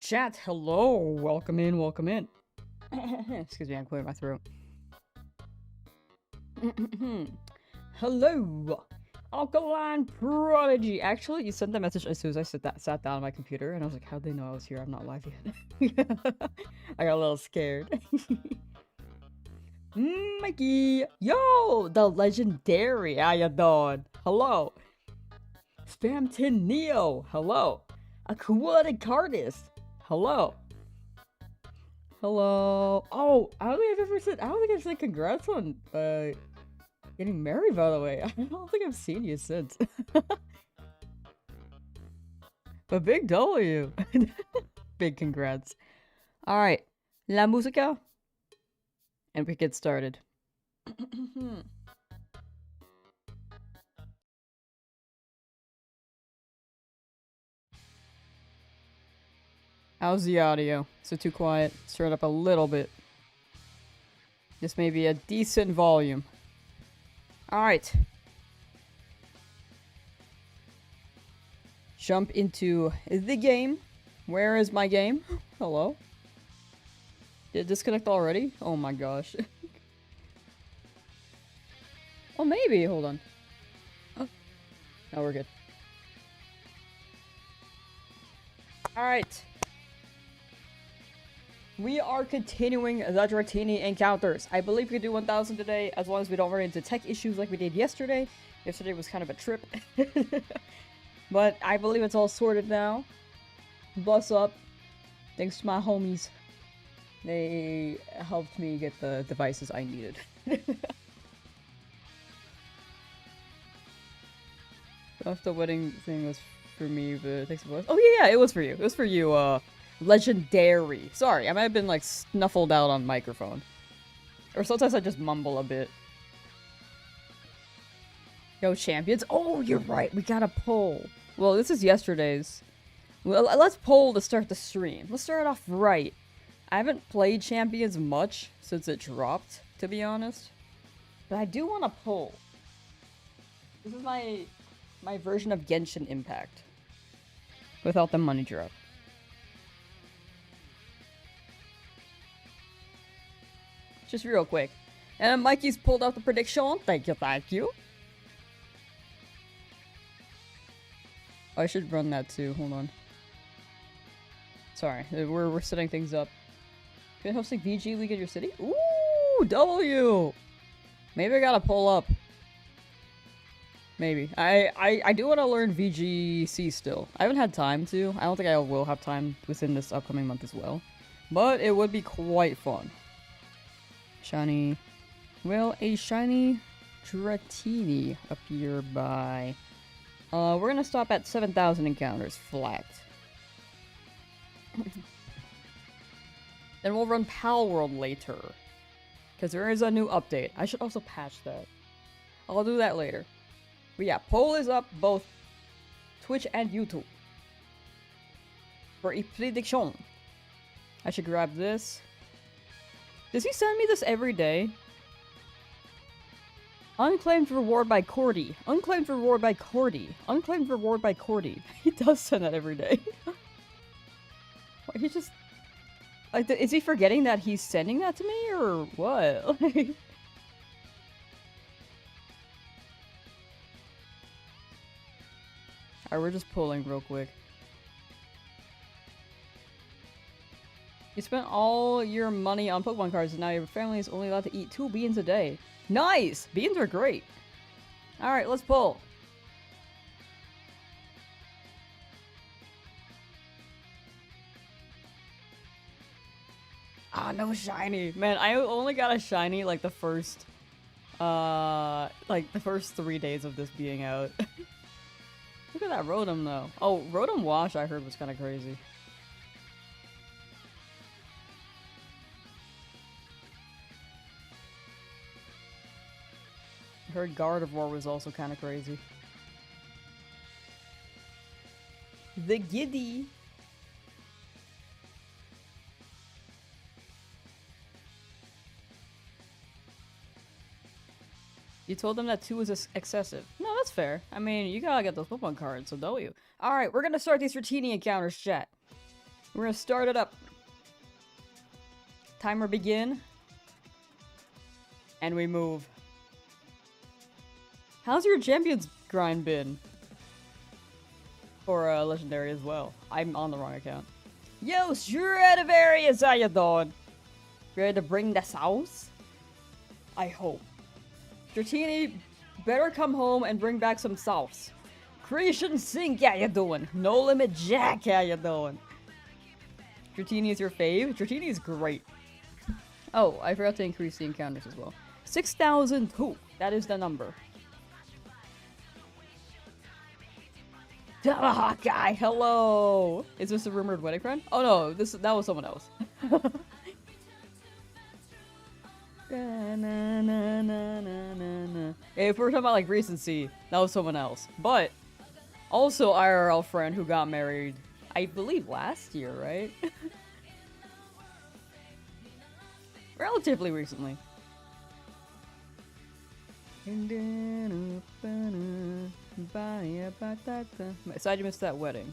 Chat, hello, welcome in, welcome in. Excuse me, I'm clearing my throat. Hello, Alkaline Prodigy. Actually, you sent the message as soon as I sat down on my computer, and I was like, how'd they know I was here? I'm not live yet. I got a little scared. Mikey, yo, the legendary, how you doing? Hello. Spamton Neo, hello. Aquatic Cardist, hello. Hello. Oh, I don't think I've said congrats on getting married, by the way. I don't think I've seen you since. But big W. Big congrats. Alright. La musica. And we get started. How's the audio? Is it too quiet? Let's turn it up a little bit. This may be a decent volume. Alright. Jump into the game. Where is my game? Hello? Did it disconnect already? Oh my gosh. Oh, maybe. Hold on. Oh, no, we're good. Alright. We are continuing the Dratini encounters. I believe we can do 1000 today, as long as we don't run into tech issues like we did yesterday. Yesterday was kind of a trip. But I believe it's all sorted now. Bless up. Thanks to my homies. They helped me get the devices I needed. If the wedding thing was for me, but thanks for oh yeah, it was for you. It was for you, legendary. Sorry, I might have been like snuffled out on microphone. Or sometimes I just mumble a bit. Yo, champions. Oh, you're right. We got a poll. Well, this is yesterday's. Well, let's poll to start the stream. Let's start it off right. I haven't played champions much since it dropped, to be honest. But I do want to poll. This is my version of Genshin Impact. Without the money drop. Just real quick. And Mikey's pulled out the prediction. Thank you, thank you. I should run that too. Hold on. Sorry, we're setting things up. Can you hosting VG League in your city? Ooh, W! Maybe I gotta pull up. Maybe. I do want to learn VGC still. I haven't had time to. I don't think I will have time within this upcoming month as well. But it would be quite fun. Shiny. Will a shiny Dratini appear by... we're gonna stop at 7,000 encounters flat. Then we'll run Pal World later. Because there is a new update. I should also patch that. I'll do that later. But yeah, poll is up both Twitch and YouTube. For a prediction. I should grab this. Does he send me this every day? Unclaimed reward by Cordy. Unclaimed reward by Cordy. Unclaimed reward by Cordy. He does send that every day. He just... Like, is he forgetting that he's sending that to me, or what? Alright, we're just pulling real quick. You spent all your money on Pokemon cards, and now your family is only allowed to eat 2 beans a day. Nice! Beans are great! Alright, let's pull. Ah, no shiny. Man, I only got a shiny like the first 3 days of this being out. Look at that Rotom though. Oh, Rotom Wash I heard was kind of crazy. I heard Gardevoir was also kind of crazy. The Giddy. You told them that 2 is excessive. No, that's fair. I mean, you gotta get those Pokemon cards, so W. Alright, we're gonna start these Dratini encounters, chat. We're gonna start it up. Timer begin. And we move. How's your champions grind been? For legendary as well. I'm on the wrong account. Yo, Stradivarius, how you doing? Ready to bring the sauce? I hope. Dratini, better come home and bring back some sauce. Creation Sync, how you doing? No Limit Jack, how you doing? Dratini is your fave? Dratini is great. Oh, I forgot to increase the encounters as well. 6,002. That is the number. Hawkeye, hello! Is this a rumored wedding friend? Oh no, that was someone else. If we're talking about like recency, that was someone else. But also IRL friend who got married, I believe last year, right? Relatively recently. Sad you missed that wedding.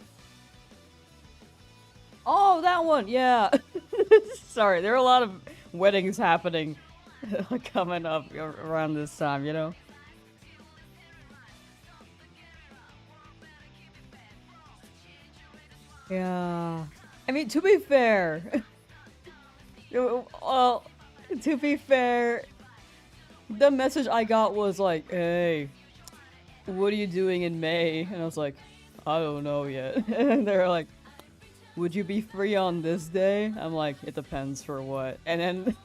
Oh, that one! Yeah! Sorry, there are a lot of weddings happening coming up around this time, you know? Yeah. I mean, to be fair... well, to be fair... The message I got was like, hey, what are you doing in May? And I was like, I don't know yet. And they're like, would you be free on this day? I'm like, it depends for what. And then,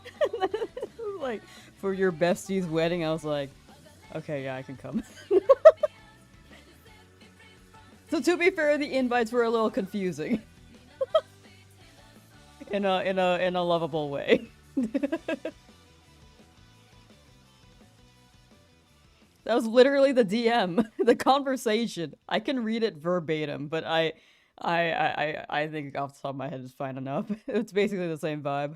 like, for your bestie's wedding, I was like, okay, yeah, I can come. So to be fair, the invites were a little confusing. in a lovable way. That was literally the DM, the conversation. I can read it verbatim, but I think off the top of my head is fine enough. It's basically the same vibe.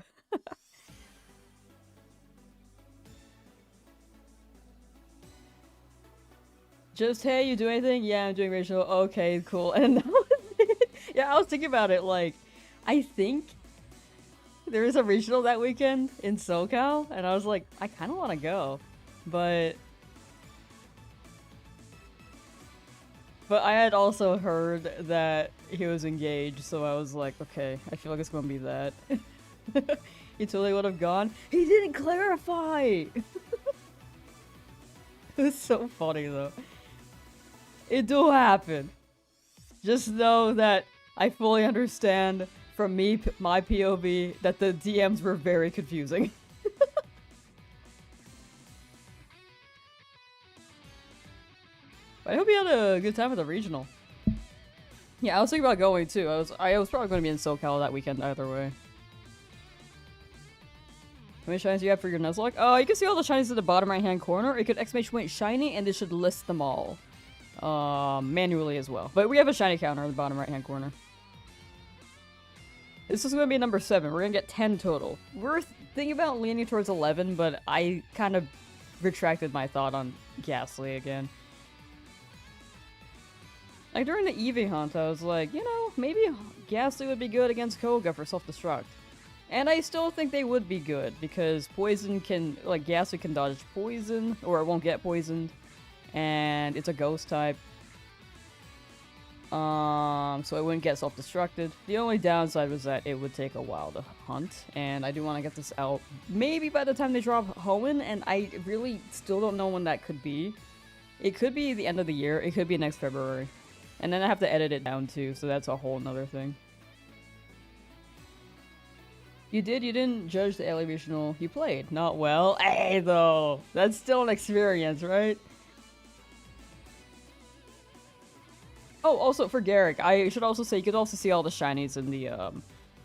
Just, hey, you do anything? Yeah, I'm doing racial. Okay, cool. And that was it. Yeah, I was thinking about it, like, I think there is a regional that weekend in SoCal, and I was like, I kind of want to go, but I had also heard that he was engaged, so I was like, okay, I feel like it's gonna be that. He totally would have gone. He didn't clarify! It was so funny, though. It do happen. Just know that I fully understand from my POV, that the DMs were very confusing. I hope you had a good time at the regional. Yeah, I was thinking about going too. I was probably going to be in SoCal that weekend either way. How many shinies do you have for your Nuzlocke? Oh, you can see all the shinies at the bottom right hand corner. It could exclamation point shiny and it should list them all. Manually as well. But we have a shiny counter in the bottom right hand corner. This is going to be number 7. We're going to get 10 total. We're thinking about leaning towards 11, but I kind of retracted my thought on Ghastly again. Like, during the Eevee hunt, I was like, you know, maybe Ghastly would be good against Koga for self-destruct. And I still think they would be good, because poison can, like, Ghastly can dodge poison, or it won't get poisoned, and it's a ghost type. So it wouldn't get self-destructed. The only downside was that it would take a while to hunt, and I do want to get this out maybe by the time they drop Hoenn, and I really still don't know when that could be. It could be the end of the year, it could be next February. And then I have to edit it down too, so that's a whole nother thing. You didn't judge the LA Regional you played. Not well. Hey, though! That's still an experience, right? Oh, also for Garrick, I should also say you could also see all the shinies in the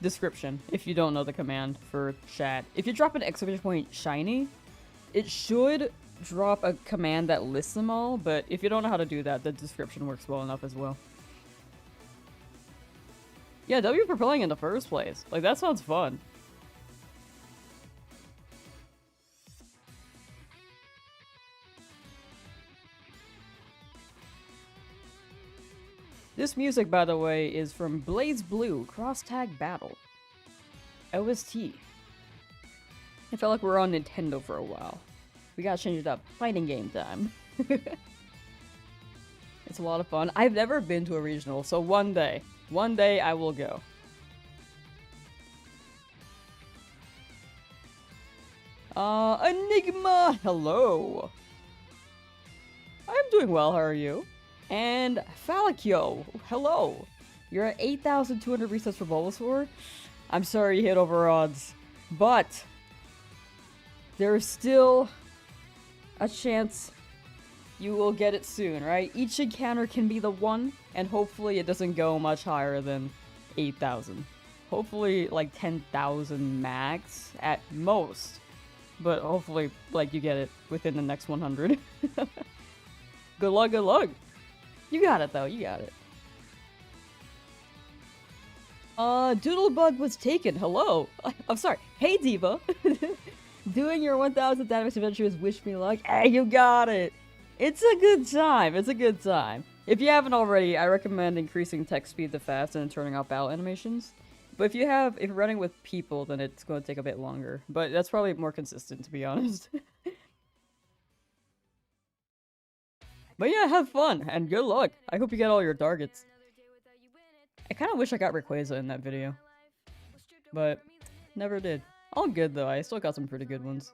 description if you don't know the command for chat. If you drop an exclamation point shiny, it should drop a command that lists them all, but if you don't know how to do that, the description works well enough as well. Yeah, W for playing in the first place. Like, that sounds fun. This music, by the way, is from Blaze Blue Cross Tag Battle. OST. I felt like we were on Nintendo for a while. We gotta change it up. Fighting game time. It's a lot of fun. I've never been to a regional, so one day I will go. Enigma! Hello! I'm doing well, how are you? And Falakio, hello! You're at 8,200 resets for Bulbasaur? I'm sorry you hit over odds, but there's still a chance you will get it soon, right? Each encounter can be the one, and hopefully it doesn't go much higher than 8,000. Hopefully like 10,000 max at most. But hopefully, like, you get it within the next 100. Good luck, good luck! You got it, though, you got it. Doodlebug was taken, hello! I'm sorry, hey Diva! Doing your 1,000th Dynamax adventure is wish me luck. Hey, you got it! It's a good time, it's a good time. If you haven't already, I recommend increasing text speed to fast and turning off battle animations. But if you're running with people, then it's going to take a bit longer. But that's probably more consistent, to be honest. But yeah, have fun, and good luck! I hope you get all your targets. I kind of wish I got Rayquaza in that video. But, never did. All good though, I still got some pretty good ones.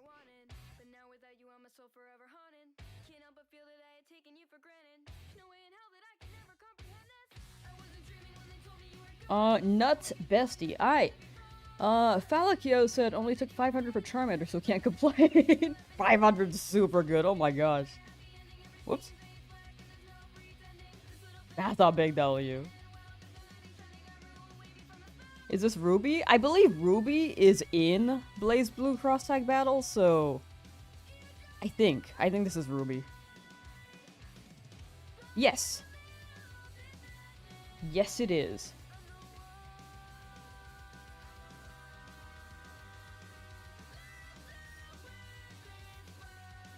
Nuts bestie. Falakio said only took 500 for Charmander, so can't complain. 500 is super good, oh my gosh. Whoops. That's a big W. Is this Ruby? I believe Ruby is in Blaze Blue Cross Tag Battle, so... I think this is Ruby. Yes! Yes, it is.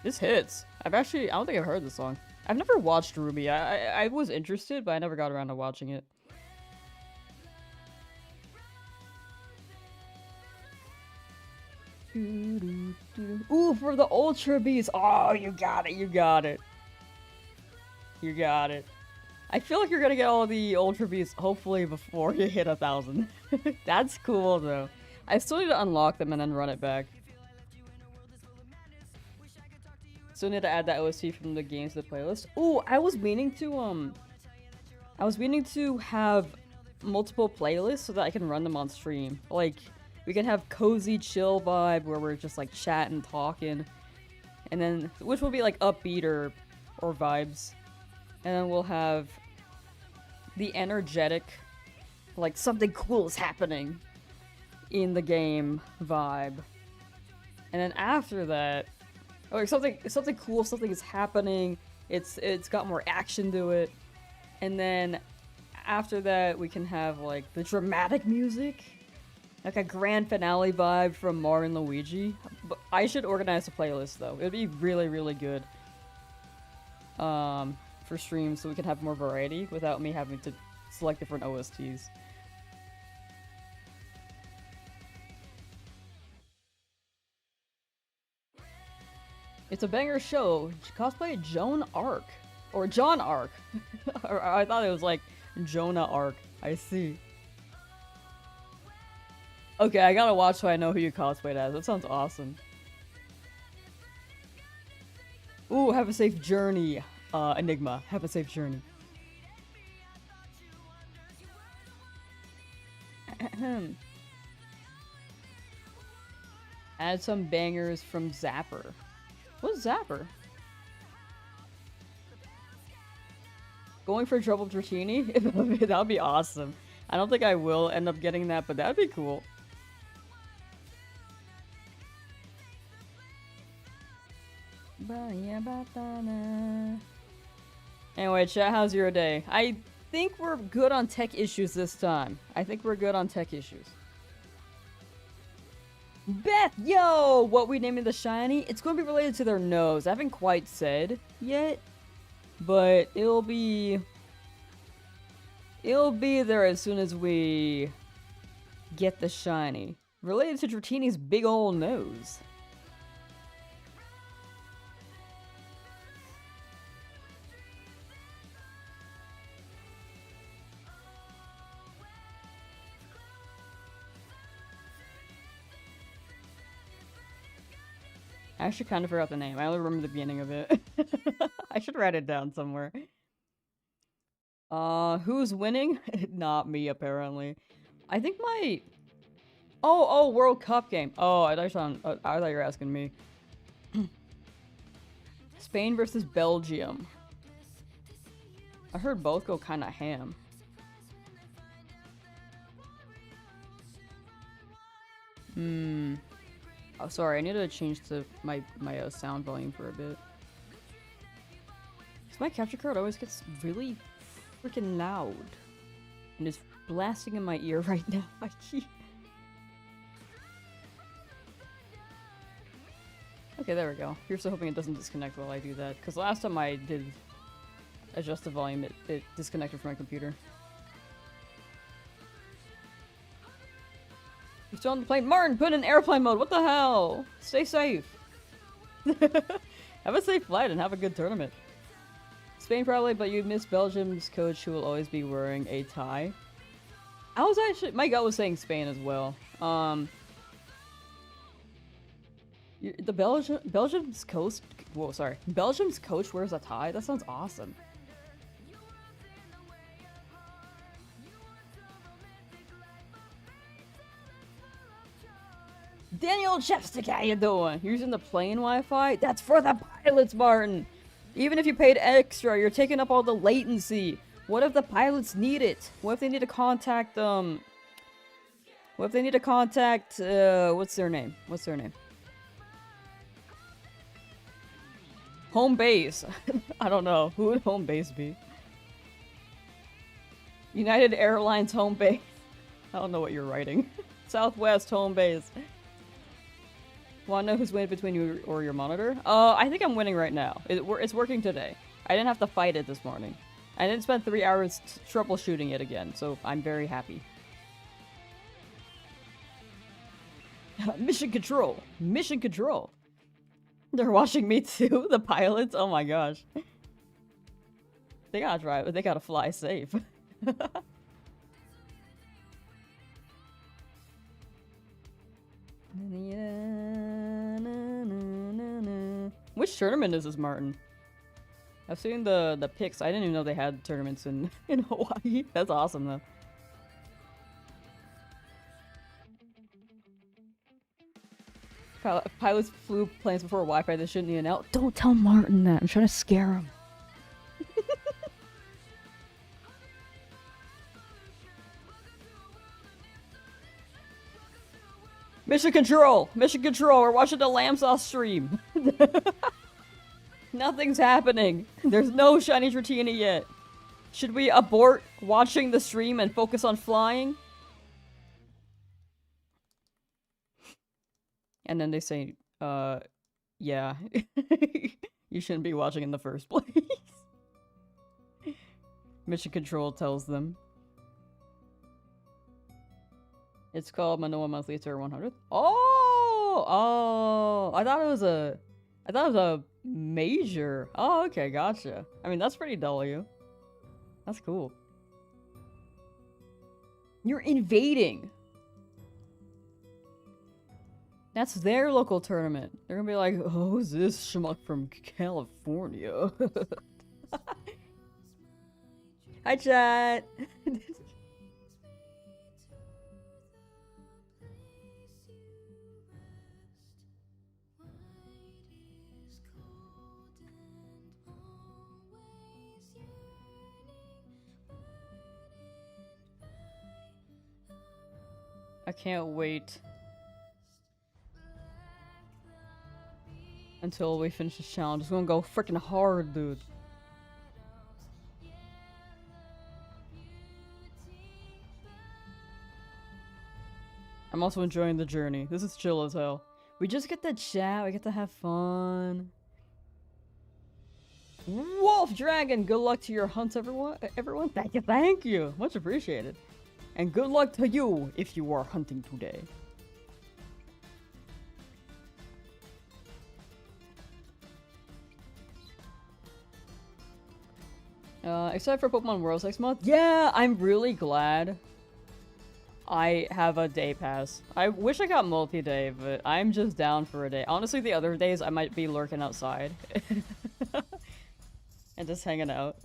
This hits. I don't think I've heard this song. I've never watched Ruby. I was interested, but I never got around to watching it. Ooh, for the Ultra Beast! Oh, you got it, you got it. You got it. I feel like you're gonna get all the Ultra Beasts, hopefully, before you hit 1,000. That's cool, though. I still need to unlock them and then run it back. Still need to add that OST from the games to the playlist. Ooh, I was meaning to have multiple playlists so that I can run them on stream. Like, we can have cozy chill vibe where we're just like chatting, talking, and then which will be like upbeat or vibes, and then we'll have the energetic, like something cool is happening in the game vibe, and then after that, like something cool, something is happening. It's got more action to it, and then after that we can have like the dramatic music. Like a grand finale vibe from Mario and Luigi. But I should organize a playlist though. It'd be really, really good. For streams so we can have more variety without me having to select different OSTs. It's a banger show. Cosplay Joan Arc. Or John Arc. Or I thought it was like Jonah Arc. I see. Okay, I gotta watch so I know who you cosplayed as. That sounds awesome. Ooh, have a safe journey, Enigma. Have a safe journey. Add some bangers from Zapper. What's Zapper? Going for Trouble Dratini? That would be awesome. I don't think I will end up getting that, but that'd be cool. Anyway, chat, how's your day? I think we're good on tech issues this time. I think we're good on tech issues. Beth, yo! What we naming the shiny? It's going to be related to their nose. I haven't quite said yet, but it'll be It'll be there as soon as we get the shiny. Related to Dratini's big ol' nose. I actually kind of forgot the name. I only remember the beginning of it. I should write it down somewhere. Who's winning? Not me, apparently. I think my... Oh, World Cup game. Oh, I thought you were asking me. Spain versus Belgium. I heard both go kind of ham. Oh, sorry. I need to change to my sound volume for a bit. Because my capture card always gets really freaking loud. And it's blasting in my ear right now. Okay, there we go. Here's to hoping it doesn't disconnect while I do that. Because last time I did adjust the volume, it disconnected from my computer. You're still on the plane? Martin, put in airplane mode! What the hell? Stay safe! Have a safe flight and have a good tournament. Spain probably, but you'd miss Belgium's coach who will always be wearing a tie. I was actually... My gut was saying Spain as well. The Belgium's coach... Whoa, sorry. Belgium's coach wears a tie? That sounds awesome. Daniel Chepstick, how you doing? Using the plane Wi-Fi? That's for the pilots, Martin! Even if you paid extra, you're taking up all the latency. What if the pilots need it? What if they need to contact, What if they need to contact, what's their name? What's their name? Home base. I don't know. Who would home base be? United Airlines home base. I don't know what you're writing. Southwest home base. Wanna know who's winning between you or your monitor? I think I'm winning right now. It's working today. I didn't have to fight it this morning. I didn't spend 3 hours troubleshooting it again, so I'm very happy. Mission control! Mission control! They're watching me too, the pilots? Oh my gosh. They gotta drive, they gotta fly safe. Which tournament is this, Martin? I've seen the pics. I didn't even know they had tournaments in Hawaii. That's awesome, though. Pilots flew planes before Wi-Fi. They shouldn't even out. Don't tell Martin that. I'm trying to scare him. Mission control! Mission control! We're watching the Lamsauce stream! Nothing's happening! There's no shiny Dratini yet! Should we abort watching the stream and focus on flying? And then they say, yeah. You shouldn't be watching in the first place. Mission control tells them. It's called Manoa Monthly Tour 100. Oh! I thought it was a major. Oh, okay, gotcha. I mean, that's pretty W. That's cool. You're invading! That's their local tournament. They're gonna be like, oh, who's this schmuck from California? Hi, chat! I can't wait until we finish this challenge. It's gonna go freaking hard, dude. I'm also enjoying the journey. This is chill as hell. We just get to chat, we get to have fun. Wolf Dragon, good luck to your hunts, everyone. Everyone, thank you. Much appreciated. And good luck to you if you are hunting today. Except for Pokemon Worlds next month? Yeah, I'm really glad I have a day pass. I wish I got multi-day, but I'm just down for a day. Honestly, the other days I might be lurking outside. And just hanging out.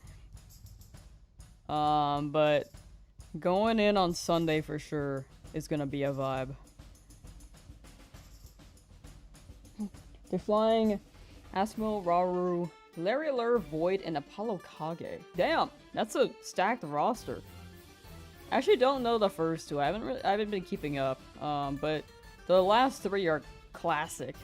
But going in on Sunday for sure is gonna be a vibe. They're flying Asmo, Rauru, Larialer, Void, and Apollo Kage. Damn, that's a stacked roster. I actually don't know the first two. I haven't been keeping up. But the last three are classic.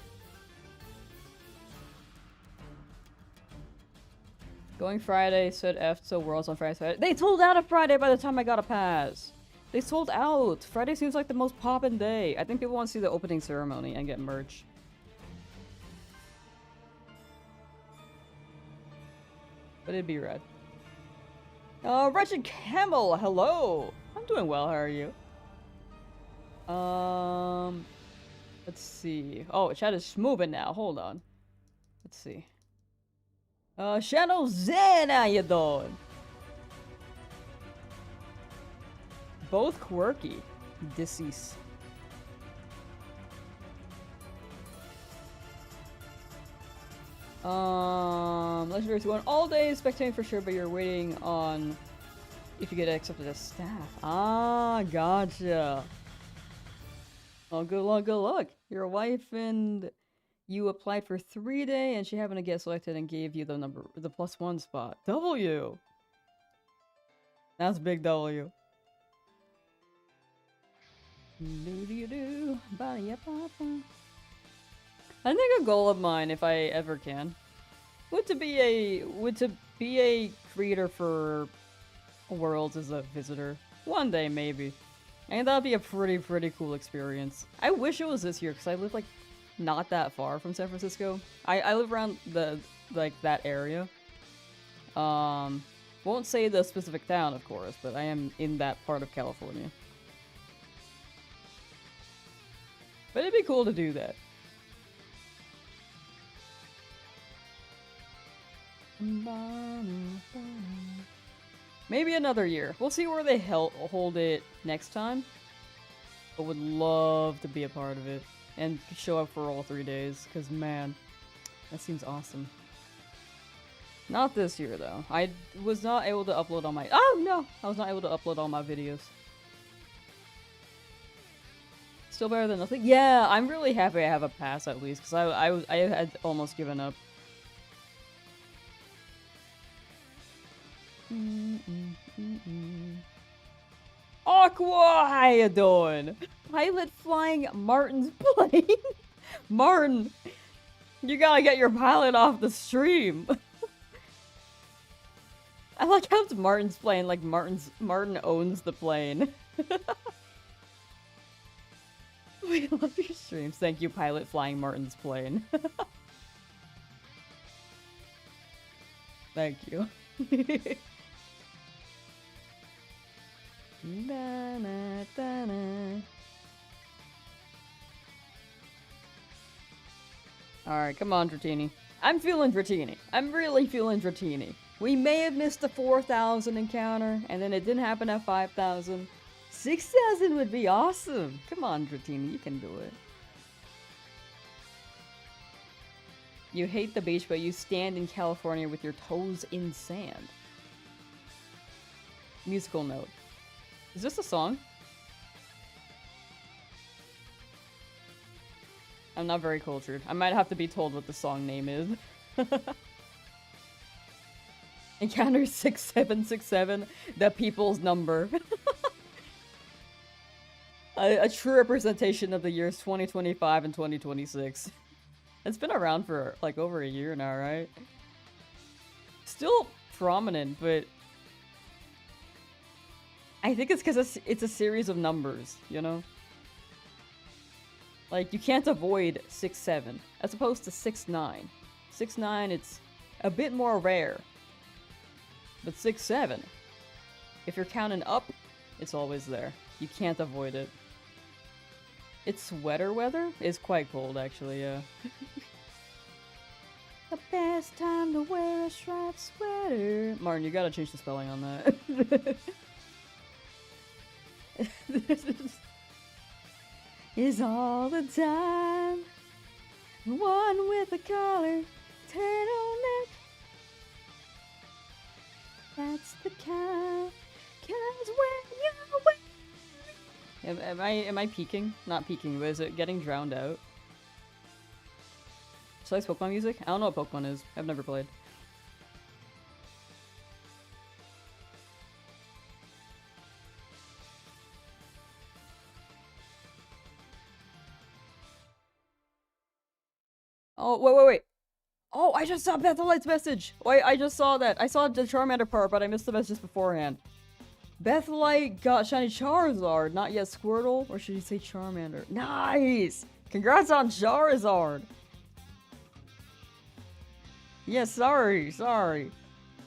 Going Friday, said F, so Worlds on Friday. They sold out of Friday by the time I got a pass. They sold out. Friday seems like the most poppin' day. I think people want to see the opening ceremony and get merch. But it'd be red. Wretched Camel, hello! I'm doing well, how are you? Let's see. Oh, chat is moving now, hold on. Let's see. Shadow Zen, how you doing? Both quirky. Deceased. Legendary 1 all day spectating for sure, but you're waiting on if you get accepted as staff. Ah, gotcha. Oh, good luck, good luck. Your wife and you applied for 3-day, and she happened to get selected and gave you the +1 spot. W. That's big W. I think a goal of mine, if I ever can, would to be a creator for Worlds as a visitor. One day, maybe. And that'd be a pretty cool experience. I wish it was this year, because I live, like, not that far from San Francisco. I live around that area. Won't say the specific town, of course, but I am in that part of California. But it'd be cool to do that. Maybe another year. We'll see where they hold it next time. But would love to be a part of it. And show up for all 3 days. Because, man, that seems awesome. Not this year, though. I was not able to upload all my... Oh, no! I was not able to upload all my videos. Still better than nothing? Yeah, I'm really happy I have a pass, at least. Because I had almost given up. Aqua, how you doing? Pilot flying Martin's plane. Martin, you gotta get your pilot off the stream. I like how it's Martin's plane, like Martin owns the plane. We love your streams. Thank you, pilot flying Martin's plane. Thank you. Alright, come on, Dratini. I'm feeling Dratini. I'm really feeling Dratini. We may have missed the 4,000 encounter, and then it didn't happen at 5,000. 6,000 would be awesome. Come on, Dratini, you can do it. You hate the beach, but you stand in California with your toes in sand. Musical note. Is this a song? I'm not very cultured. I might have to be told what the song name is. Encounter 6767, the people's number. a true representation of the years 2025 and 2026. It's been around for like over a year now, right? Still prominent, but I think it's because it's a series of numbers, you know? Like, you can't avoid 6-7, as opposed to 6-9. 6-9, it's a bit more rare. But 6-7. If you're counting up, it's always there. You can't avoid it. It's sweater weather? It's quite cold, actually, yeah. The best time to wear a striped sweater. Martin, you gotta change the spelling on that. Is all the time. One with a collar, turtleneck. That's the kind. 'Cause when you wear. Am I peeking? Not peeking, but is it getting drowned out? Should I like Pokemon music? I don't know what Pokemon is. I've never played. Oh, wait. Oh, I just saw Bethelite's message! Wait, I just saw that. I saw the Charmander part, but I missed the message beforehand. Bethelite got Shiny Charizard, not yet Squirtle, or should you say Charmander? Nice! Congrats on Charizard! Yeah, sorry.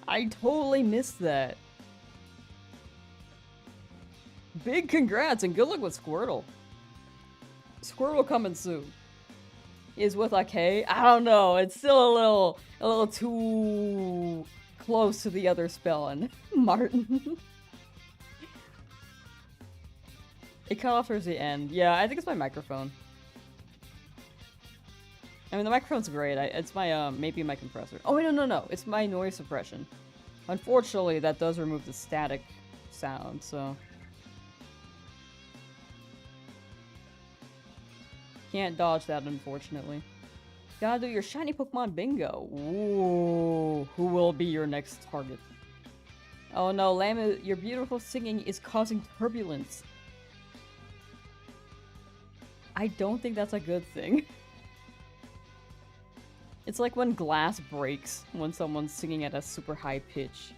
I totally missed that. Big congrats and good luck with Squirtle. Squirtle coming soon. Is with a K? I don't know. It's still a little too close to the other spelling. Martin. It cut off towards the end. Yeah, I think it's my microphone. I mean, the microphone's great. It's my, maybe my compressor. Oh, wait, no. It's my noise suppression. Unfortunately, that does remove the static sound, so... Can't dodge that, unfortunately. Gotta do your shiny Pokemon bingo. Ooh, who will be your next target? Oh no, Lamb, your beautiful singing is causing turbulence. I don't think that's a good thing. It's like when glass breaks when someone's singing at a super high pitch.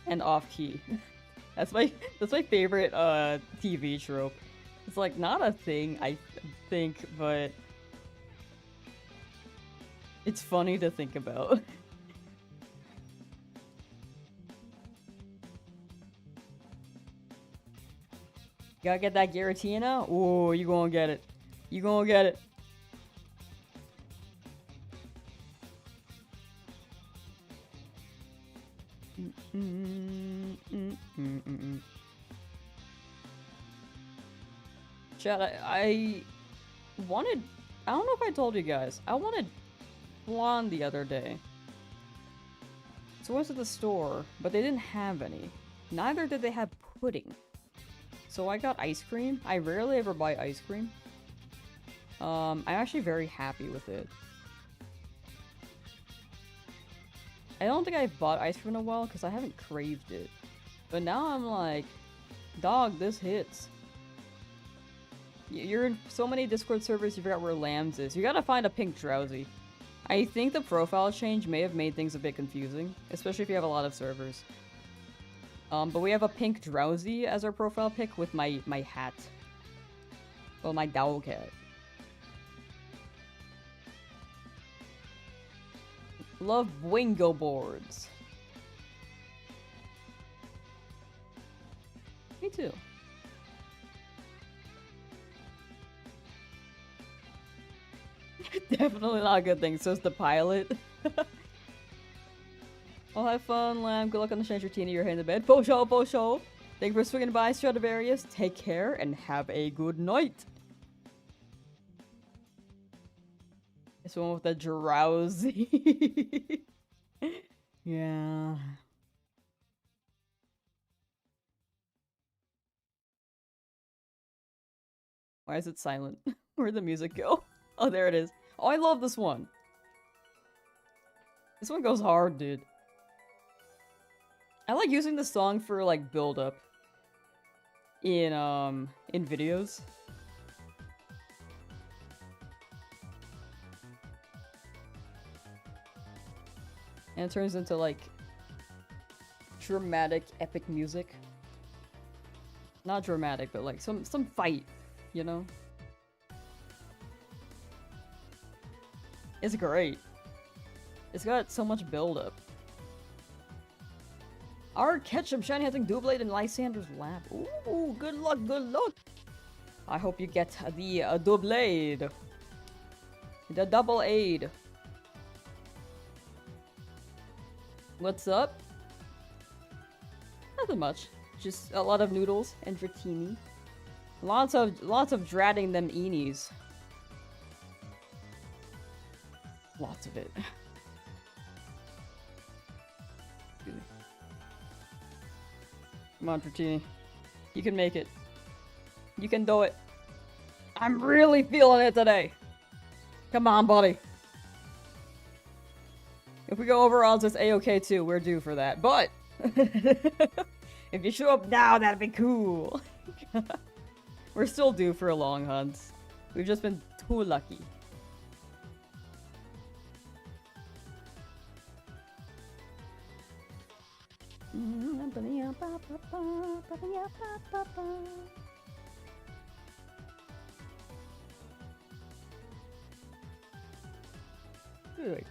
And off key. That's my favorite TV trope. It's like not a thing, I think, but it's funny to think about. Gotta get that Giratina? Ooh, you gonna get it. You gonna get it. Chat, I wanted... I don't know if I told you guys. I wanted flan the other day. So I went to the store, but they didn't have any. Neither did they have pudding. So I got ice cream. I rarely ever buy ice cream. I'm actually very happy with it. I don't think I've bought ice cream in a while because I haven't craved it. But now I'm like, dog, this hits. You're in so many Discord servers, you forgot where Lambs is. You gotta find a pink Drowzee. I think the profile change may have made things a bit confusing, especially if you have a lot of servers. But we have a pink Drowzee as our profile pic with my hat. Well, my dog hat. Love Wingo boards. Me too. Definitely not a good thing, so it's the pilot. I'll have fun, Lamb. Good luck on the Shiny Dratini. You're heading to bed. Po show. Thank you for swinging by, Stradivarius. Take care and have a good night. This one with the Drowzee. Yeah. Why is it silent? Where'd the music go? Oh, there it is. Oh, I love this one. This one goes hard, dude. I like using this song for, like, build-up in videos. And it turns into, like, dramatic, epic music. Not dramatic, but, like, some fight, you know? It's great. It's got so much buildup. Our Ketchup Shiny Hunting Doublade in Lysander's lap. Ooh, good luck, good luck! I hope you get the Doublade. The double aid. What's up? Nothing much. Just a lot of noodles and Dratini. Lots of dratting them eenies. Lots of it. Come on, Dratini. You can make it. You can do it. I'm really feeling it today. Come on, buddy. If we go over odds, it's A-okay too. We're due for that. But if you show up now, that'd be cool. We're still due for a long hunt. We've just been too lucky. Good.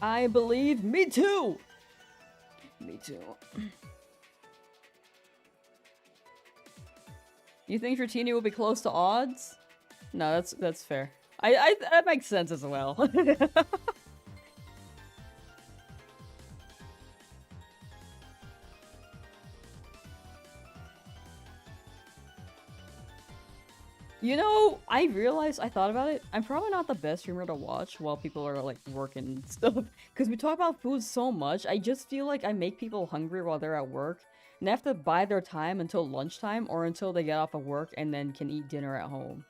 I believe me too. Me too. You think Dratini will be close to odds? No, that's fair. That makes sense as well. You know, I realized, I thought about it, I'm probably not the best streamer to watch while people are, like, working and stuff. Because we talk about food so much, I just feel like I make people hungry while they're at work. And they have to buy their time until lunchtime or until they get off of work and then can eat dinner at home.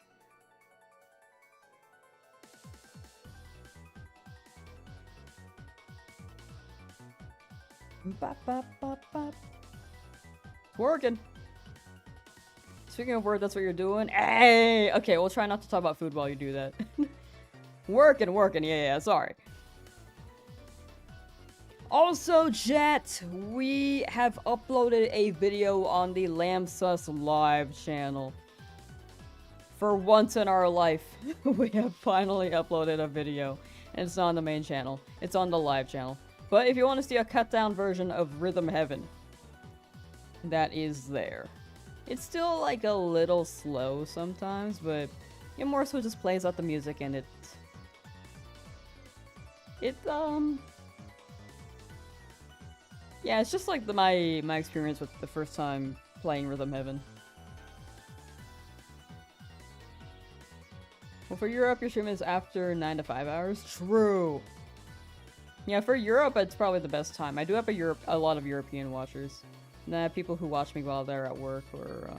Bop, bop, bop, bop. It's working. Speaking of work, that's what you're doing? Hey! Okay, we'll try not to talk about food while you do that. working, yeah, sorry. Also, chat, we have uploaded a video on the Lamsauce live channel. For once in our life, we have finally uploaded a video. And it's not on the main channel, it's on the live channel. But if you want to see a cut down version of Rhythm Heaven, that is there. It's still, like, a little slow sometimes, but it more so just plays out the music and yeah, it's just like my experience with the first time playing Rhythm Heaven. Well, for Europe, your stream is after 9 to 5 hours. True. Yeah, for Europe, it's probably the best time. I do have a lot of European watchers. And I have people who watch me while they're at work or,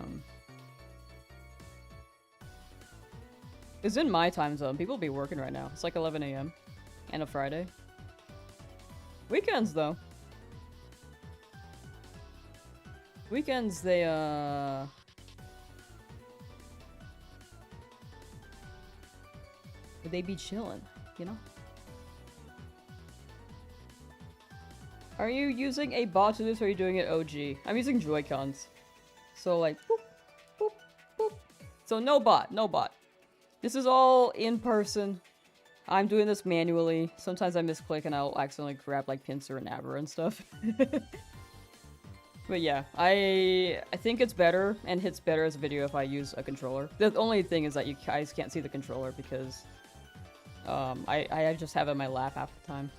It's in my time zone. People be working right now. It's like 11 AM. And a Friday. Weekends, though. Weekends, they, they be chilling, you know? Are you using a bot to this or are you doing it OG? I'm using Joy-Cons. So like, boop, boop, boop. So no bot, no bot. This is all in person. I'm doing this manually. Sometimes I misclick and I'll accidentally grab like pincer and abber and stuff. But yeah, I think it's better and hits better as a video if I use a controller. The only thing is that you guys can't see the controller because I just have it in my lap half the time.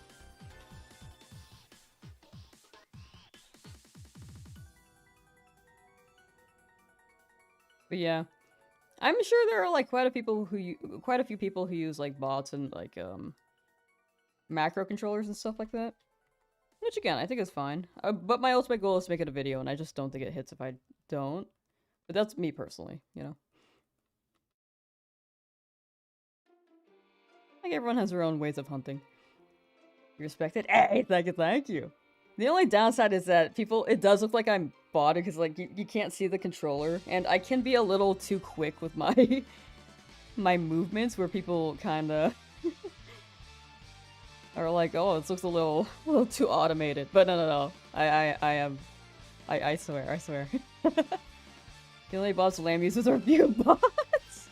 But yeah, I'm sure there are like quite a few people who use like bots and like macro controllers and stuff like that. Which again, I think is fine. But my ultimate goal is to make it a video, and I just don't think it hits if I don't. But that's me personally, you know. Like everyone has their own ways of hunting. You respect it? Hey, thank you. The only downside is that it does look like I'm botted because like you can't see the controller, and I can be a little too quick with my my movements where people kind of are like, oh, this looks a little too automated. But no. I swear. The only bots Lamb uses are view bots.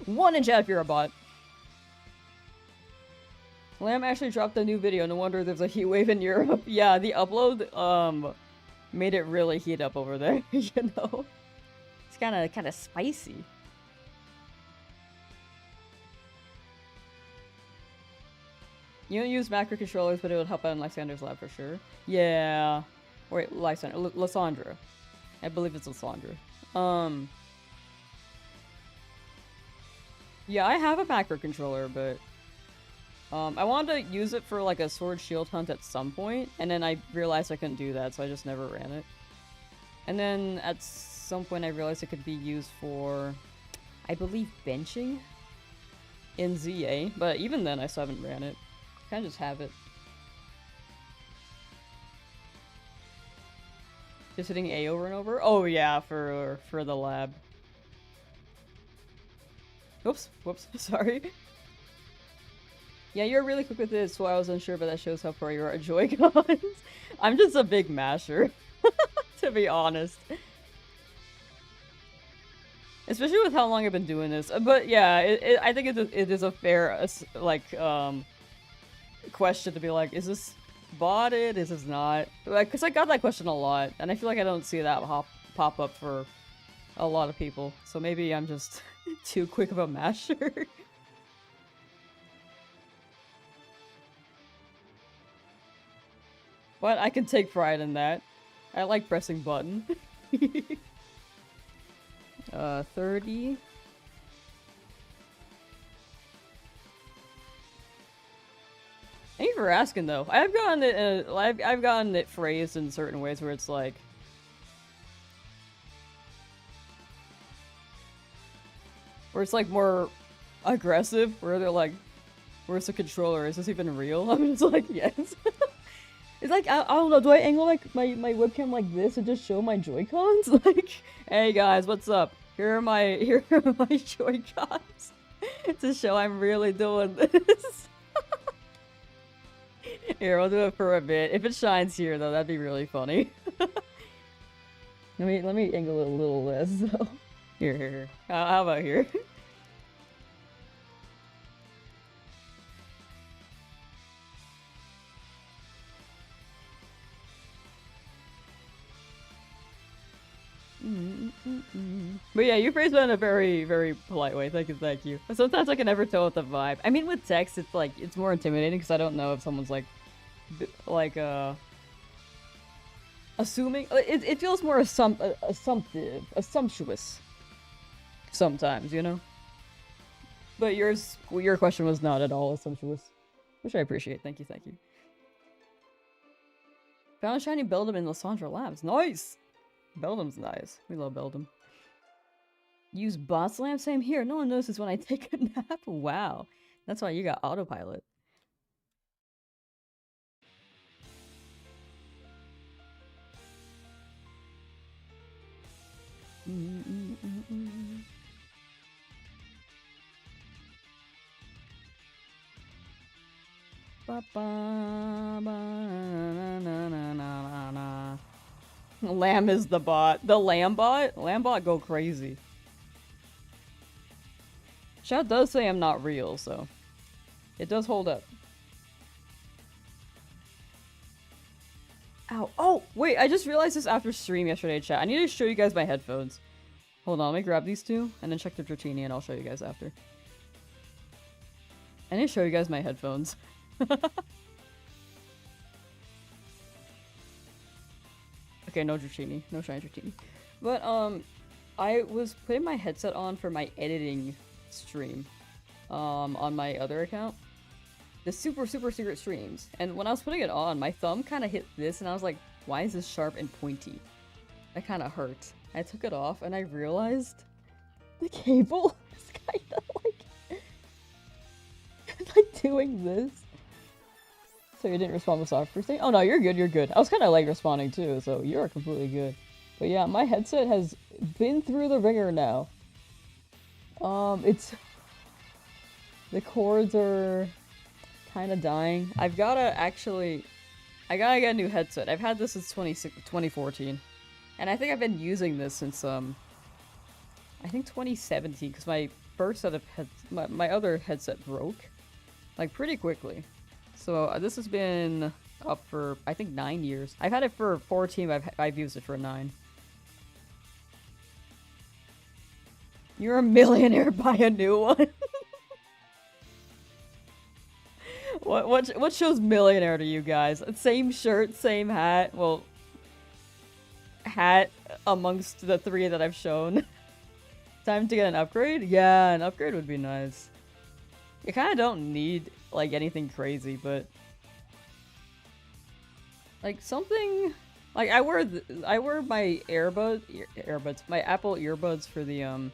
One in chat if you're a bot. Lamb actually dropped a new video. No wonder there's a heat wave in Europe. Yeah, the upload, made it really heat up over there, you know? It's kinda spicy. You don't use macro controllers, but it would help out in Lysander's lab for sure. Yeah. Wait, Lysander. Lysandra. I believe it's Lysandra. Yeah, I have a macro controller, but I wanted to use it for like a sword shield hunt at some point, and then I realized I couldn't do that, so I just never ran it. And then at some point I realized it could be used for, I believe, benching in ZA, but even then I still haven't ran it. Kinda just have it. Just hitting A over and over? Oh yeah, for the lab. Oops, whoops, sorry. Yeah, you're really quick with this, so I was unsure, but that shows how pro you are at Joy-Cons. I'm just a big masher, to be honest. Especially with how long I've been doing this. But yeah, I think it is a fair, like, question to be like, is this botted? Is this not? Like, because I got that question a lot, and I feel like I don't see that pop up for a lot of people. So maybe I'm just too quick of a masher. But I can take pride in that. I like pressing button. 30. Thank you for asking, though. I've gotten it. I've gotten it phrased in certain ways where it's like, more aggressive. Where they're like, "Where's the controller? Is this even real?" I'm just like, yes. It's like, I don't know. Do I angle like my webcam like this and just show my Joy-Cons? Like, hey guys, what's up? Here are my Joy-Cons to show I'm really doing this. Here, I'll do it for a bit. If it shines here, though, that'd be really funny. let me angle it a little less. So. Here. How about here? But yeah, you phrased it in a very, very polite way. Thank you. Sometimes I can never tell with the vibe. I mean, with text, it's like, it's more intimidating because I don't know if someone's like, assuming. It feels more assumptive, assumptuous. Sometimes, you know? But your question was not at all assumptuous. Which I appreciate. Thank you. Found a shiny Beldum in Lysandra Labs. Nice! Beldum's nice. We love Beldum. Use bot slam? Same here. No one notices when I take a nap. Wow. That's why you got autopilot. Lamb is the bot. The lamb bot? Lamb bot go crazy. Chat does say I'm not real, so it does hold up. Ow. Oh, wait, I just realized this after stream yesterday, chat. I need to show you guys my headphones. Hold on, let me grab these two, and then check the Dratini, and I'll show you guys after. I need to show you guys my headphones. Okay, no Dratini. No shiny Dratini. But, I was putting my headset on for my editing stream, on my other account. The super secret streams. And when I was putting it on, my thumb kind of hit this, and I was like, why is this sharp and pointy? That kind of hurt. I took it off, and I realized the cable is kind of like doing this. So you didn't respond with soft first thing? Oh no, you're good. I was kind of like responding too, so you're completely good. But yeah, my headset has been through the ringer now. The cords are kind of dying. I gotta get a new headset. I've had this since 2014. And I think I've been using this since, I think 2017, because my first set of my other headset broke, like, pretty quickly. So this has been up for, I think, 9 years. I've had it for 14, but I've used it for 9. You're a millionaire, buy a new one. What shows millionaire to you guys? Same shirt, same hat. Well, hat amongst the 3 that I've shown. Time to get an upgrade? Yeah, an upgrade would be nice. You kind of don't need, like, anything crazy, but... like, something... like, I wear my earbuds, my Apple earbuds for the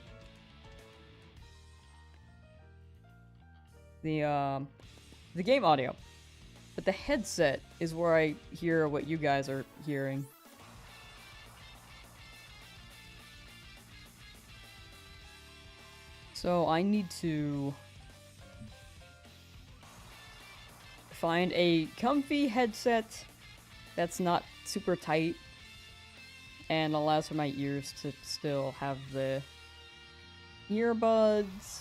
game audio. But the headset is where I hear what you guys are hearing. So I need to find a comfy headset that's not super tight and allows for my ears to still have the earbuds.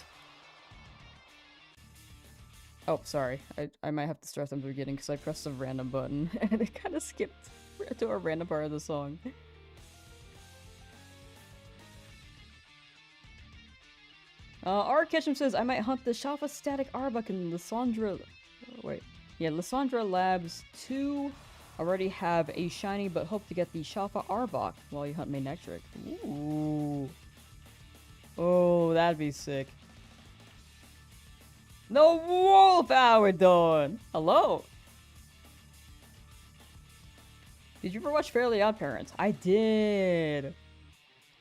Oh, sorry. I might have to start from the beginning because I pressed a random button and it kind of skipped to a random part of the song. Art Ketchum says, I might hunt the Shafa Static Arbok in Lysandra... wait. Yeah, Lysandra Labs 2 already have a shiny, but hope to get the Shafa Arbok while you hunt Manectric. Ooh. Oh, that'd be sick. No wolf, how we doing? Hello. Did you ever watch Fairly Odd Parents? I did.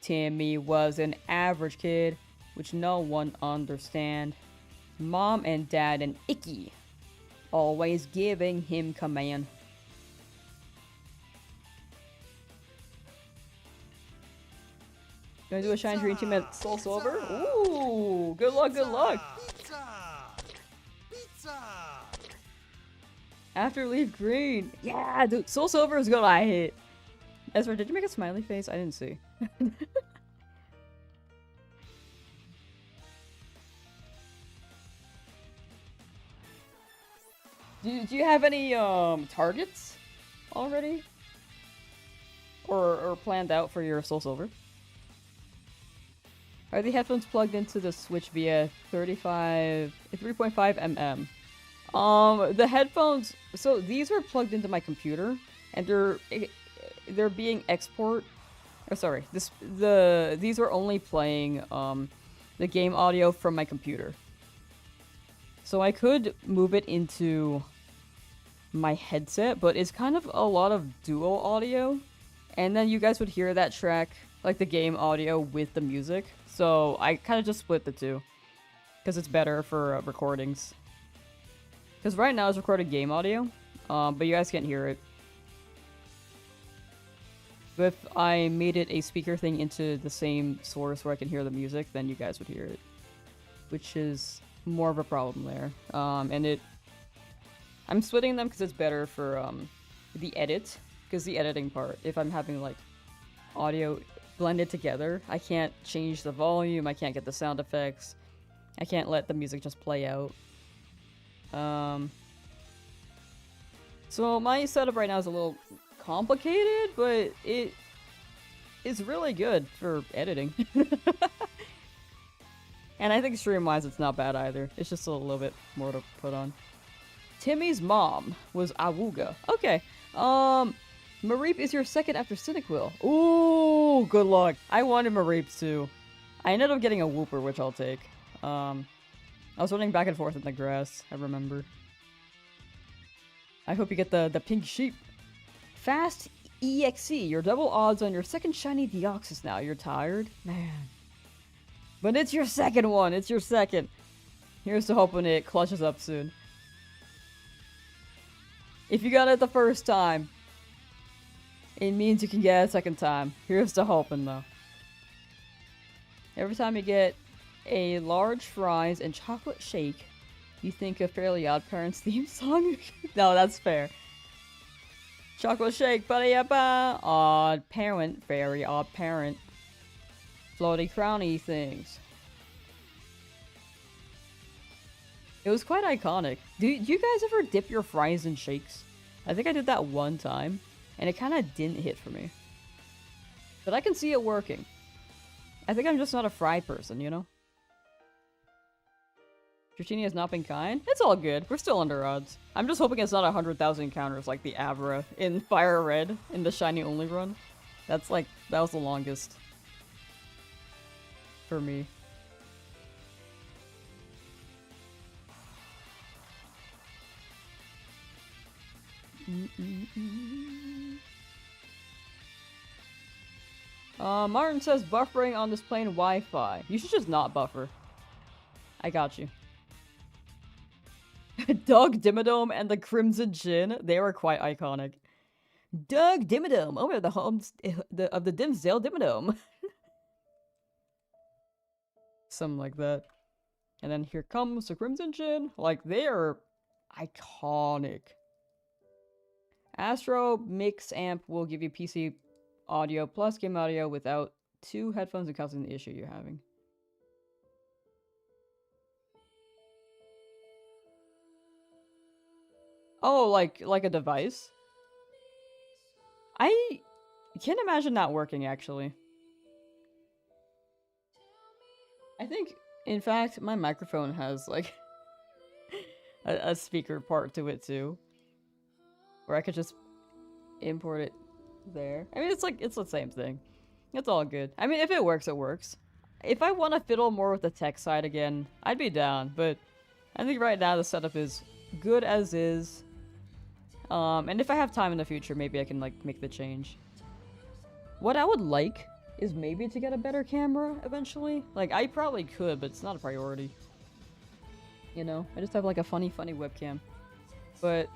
Timmy was an average kid, which no one understand. Mom and dad and Icky, always giving him command. Gonna do a Shiny Dream Team at Soul Silver? Ooh, good luck, good luck. After LeafGreen. Yeah, dude, Soul Silver is gonna hit. Ezra, did you make a smiley face? I didn't see. Do you have any targets already? Or planned out for your Soul Silver? Are the headphones plugged into the Switch via 3.5 mm? The headphones, so these are plugged into my computer, and they're being export. Oh, sorry. These are only playing the game audio from my computer. So I could move it into my headset, but it's kind of a lot of duo audio, and then you guys would hear that track, like the game audio with the music. So I kind of just split the two, because it's better for recordings. Because right now it's recorded game audio, but you guys can't hear it. But if I made it a speaker thing into the same source where I can hear the music, then you guys would hear it. Which is more of a problem there. I'm splitting them because it's better for the edit. Because the editing part, if I'm having like audio blended together, I can't change the volume, I can't get the sound effects, I can't let the music just play out. So my setup right now is a little complicated, but it is really good for editing. And I think stream-wise it's not bad either. It's just a little bit more to put on. Timmy's mom was Awuga. Okay. Mareep is your second after Cyndaquil. Ooh, good luck. I wanted Mareep too. I ended up getting a Wooper, which I'll take. I was running back and forth in the grass, I remember. I hope you get the pink sheep. Fast EXE, you're double odds on your second shiny Deoxys now. You're tired? Man. But it's your second one, it's your second. Here's to hoping it clutches up soon. If you got it the first time, it means you can get it a second time. Here's to hoping though. Every time you get a large fries and chocolate shake, you think of Fairly Odd Parents theme song? No, that's fair. Chocolate shake, buddy, odd parent, very odd parent. Floaty crowny things. It was quite iconic. Do you guys ever dip your fries in shakes? I think I did that one time, and it kind of didn't hit for me. But I can see it working. I think I'm just not a fry person, you know? Dratini has not been kind? It's all good. We're still under odds. I'm just hoping it's not 100,000 encounters like the Abra in FireRed in the Shiny Only run. That's like, that was the longest. For me. Martin says buffering on this plane Wi-Fi. You should just not buffer. I got you. Doug Dimmadome and the Crimson Gin, they were quite iconic. Doug Dimmadome, over the homes of the Dimsdale Dimmadome. Something like that. And then here comes the Crimson Gin. Like, they are iconic. Astro Mix Amp will give you PC audio plus game audio without 2 headphones and causing the issue you're having. Oh, like a device? I can't imagine that working, actually. I think, in fact, my microphone has, like, a speaker part to it, too. Where I could just import it there. I mean, it's the same thing. It's all good. I mean, if it works, it works. If I want to fiddle more with the tech side again, I'd be down. But I think right now the setup is good as is. And if I have time in the future, maybe I can, like, make the change. What I would like is maybe to get a better camera eventually. Like, I probably could, but it's not a priority. You know? I just have, like, a funny webcam. But,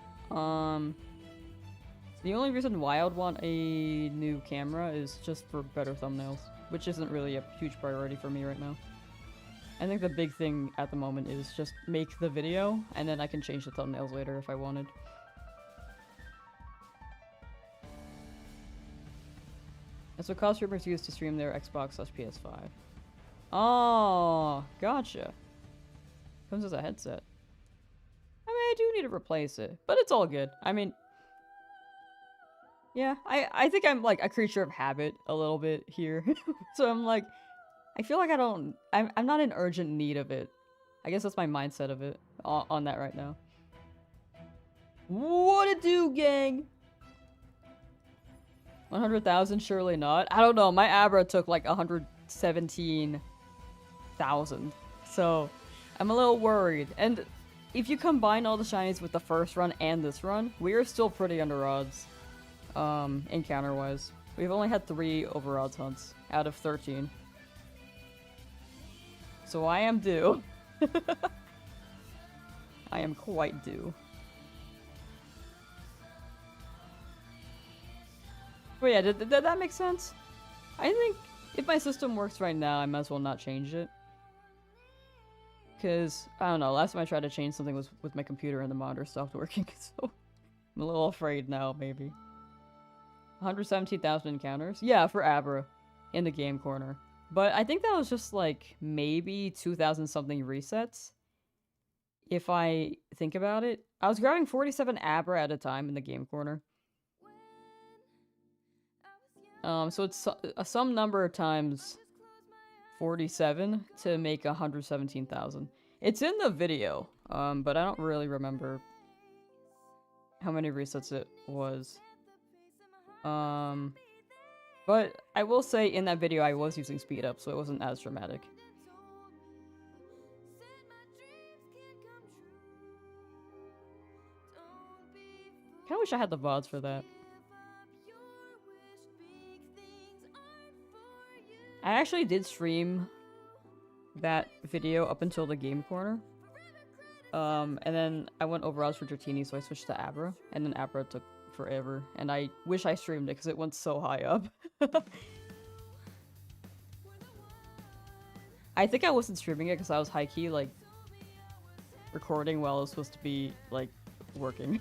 the only reason why I would want a new camera is just for better thumbnails, which isn't really a huge priority for me right now. I think the big thing at the moment is just make the video, and then I can change the thumbnails later if I wanted. That's what cause streamers use to stream their Xbox/PS5. Oh, gotcha. Comes as a headset. I mean, I do need to replace it, but it's all good. I mean, yeah, I think I'm like a creature of habit a little bit here. So I'm like, I feel like I'm not in urgent need of it. I guess that's my mindset of it, on that right now. What it do, gang? 100,000? Surely not. I don't know. My Abra took like 117,000. So I'm a little worried. And if you combine all the shinies with the first run and this run, we are still pretty under odds. Encounter-wise. We've only had 3 over odds hunts out of 13. So I am due. I am quite due. But yeah, did that make sense? I think if my system works right now, I might as well not change it. Because, I don't know, last time I tried to change something was with my computer and the monitor stopped working, so I'm a little afraid now, maybe. 117,000 encounters? Yeah, for Abra. In the game corner. But I think that was just like, maybe 2,000 something resets. If I think about it. I was grabbing 47 Abra at a time in the game corner. So it's some number of times 47 to make 117,000. It's in the video, but I don't really remember how many resets it was. But I will say in that video I was using speed up, so it wasn't as dramatic. Kinda wish I had the VODs for that. I actually did stream that video up until the game corner. And then I went over odds for Dratini, so I switched to Abra. And then Abra took forever. And I wish I streamed it because it went so high up. I think I wasn't streaming it because I was high-key, like, recording while I was supposed to be, like, working.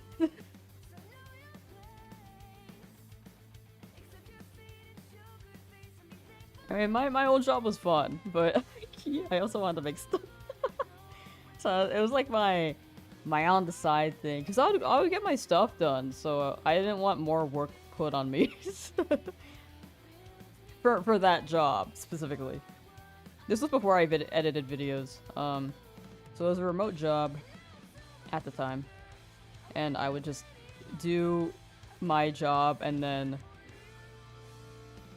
I mean, my old job was fun, but I also wanted to make stuff. So it was like my on the side thing, because I would get my stuff done, so I didn't want more work put on me for that job specifically. This was before I edited videos. So it was a remote job at the time, and I would just do my job, and then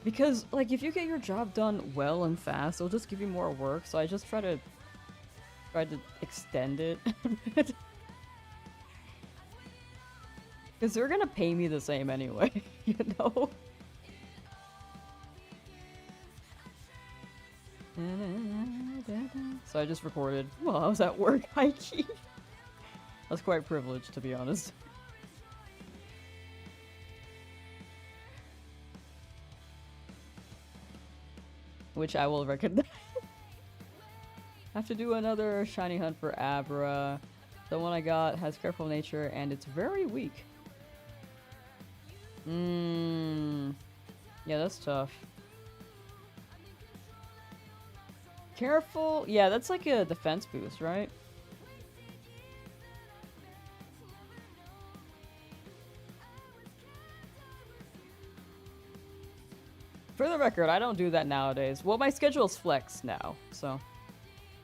because like if you get your job done well and fast, it'll just give you more work. So I just try to extend it. Because they're gonna pay me the same anyway, you know? So I just recorded while I was at work hiking. I was quite privileged, to be honest. Which I will recognize. Have to do another shiny hunt for Abra. The one I got has careful nature and it's very weak. Yeah, that's tough. Careful? Yeah, that's like a defense boost, right? For the record, I don't do that nowadays. Well, my schedule's flexed now, so...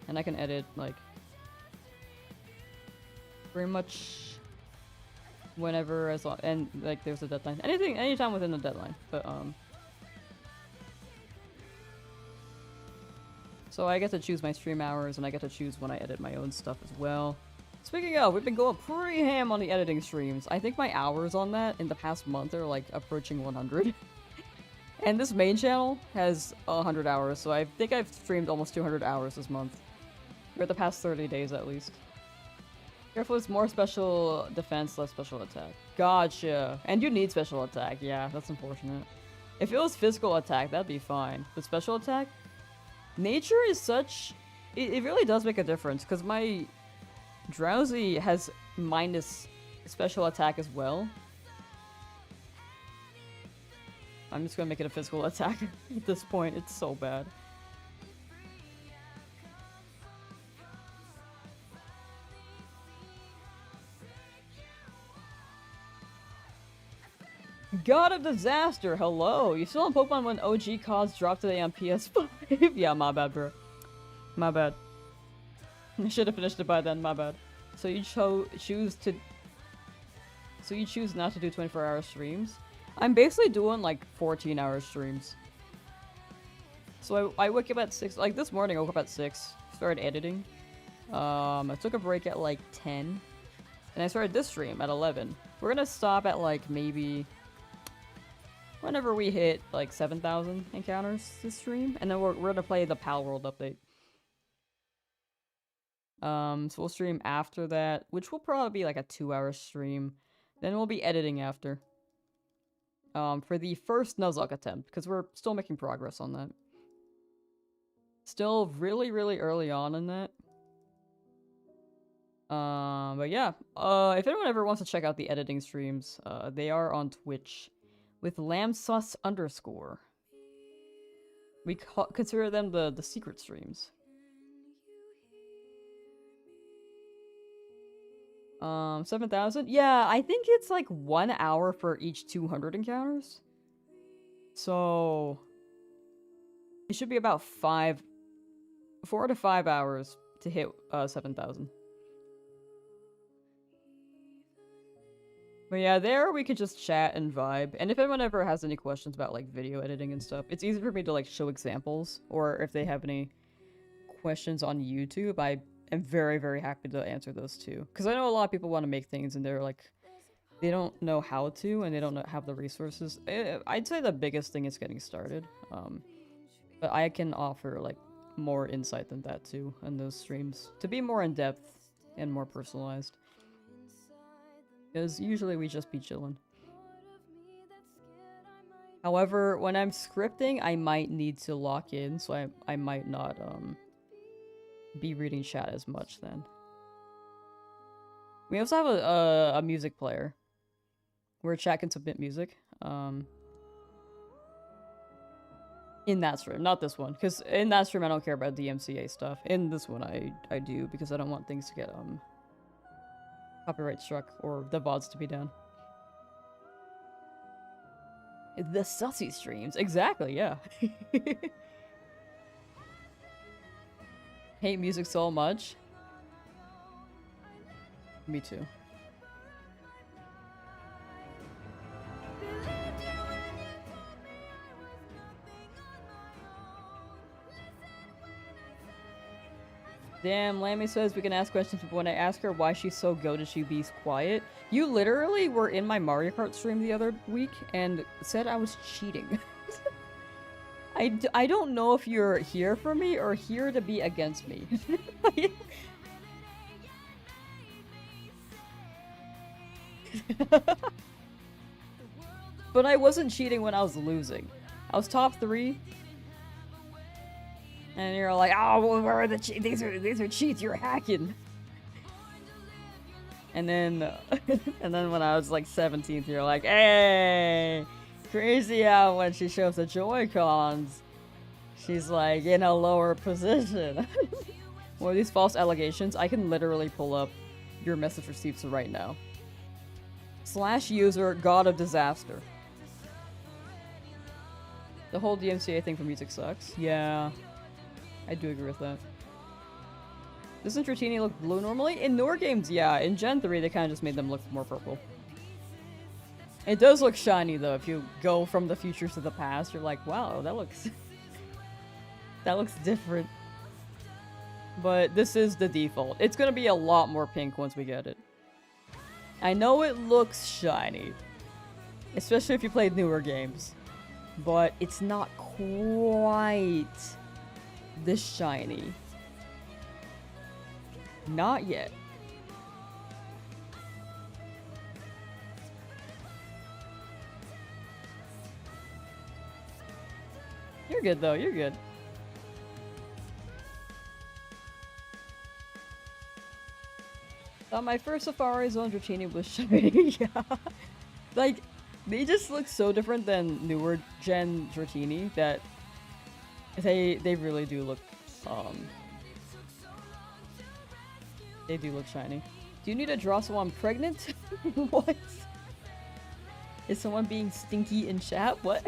And I can edit, like... pretty much... whenever, as long... And, like, there's a deadline. Anytime within the deadline. But, so I get to choose my stream hours, and I get to choose when I edit my own stuff as well. Speaking of, we've been going pretty ham on the editing streams. I think my hours on that in the past month are, like, approaching 100. And this main channel has 100 hours, so I think I've streamed almost 200 hours this month. For the past 30 days, at least. Careful, it's more special defense, less special attack. Gotcha. And you need special attack, yeah, that's unfortunate. If it was physical attack, that'd be fine. But special attack? Nature is such... It really does make a difference, because my Drowzee has minus special attack as well. I'm just gonna make it a physical attack at this point. It's so bad. God of Disaster, hello! You still on Pokemon when OG CODs dropped today on PS5? Yeah, my bad, bro. My bad. I should have finished it by then, my bad. So you choose not to do 24-hour streams? I'm basically doing like 14-hour streams. So I wake up at 6, like this morning I woke up at 6, started editing. I took a break at like 10, and I started this stream at 11. We're gonna stop at like maybe whenever we hit like 7,000 encounters this stream, and then we're gonna play the Pal World update. So we'll stream after that, which will probably be like a 2-hour stream. Then we'll be editing after. For the first Nuzlocke attempt, because we're still making progress on that. Still really, really early on in that. But yeah, if anyone ever wants to check out the editing streams, they are on Twitch with Lamsauce _. We consider them the secret streams. 7,000? Yeah, I think it's like 1 hour for each 200 encounters. So it should be about 4 to 5 hours to hit 7,000. But yeah, there we could just chat and vibe. And if anyone ever has any questions about like video editing and stuff, it's easy for me to like show examples, or if they have any questions on YouTube, I am very, very happy to answer those too. Because I know a lot of people want to make things and they're like, they don't know how to, and they don't have the resources. I'd say the biggest thing is getting started. But I can offer like more insight than that too in those streams to be more in depth and more personalized. Because usually we just be chilling. However, when I'm scripting, I might need to lock in, so I might not be reading chat as much then. We also have a music player where chat can submit music. In that stream, not this one. Because in that stream, I don't care about DMCA stuff. In this one, I do, because I don't want things to get, copyright struck, or the VODs to be down. The sussy streams. Exactly, yeah. Hate music so much. Me too. Damn, Lammy says we can ask questions, but when I ask her why she's so goated, she be quiet. You literally were in my Mario Kart stream the other week and said I was cheating. I don't know if you're here for me or here to be against me. But I wasn't cheating when I was losing. I was top 3. And you're like, oh, well, where are the these are cheats, you're hacking. And then and then when I was like 17th, you're like, hey, crazy how when she shows the Joy-Cons, she's like in a lower position. What are these false allegations? I can literally pull up your message receipts right now. /user God of Disaster. The whole DMCA thing for music sucks. Yeah. I do agree with that. Doesn't Dratini look blue normally? In newer games, yeah. In Gen 3, they kind of just made them look more purple. It does look shiny, though. If you go from the future to the past, you're like, wow, that looks... that looks different. But this is the default. It's gonna be a lot more pink once we get it. I know it looks shiny. Especially if you played newer games. But it's not quite... this shiny. Not yet. You're good though, you're good. My first Safari Zone Dratini was shiny. Yeah. Like, they just look so different than newer gen Dratini that they really do look, they do look shiny. Do you need to draw someone pregnant? What? Is someone being stinky in chat? What?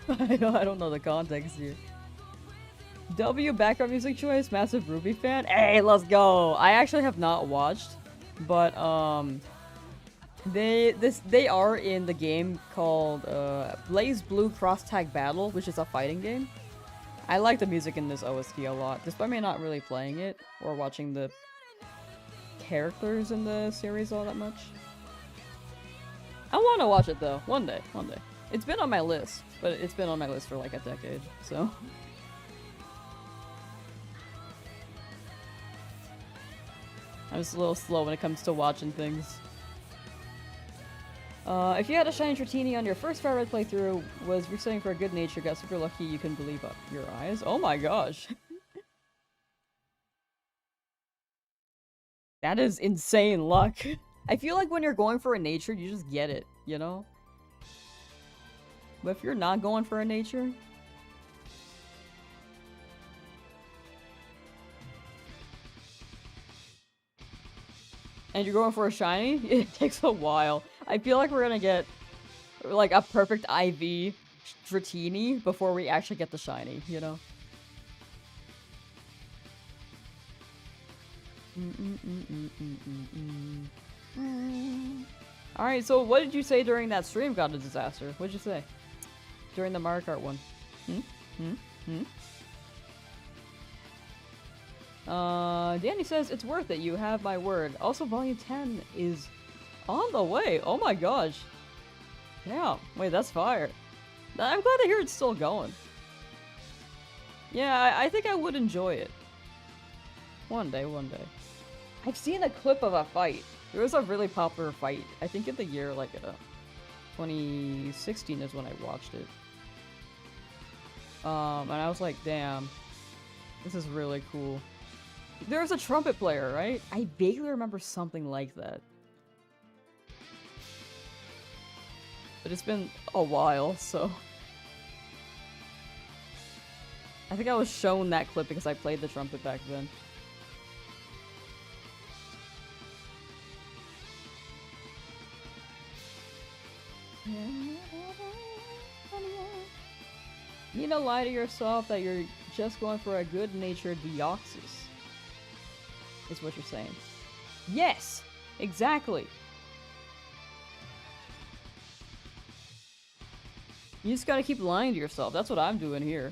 I don't know the context here. W background music choice, massive Ruby fan. Hey, let's go! I actually have not watched, but they are in the game called Blaze Blue Cross Tag Battle, which is a fighting game. I like the music in this OST a lot, despite me not really playing it or watching the characters in the series all that much. I want to watch it though, one day. It's been on my list, but it's been on my list for like a decade, so. I'm just a little slow when it comes to watching things. If you had a shiny Dratini on your first FireRed playthrough, was resetting for a good nature, got super lucky, you couldn't believe your eyes. Oh my gosh. That is insane luck. I feel like when you're going for a nature, you just get it, you know? But if you're not going for a nature... and you're going for a shiny, it takes a while. I feel like we're gonna get, like, a perfect IV Dratini before we actually get the shiny, you know? Alright, so what did you say during that stream, God of Disaster? What did you say? During the Mario Kart one? Danny says, it's worth it, you have my word. Also, Volume 10 is on the way. Oh my gosh. Yeah, wait, that's fire. I'm glad to hear it's still going. Yeah, I think I would enjoy it. One day. I've seen a clip of a fight. There was a really popular fight. I think in the year, like, 2016 is when I watched it. And I was like, damn. This is really cool. There was a trumpet player, right? I vaguely remember something like that. But it's been a while, so... I think I was shown that clip because I played the trumpet back then. You need to lie to yourself that you're just going for a good-natured Deoxys. Is what you're saying. Yes! Exactly! You just gotta keep lying to yourself. That's what I'm doing here.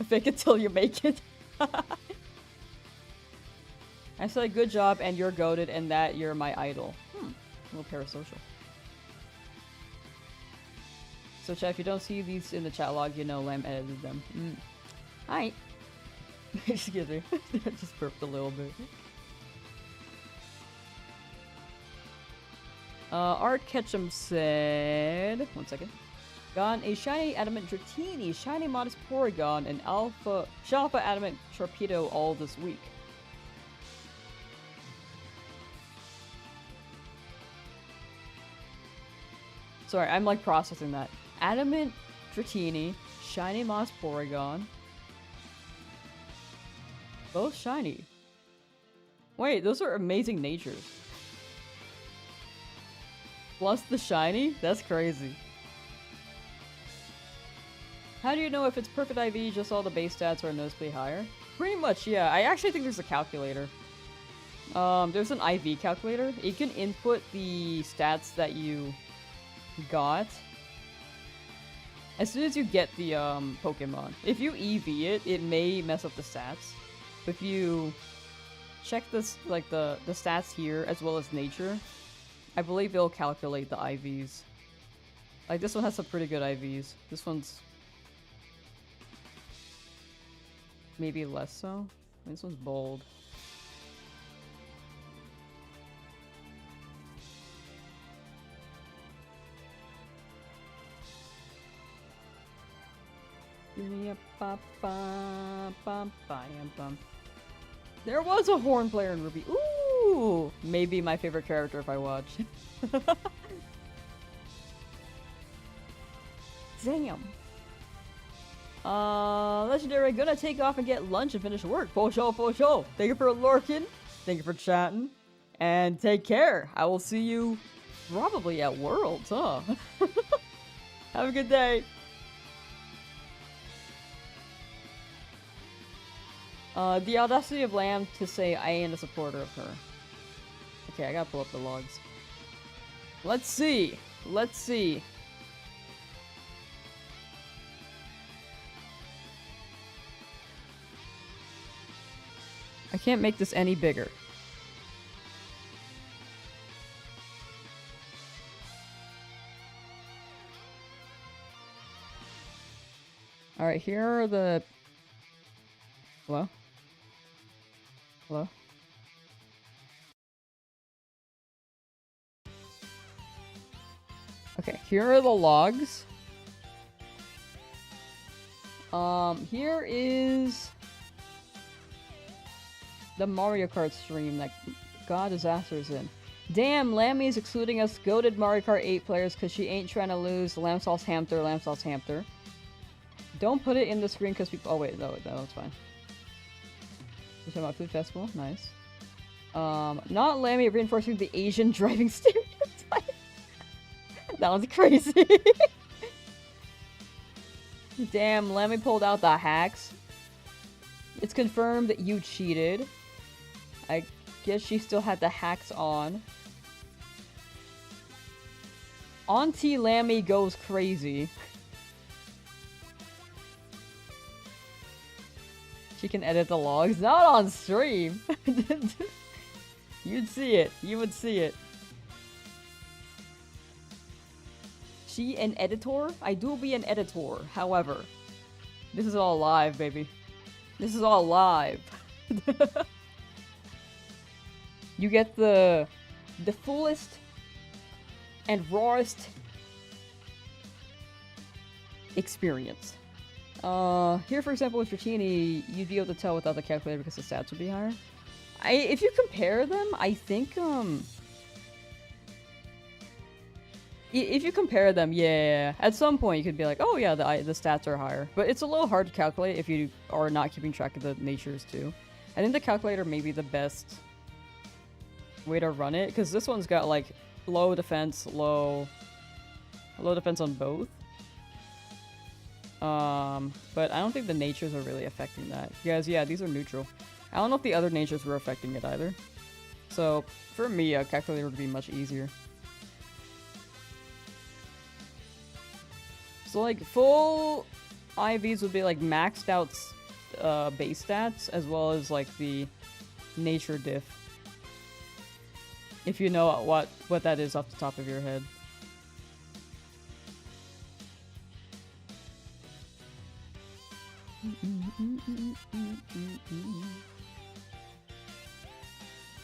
Fake it till you make it. I said good job and you're goated and that you're my idol. A little parasocial. So chat, if you don't see these in the chat log, you know Lamb edited them. Hi. Excuse me. I just burped a little bit. Art Ketchum said... One second. Gone a shiny adamant Dratini, shiny modest Porygon, and alpha adamant Torpedo all this week. Sorry, I'm like processing that. Adamant Dratini, shiny modest Porygon. Both shiny. Wait, those are amazing natures. Plus the shiny? That's crazy. How do you know if it's perfect IV, just all the base stats or noticeably higher? Pretty much, yeah. I actually think there's a calculator. There's an IV calculator. You can input the stats that you got as soon as you get the Pokemon. If you EV it, it may mess up the stats. But if you check this, like the stats here as well as nature, I believe it'll calculate the IVs. Like this one has some pretty good IVs. This one's maybe less so. This one's bold. There was a horn player in Ruby. Ooh! Maybe my favorite character if I watch. Damn. Legendary, gonna take off and get lunch and finish work. For sure, for sure. Thank you for lurking. Thank you for chatting. And take care. I will see you probably at Worlds, huh? Have a good day. The audacity of Lamb to say I ain't a supporter of her. Okay, I gotta pull up the logs. Let's see. Let's see. I can't make this any bigger. Alright, here are the... Hello? Hello? Okay, here are the logs. Here is the Mario Kart stream that God Disaster is in. Damn, Lammy's excluding us goated Mario Kart 8 players because she ain't trying to lose Lamsauce Hamster, Lamsauce Hamster. Don't put it in the screen because people- oh wait, no, that's fine. We're talking about Food Festival, nice. Not Lammy reinforcing the Asian driving stereotype. That was crazy. Damn, Lammy pulled out the hacks. It's confirmed that you cheated. I guess she still had the hacks on. Auntie Lammy goes crazy. She can edit the logs. Not on stream. You'd see it. You would see it. She an editor? I do be an editor. However, this is all live, baby. This is all live. You get the fullest and rawest experience. Here, for example, with Dratini, you'd be able to tell without the calculator because the stats would be higher. If you compare them, I think, If you compare them, yeah, at some point you could be like, oh yeah, the stats are higher. But it's a little hard to calculate if you are not keeping track of the natures too. I think the calculator may be the best way to run it, because this one's got like low defense, low defense on both. But I don't think the natures are really affecting that. Because yeah, these are neutral. I don't know if the other natures were affecting it either. So for me, a calculator would be much easier. So like full IVs would be like maxed out base stats, as well as like the nature diff. If you know what that is off the top of your head.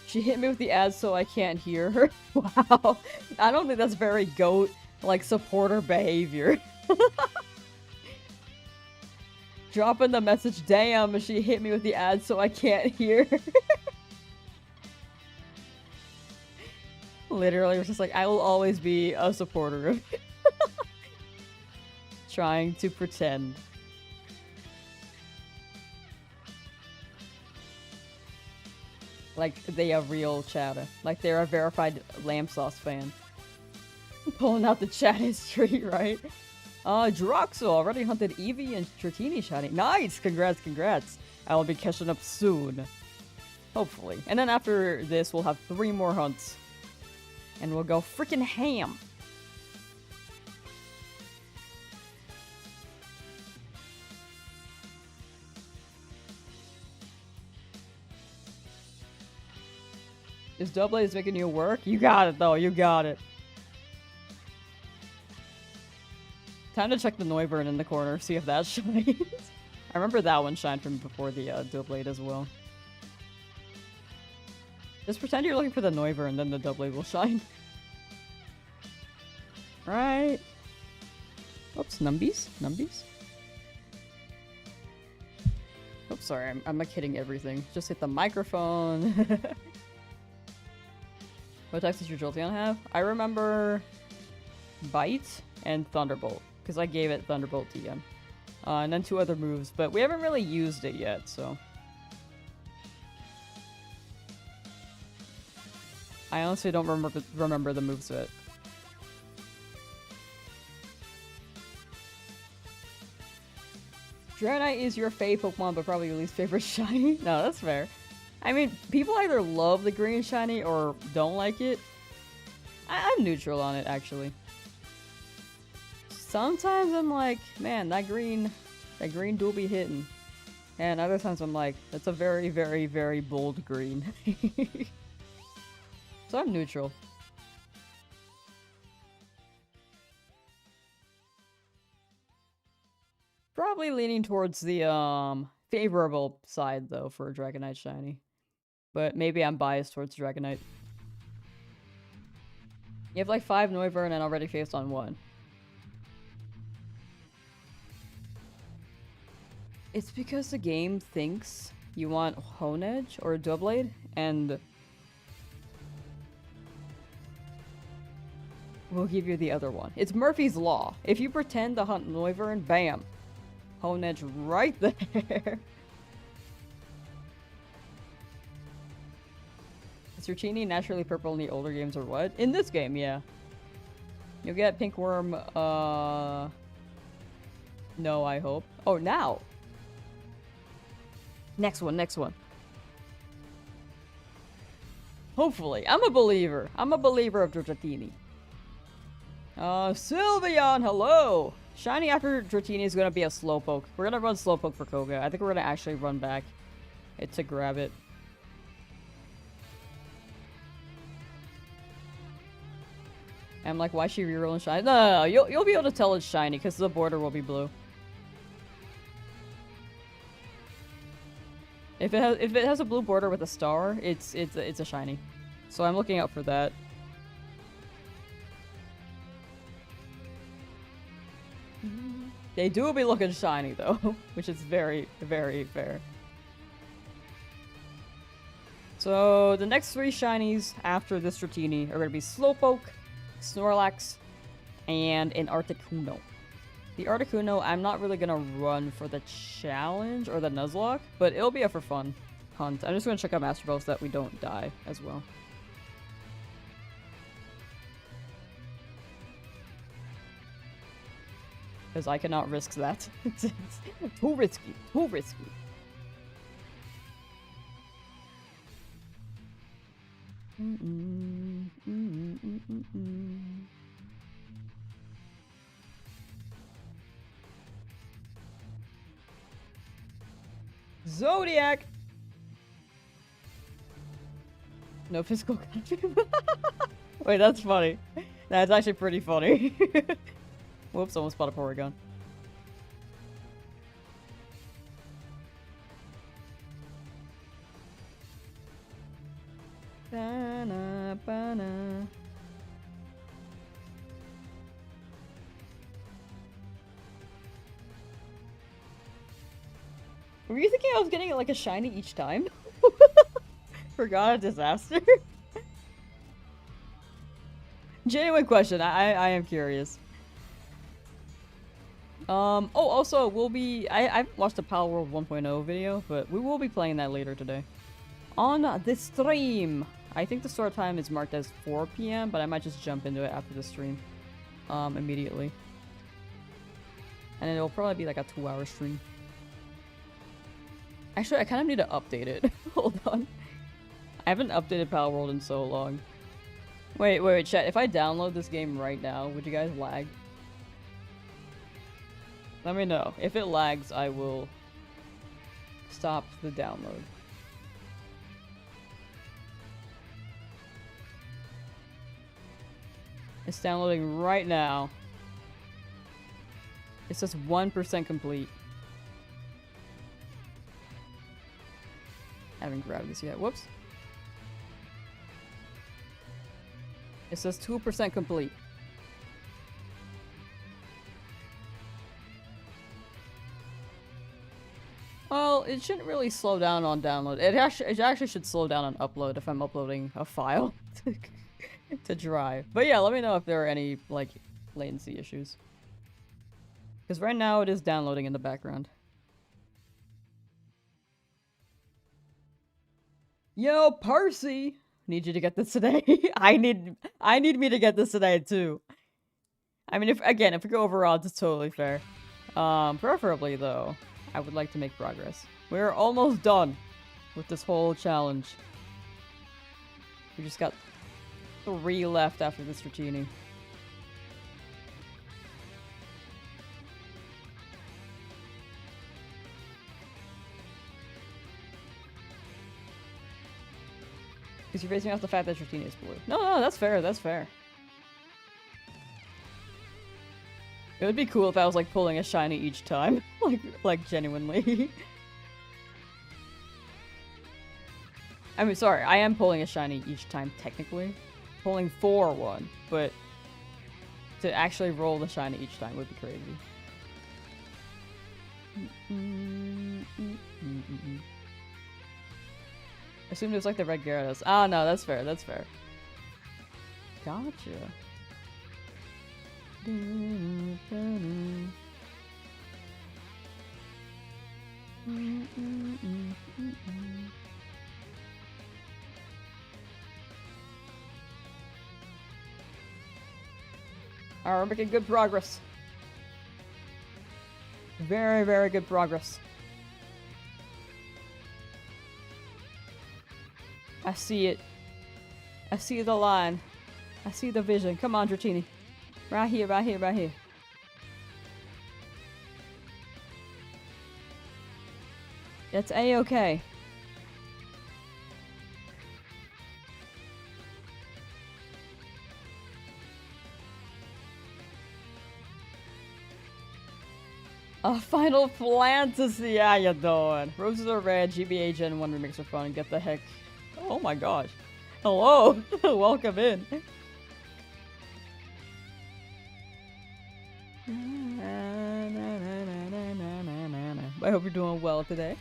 She hit me with the ads so I can't hear her. Wow. I don't think that's very goat like supporter behavior. Dropping the message, damn, she hit me with the ad so I can't hear. Literally, it's just like, I will always be a supporter of it. Trying to pretend. Like they are real chatter. Like they're a verified Lamsauce fan. Pulling out the chat history, right? Drowzee already hunted Eevee and Dratini shiny. Nice! Congrats, congrats. I will be catching up soon. Hopefully. And then after this, we'll have 3 more hunts. And we'll go freaking ham. Is Double making you work? You got it, though. You got it. Time to check the Noivern in the corner, see if that shines. I remember that one shined from before the Doublade as well. Just pretend you're looking for the Noivern and then the Doublade will shine. Right. Oops, Numbies? Numbies? Oops, sorry, I'm like hitting everything. Just hit the microphone. What types does your Jolteon have? I remember Bite and Thunderbolt, because I gave it Thunderbolt TM. And then 2 other moves, but we haven't really used it yet, so. I honestly don't remember the moveset. Dragonite is your fave Pokemon, but probably your least favorite shiny? No, that's fair. I mean, people either love the green shiny or don't like it. I'm neutral on it, actually. Sometimes I'm like, man, that green do be hitting. And other times I'm like, that's a very, very, very bold green. So I'm neutral. Probably leaning towards the favorable side though for Dragonite shiny. But maybe I'm biased towards Dragonite. You have like 5 Noivern and already faced on 1. It's because the game thinks you want Honedge or Doublade, and we'll give you the other one. It's Murphy's Law. If you pretend to hunt Noivern, bam! Honedge right there. Is your Chini naturally purple in the older games or what? In this game, yeah. You'll get Pink Worm, no, I hope. Oh, now! Next one, next one. Hopefully. I'm a believer. I'm a believer of Dratini. Sylveon, hello! Shiny after Dratini is gonna be a Slowpoke. We're gonna run Slowpoke for Koga. I think we're gonna actually run back to grab it. I'm like, why is she rerolling shiny? No, you'll be able to tell it's shiny because the border will be blue. If it has a blue border with a star, it's a shiny. So I'm looking out for that. They do be looking shiny though, which is very, very fair. So the next 3 shinies after this Dratini are going to be Slowpoke, Snorlax, and an Articuno. The Articuno, I'm not really gonna run for the challenge or the Nuzlocke, but it'll be a for fun hunt. I'm just gonna check out Master Ball so that we don't die as well. Because I cannot risk that. It's too risky. Too risky. Zodiac! No physical contact. Wait, that's funny. That's actually pretty funny. Whoops, almost bought a Porygon. Bana, bana. Were you thinking I was getting like a shiny each time? Forgot a disaster? Genuine question, I am curious. Oh, also, I watched the Power World 1.0 video, but we will be playing that later today. On the stream! I think the start time is marked as 4 PM, but I might just jump into it after the stream. Immediately. And it'll probably be like a 2-hour stream. Actually, I kind of need to update it. Hold on. I haven't updated Power World in so long. Wait, chat. If I download this game right now, would you guys lag? Let me know. If it lags, I will stop the download. It's downloading right now. It says 1% complete. I haven't grabbed this yet. Whoops. It says 2% complete. Well, it shouldn't really slow down on download. It actually should slow down on upload if I'm uploading a file to Drive. But yeah, let me know if there are any, like, latency issues. Because right now it is downloading in the background. Yo, Percy! Need you to get this today. I need me to get this today too. I mean, if we go over odds, it's totally fair. Preferably though, I would like to make progress. We're almost done with this whole challenge. We just got 3 left after this Dratini. Because you're basing off the fact that Dratini is blue. No, that's fair, that's fair. It would be cool if I was like pulling a shiny each time. like genuinely. I mean, sorry, I am pulling a shiny each time technically. Pulling for one, but to actually roll the shiny each time would be crazy. I assume it was like the red Gyarados. Ah, no, that's fair, that's fair. Gotcha. Alright, we're making good progress. Very, very good progress. I see it. I see the line. I see the vision. Come on, Dratini. Right here, right here, right here. It's A-okay. A Final Fantasy, how you doing? Roses are red, GBA Gen 1 remakes are fun, get the heck. Oh my gosh. Hello! Welcome in. I hope you're doing well today.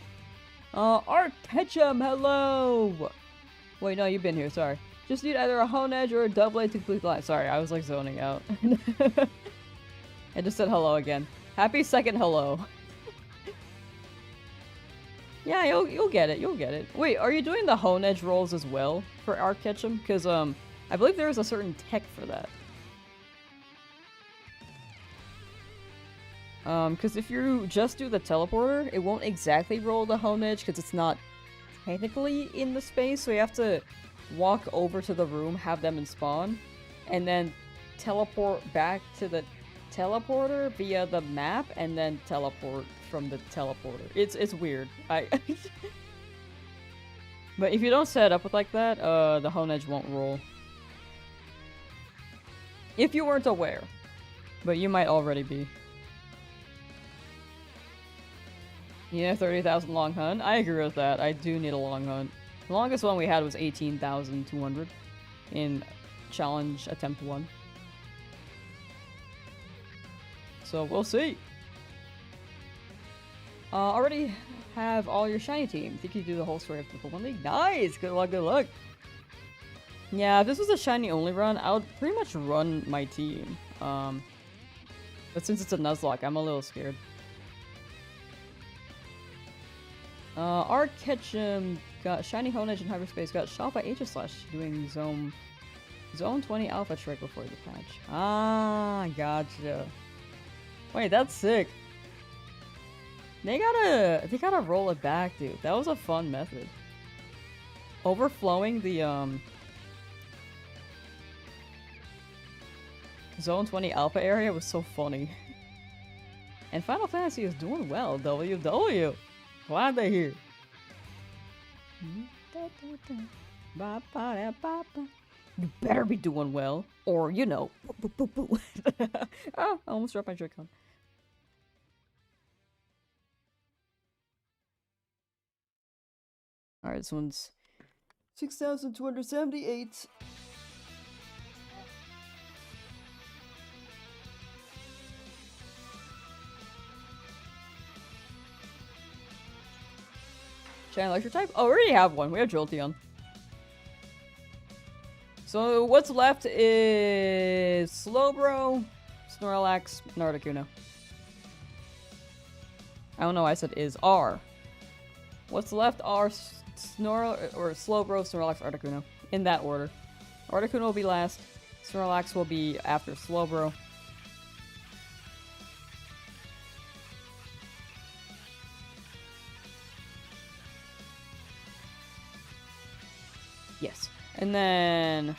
Art Ketchum, hello! Wait, no, you've been here, sorry. Just need either a Honedge or a Doublade to complete the line. Sorry, I was like zoning out. I just said hello again. Happy second hello. Yeah, you'll get it. You'll get it. Wait, are you doing the Honedge rolls as well for Arc Ketchum? Because I believe there is a certain tech for that. Because if you just do the teleporter, it won't exactly roll the Honedge because it's not technically in the space, so you have to walk over to the room, have them in spawn, and then teleport back to the teleporter via the map, and then teleport from the teleporter. It's weird. But if you don't set it up with like that, the Honedge won't roll. If you weren't aware. But you might already be. Yeah, 30,000 long hunt. I agree with that. I do need a long hunt. The longest one we had was 18,200 in challenge attempt 1. So we'll see. Already have all your shiny team. Think you do the whole story of the 1 league? Nice! Good luck, good luck. Yeah, if this was a shiny only run, I would pretty much run my team. But since it's a Nuzlocke, I'm a little scared. Arc Ketchum got Shiny Honedge in hyperspace, got shot by Aegislash doing Zone 20 Alpha Trek before the patch. Ah, gotcha. Wait, that's sick. They gotta roll it back, dude. That was a fun method. Overflowing the Zone 20 Alpha area was so funny. And Final Fantasy is doing well, WW. Glad they're here. You better be doing well, or you know. Ah, I almost dropped my Joy-Con. Alright, this one's 6,278. Shiny Electric type? Oh, we already have one. We have Jolteon. So what's left is Slowbro, Snorlax, and Articuno. I don't know why I said is. Are. What's left are Slowbro, Snorlax, Articuno. In that order. Articuno will be last. Snorlax will be after Slowbro. Yes. And then...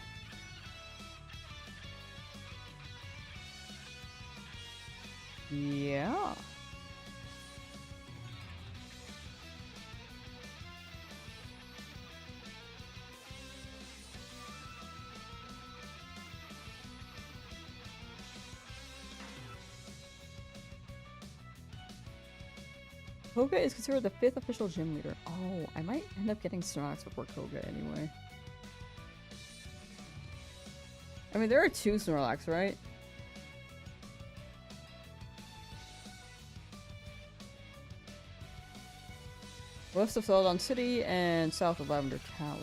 yeah. Koga is considered the 5th official gym leader. Oh, I might end up getting Snorlax before Koga anyway. I mean, there are 2 Snorlax, right? West of Celadon City and south of Lavender Tower.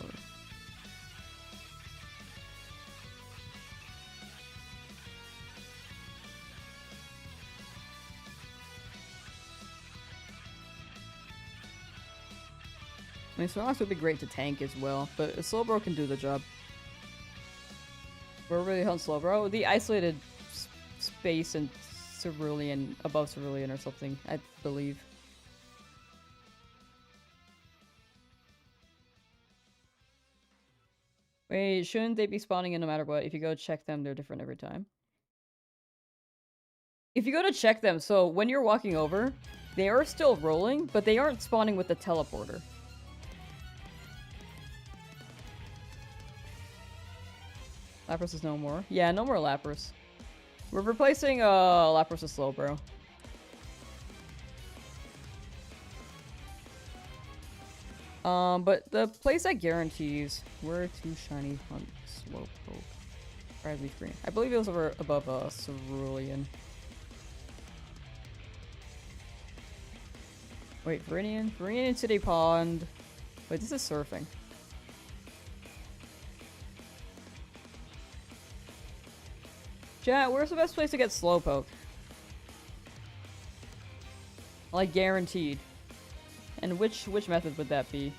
I mean, Snorlax would be great to tank as well, but Slowbro can do the job. We're really on Slowbro. The isolated space in Cerulean, above Cerulean or something, I believe. Wait, shouldn't they be spawning in no matter what? If you go check them, they're different every time. If you go to check them, so when you're walking over, they are still rolling, but they aren't spawning with the teleporter. Lapras is no more. Yeah, no more Lapras. We're replacing Lapras with Slowbro. But the place that guarantees where to shiny hunt Slowpoke. Or LeafGreen. I believe it was over above Cerulean. Wait, Viridian City Pond. Wait, this is surfing. Chat, where's the best place to get Slowpoke? Like, guaranteed. And which method would that be?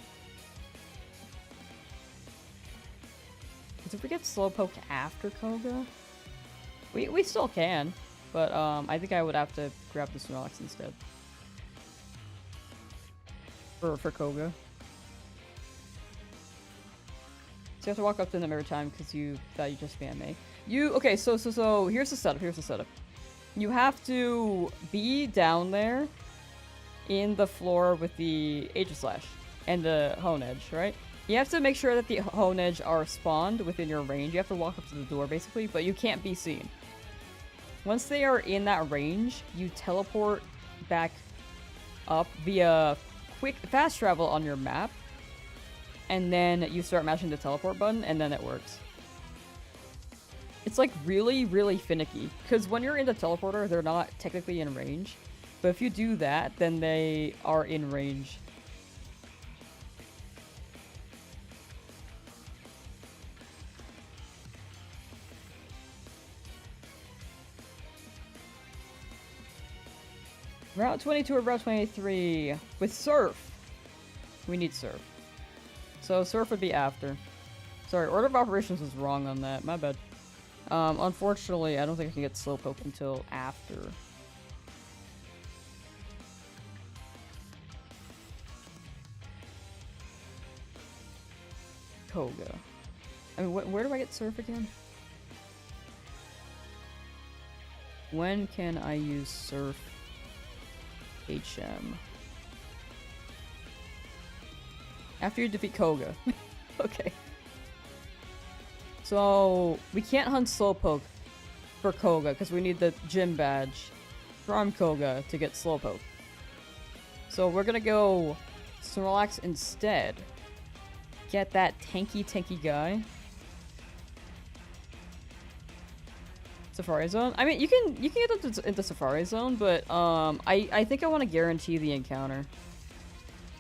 Because if we get Slowpoke after Koga, we still can, but I think I would have to grab the Snorlax instead. For Koga. So you have to walk up to them every time because you thought you just spam me. Okay, so here's the setup. You have to be down there in the floor with the Aegislash and the Hone Edge, right? You have to make sure that the Hone Edge are spawned within your range. You have to walk up to the door, basically, but you can't be seen. Once they are in that range, you teleport back up via fast travel on your map, and then you start mashing the teleport button, and then it works. It's like really, really finicky, because when you're in the teleporter, they're not technically in range, but if you do that, then they are in range. Route 22 or Route 23 with Surf. We need Surf. So Surf would be after. Sorry, order of operations was wrong on that. My bad. Unfortunately, I don't think I can get Slowpoke until after. Koga. I mean, where do I get Surf again? When can I use Surf? HM. After you defeat Koga. Okay. So, we can't hunt Slowpoke for Koga because we need the gym badge from Koga to get Slowpoke. So we're gonna go Snorlax instead. Get that tanky guy. Safari Zone? I mean, you can get into Safari Zone, but I think I want to guarantee the encounter.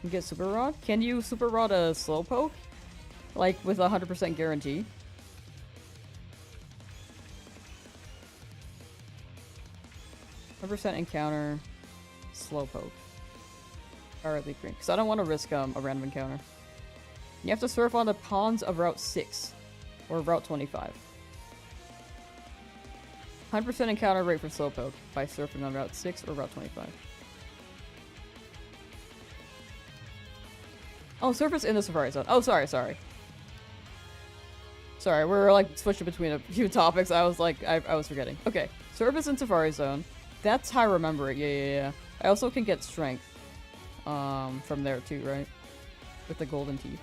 You get Super Rod? Can you Super Rod a Slowpoke? Like, with a 100% guarantee? %, encounter, Slowpoke. Alright, LeafGreen. Because I don't want to risk a random encounter. You have to surf on the ponds of Route 6. Or Route 25. 100% encounter rate for Slowpoke by surfing on Route 6 or Route 25. Oh, surface in the Safari Zone. Oh, sorry. Sorry, we're like switching between a few topics. I was like, I was forgetting. Okay, surface in Safari Zone. That's how I remember it. Yeah. I also can get strength from there too, right? With the golden teeth.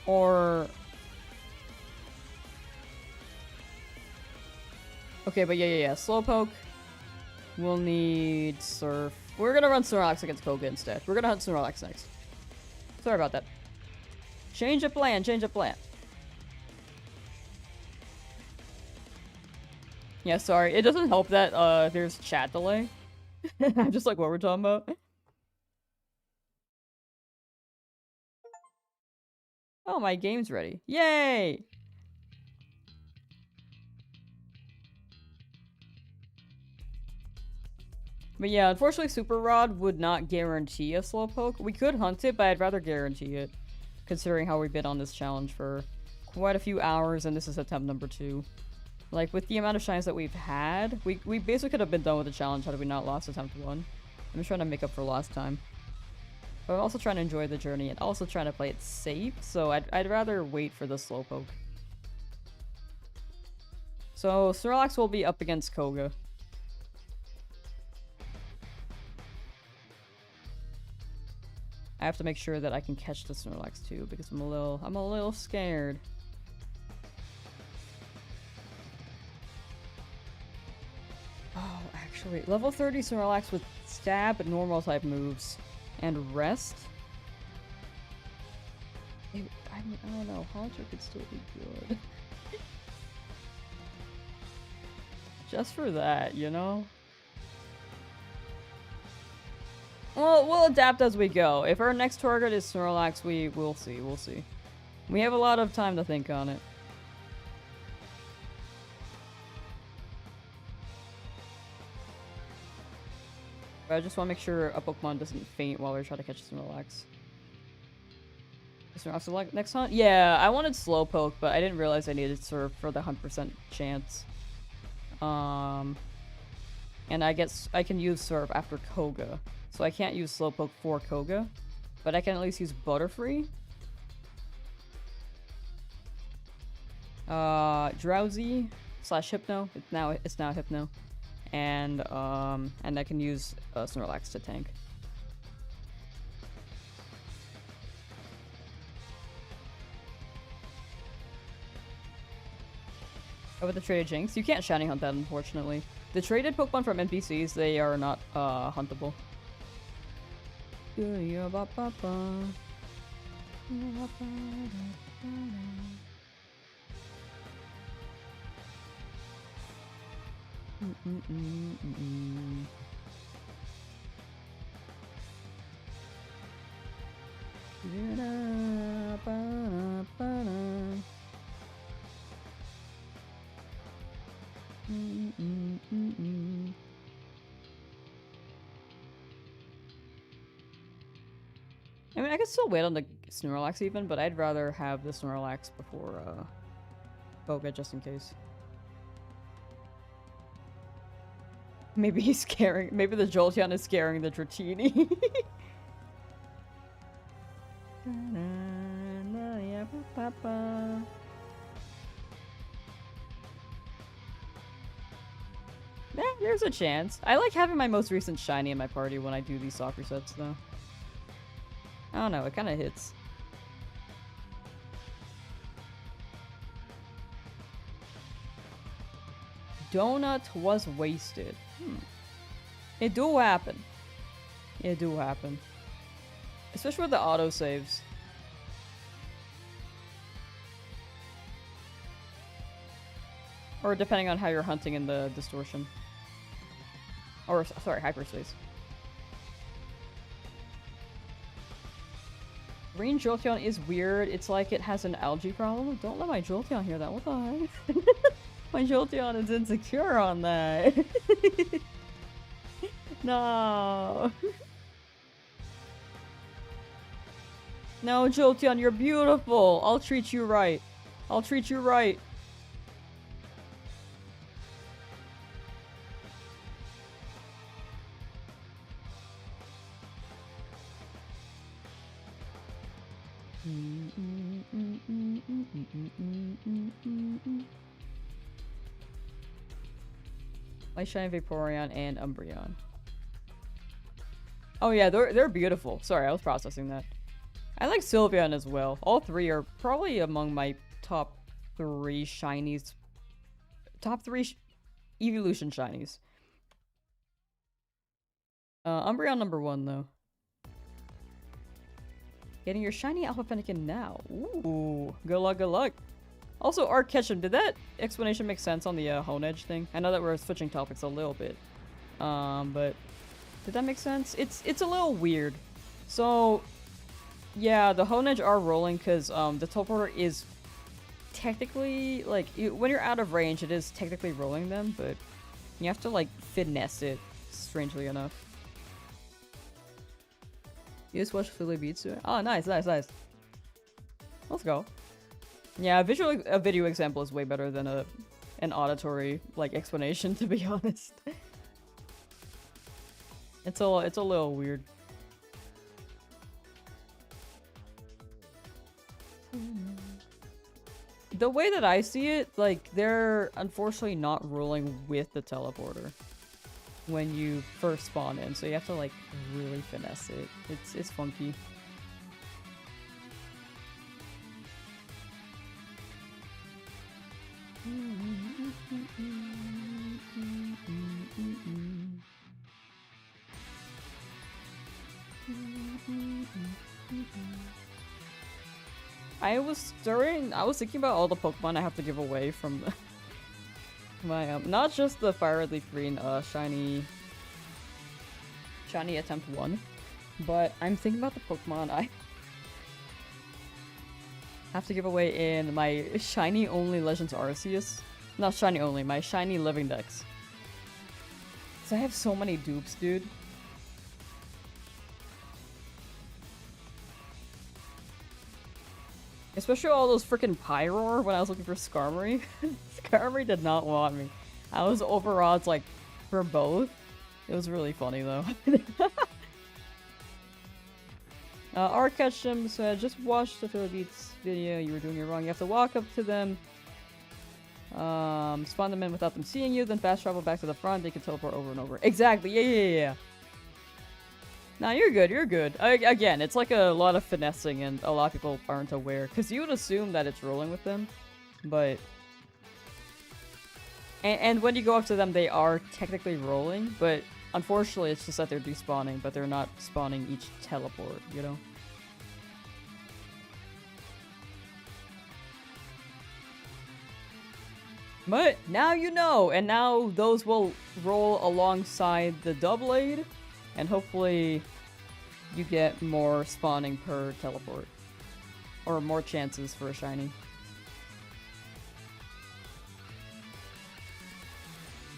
Or... Okay, but yeah. Slowpoke. We'll need Surf. We're gonna run Snorlax against Koga instead. We're gonna hunt Snorlax next. Sorry about that. Change of plan. Yeah, sorry. It doesn't help that there's chat delay. I'm just like, what we're talking about. Oh, my game's ready. Yay! But yeah, unfortunately Super Rod would not guarantee a Slowpoke. We could hunt it, but I'd rather guarantee it. Considering how we've been on this challenge for quite a few hours, and this is attempt number 2. Like, with the amount of shines that we've had, we basically could have been done with the challenge had we not lost attempt 1. I'm just trying to make up for lost time. But I'm also trying to enjoy the journey, and also trying to play it safe, so I'd rather wait for the Slowpoke. So, Snorlax will be up against Koga. I have to make sure that I can catch the Snorlax too, because I'm a little scared. Oh, actually, level 30 Snorlax with stab, normal type moves, and rest. I don't know. Haunter could still be good. Just for that, you know? Well, we'll adapt as we go. If our next target is Snorlax, we'll see. We have a lot of time to think on it. But I just want to make sure a Pokemon doesn't faint while we try to catch Snorlax. Snorlax select next hunt? Yeah, I wanted Slowpoke, but I didn't realize I needed Surf for the 100% chance. And I can use Surf after Koga. So I can't use Slowpoke for Koga. But I can at least use Butterfree. Drowzee / Hypno. It's now Hypno. And I can use Snorlax to tank. Oh, with the traded Jinx? You can't shiny hunt that, unfortunately. The traded Pokemon from NPCs, they are not huntable. I mean, I could still wait on the Snorlax even, but I'd rather have the Snorlax before Koga, just in case. Maybe he's scaring. Maybe the Jolteon is scaring the Dratini. Yeah, there's a chance. I like having my most recent shiny in my party when I do these soccer sets, though. I don't know, it kind of hits. Donut was wasted. It do happen. It do happen. Especially with the autosaves. Or depending on how you're hunting in the distortion. Or, sorry, hyperspace. Green Jolteon is weird. It's like it has an algae problem. Don't let my Jolteon hear that. What the heck? My Jolteon is insecure on that. No. No, Jolteon, you're beautiful. I'll treat you right. I'll treat you right. My shiny Vaporeon and Umbreon. Oh yeah, they're beautiful. Sorry, I was processing that. I like Sylveon as well. All three are probably among my top 3 shinies. Top 3 evolution shinies. Umbreon number 1 though. Getting your shiny Alpha Fennekin now. Ooh, good luck, good luck. Also, Arc Ketchum, did that explanation make sense on the Honedge thing? I know that we're switching topics a little bit. But did that make sense? It's a little weird. So, yeah, the Honedge are rolling because the teleporter is technically, like, when you're out of range, it is technically rolling them, but you have to, like, finesse it, strangely enough. You just watched Philly Beats? Oh, nice, nice, nice. Let's go. Yeah, a video example is way better than an auditory, like, explanation, to be honest. It's a little weird. The way that I see it, like, they're unfortunately not rolling with the teleporter when you first spawn in, so you have to, like, really finesse it. It's funky. I was thinking about all the Pokemon I have to give away from my, not just the FireRed LeafGreen, shiny attempt 1, but I'm thinking about the Pokemon I have to give away in my shiny only Legends Arceus. Not shiny only, my shiny Living Dex. So I have so many dupes, dude. Especially all those freaking Pyroar when I was looking for Skarmory. Skarmory did not want me. I was over odds, like, for both. It was really funny, though. Art Ketchum said, just watch the Philippines video. You were doing it wrong. You have to walk up to them. Spawn them in without them seeing you, then fast travel back to the front. They can teleport over and over. Exactly. Yeah. Nah, you're good. You're good. Again, it's like a lot of finessing, and a lot of people aren't aware. Because you would assume that it's rolling with them. But... And when you go up to them, they are technically rolling. But unfortunately, it's just that they're despawning. But they're not spawning each teleport, you know? But now you know, and now those will roll alongside the Doublade, and hopefully you get more spawning per teleport. Or more chances for a shiny.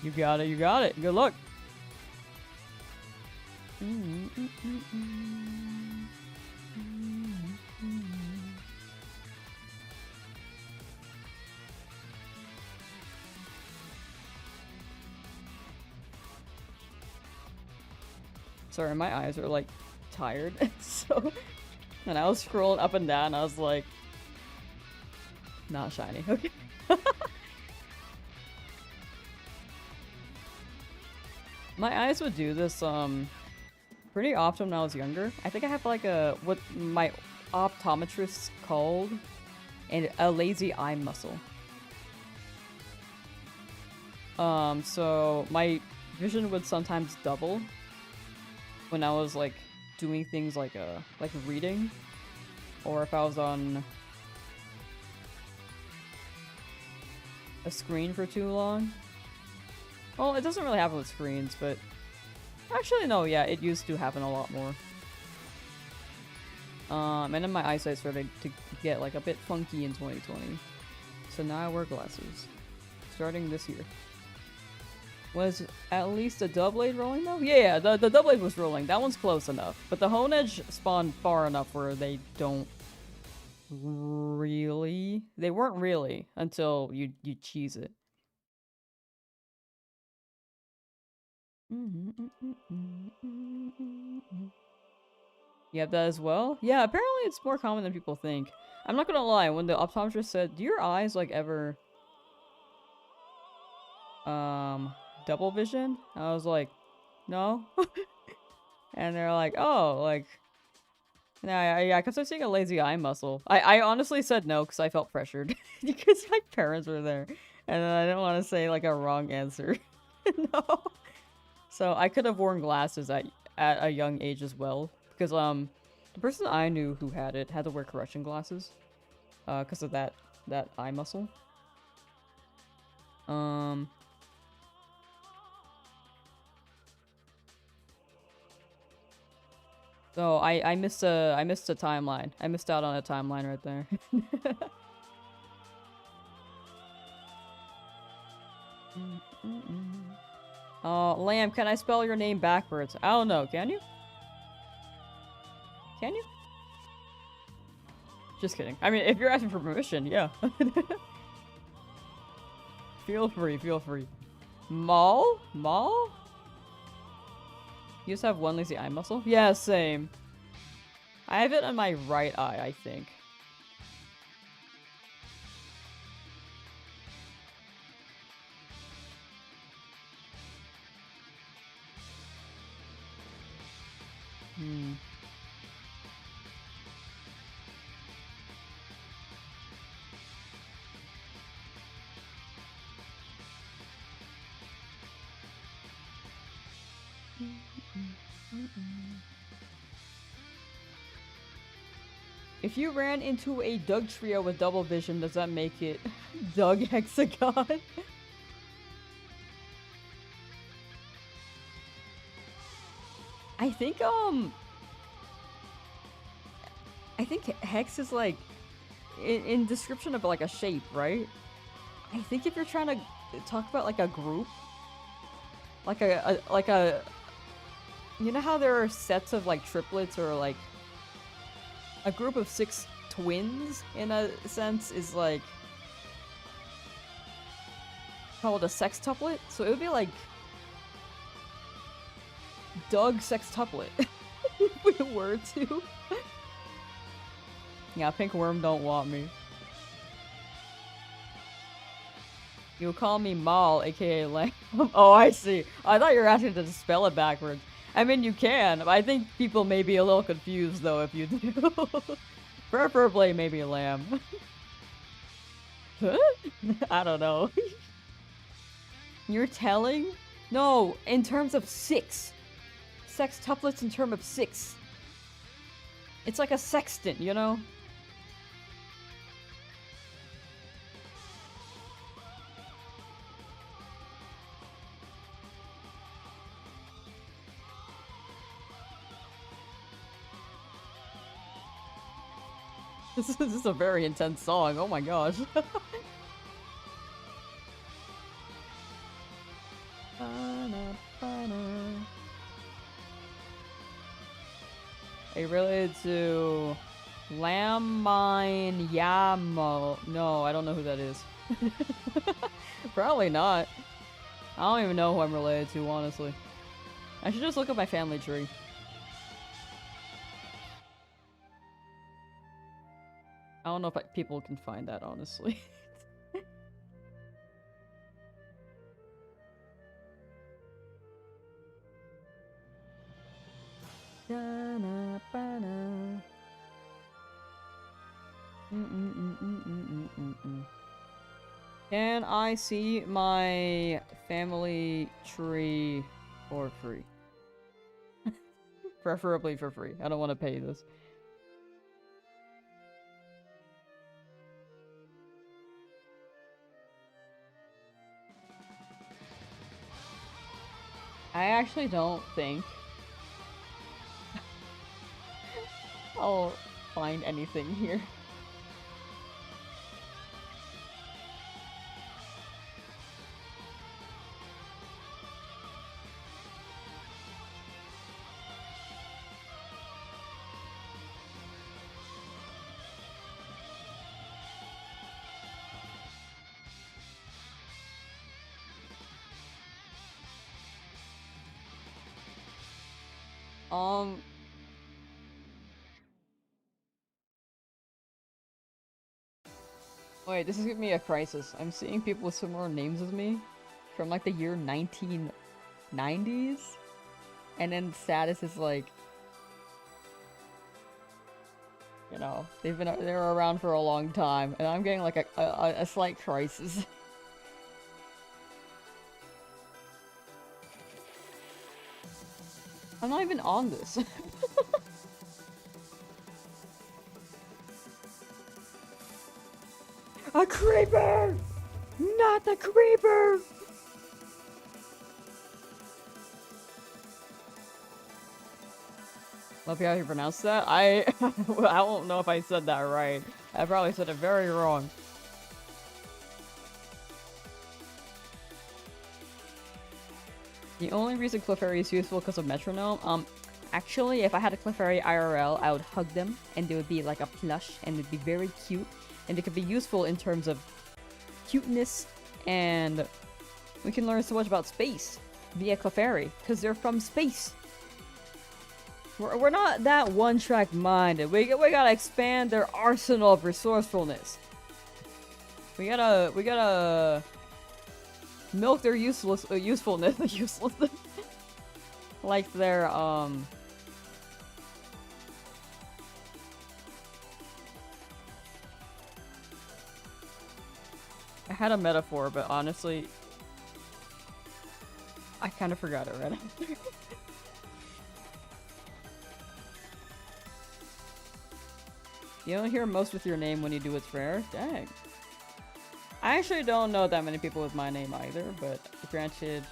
You got it, you got it. Good luck. Sorry, my eyes are like tired. So when I was scrolling up and down, I was like, not shiny. Okay. My eyes would do this pretty often when I was younger. I think I have like what my optometrist called a lazy eye muscle. So my vision would sometimes double when I was like doing things like reading, or if I was on a screen for too long. Well, it doesn't really happen with screens, but actually no, yeah, it used to happen a lot more. And then my eyesight started to get like a bit funky in 2020. So now I wear glasses. Starting this year. Was at least a Doublade rolling though? Yeah, the Doublade was rolling. That one's close enough. But the Honedge spawned far enough where they don't really... They weren't really until you cheese it. You have that as well? Yeah, apparently it's more common than people think. I'm not gonna lie, when the optometrist said, do your eyes like ever double vision? I was like, no. And they're like, oh, like, yeah, because I'm seeing a lazy eye muscle. I honestly said no because I felt pressured because my parents were there, and I didn't want to say like a wrong answer. No. So I could have worn glasses at a young age as well, because the person I knew who had it had to wear correction glasses, because of that eye muscle. So I missed a timeline. I missed out on a timeline right there. Oh, Lamb, can I spell your name backwards? I don't know, can you? Can you? Just kidding. I mean, if you're asking for permission, yeah. Feel free, feel free. Maul? Maul? You just have one lazy eye muscle? Yeah, same. I have it on my right eye, I think. If you ran into a Doug trio with double vision, does that make it Doug Hexagon? I think Hex is like in description of like a shape, right? I think if you're trying to talk about like a group, like a you know how there are sets of like triplets or like a group of 6 twins, in a sense, is like called a sextuplet. So it would be like Doug sextuplet if we were to. Yeah, Pink Worm don't want me. You call me Mal, aka Lamb. Oh, I see. I thought you were asking to spell it backwards. I mean, you can. But I think people may be a little confused, though, if you do. Preferably, maybe Lamb. I don't know. You're telling? No, in terms of 6. Sextuplets in terms of 6. It's like a sextant, you know? This is a very intense song, oh my gosh. Are related to Lamine Yamo? No, I don't know who that is. Probably not. I don't even know who I'm related to, honestly. I should just look up my family tree. I don't know if people can find that, honestly. Can I see my family tree for free? Preferably for free. I don't want to pay this. I actually don't think I'll find anything here. Wait, this is giving me a crisis. I'm seeing people with similar names as me from like the year 1990s, and then status is like, you know, they were around for a long time, and I'm getting like a slight crisis. I'm not even on this. A creeper! Not the creeper! Love how you pronounce that. I don't know if I said that right. I probably said it very wrong. The only reason Clefairy is useful because of Metronome, actually, if I had a Clefairy IRL, I would hug them, and they would be like a plush, and it'd be very cute, and it could be useful in terms of cuteness, and we can learn so much about space via Clefairy, because they're from space. We're not that one-track minded. We gotta expand their arsenal of resourcefulness. We gotta milk their usefulness, like their I had a metaphor, but honestly, I kind of forgot it right after. You don't hear most with your name when you do it's rare? Dang. I actually don't know that many people with my name either, but granted,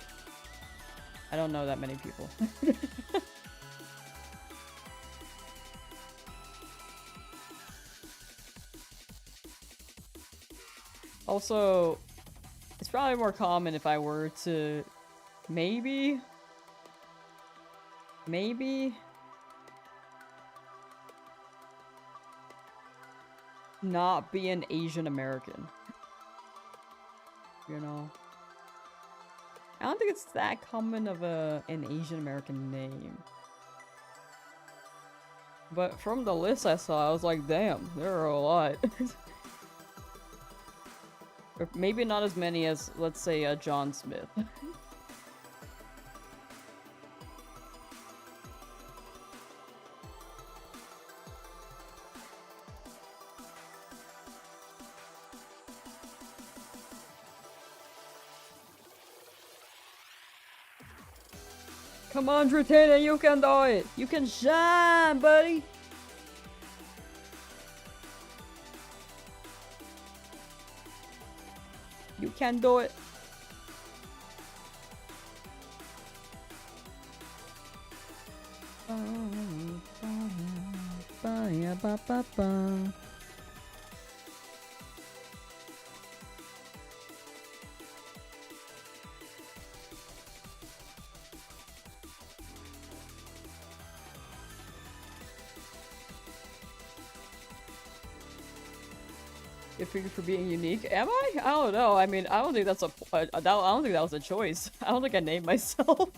I don't know that many people. Also, it's probably more common if I were to maybe not be an Asian American. You know? I don't think it's that common of an Asian American name. But from the list I saw, I was like, damn, there are a lot. Or maybe not as many as, let's say, John Smith. Come on, Dratini, you can do it! You can shine, buddy! You can do it! Good for you for being unique. Am I? I don't know. I mean, I don't think that's I don't think that was a choice. I don't think I named myself.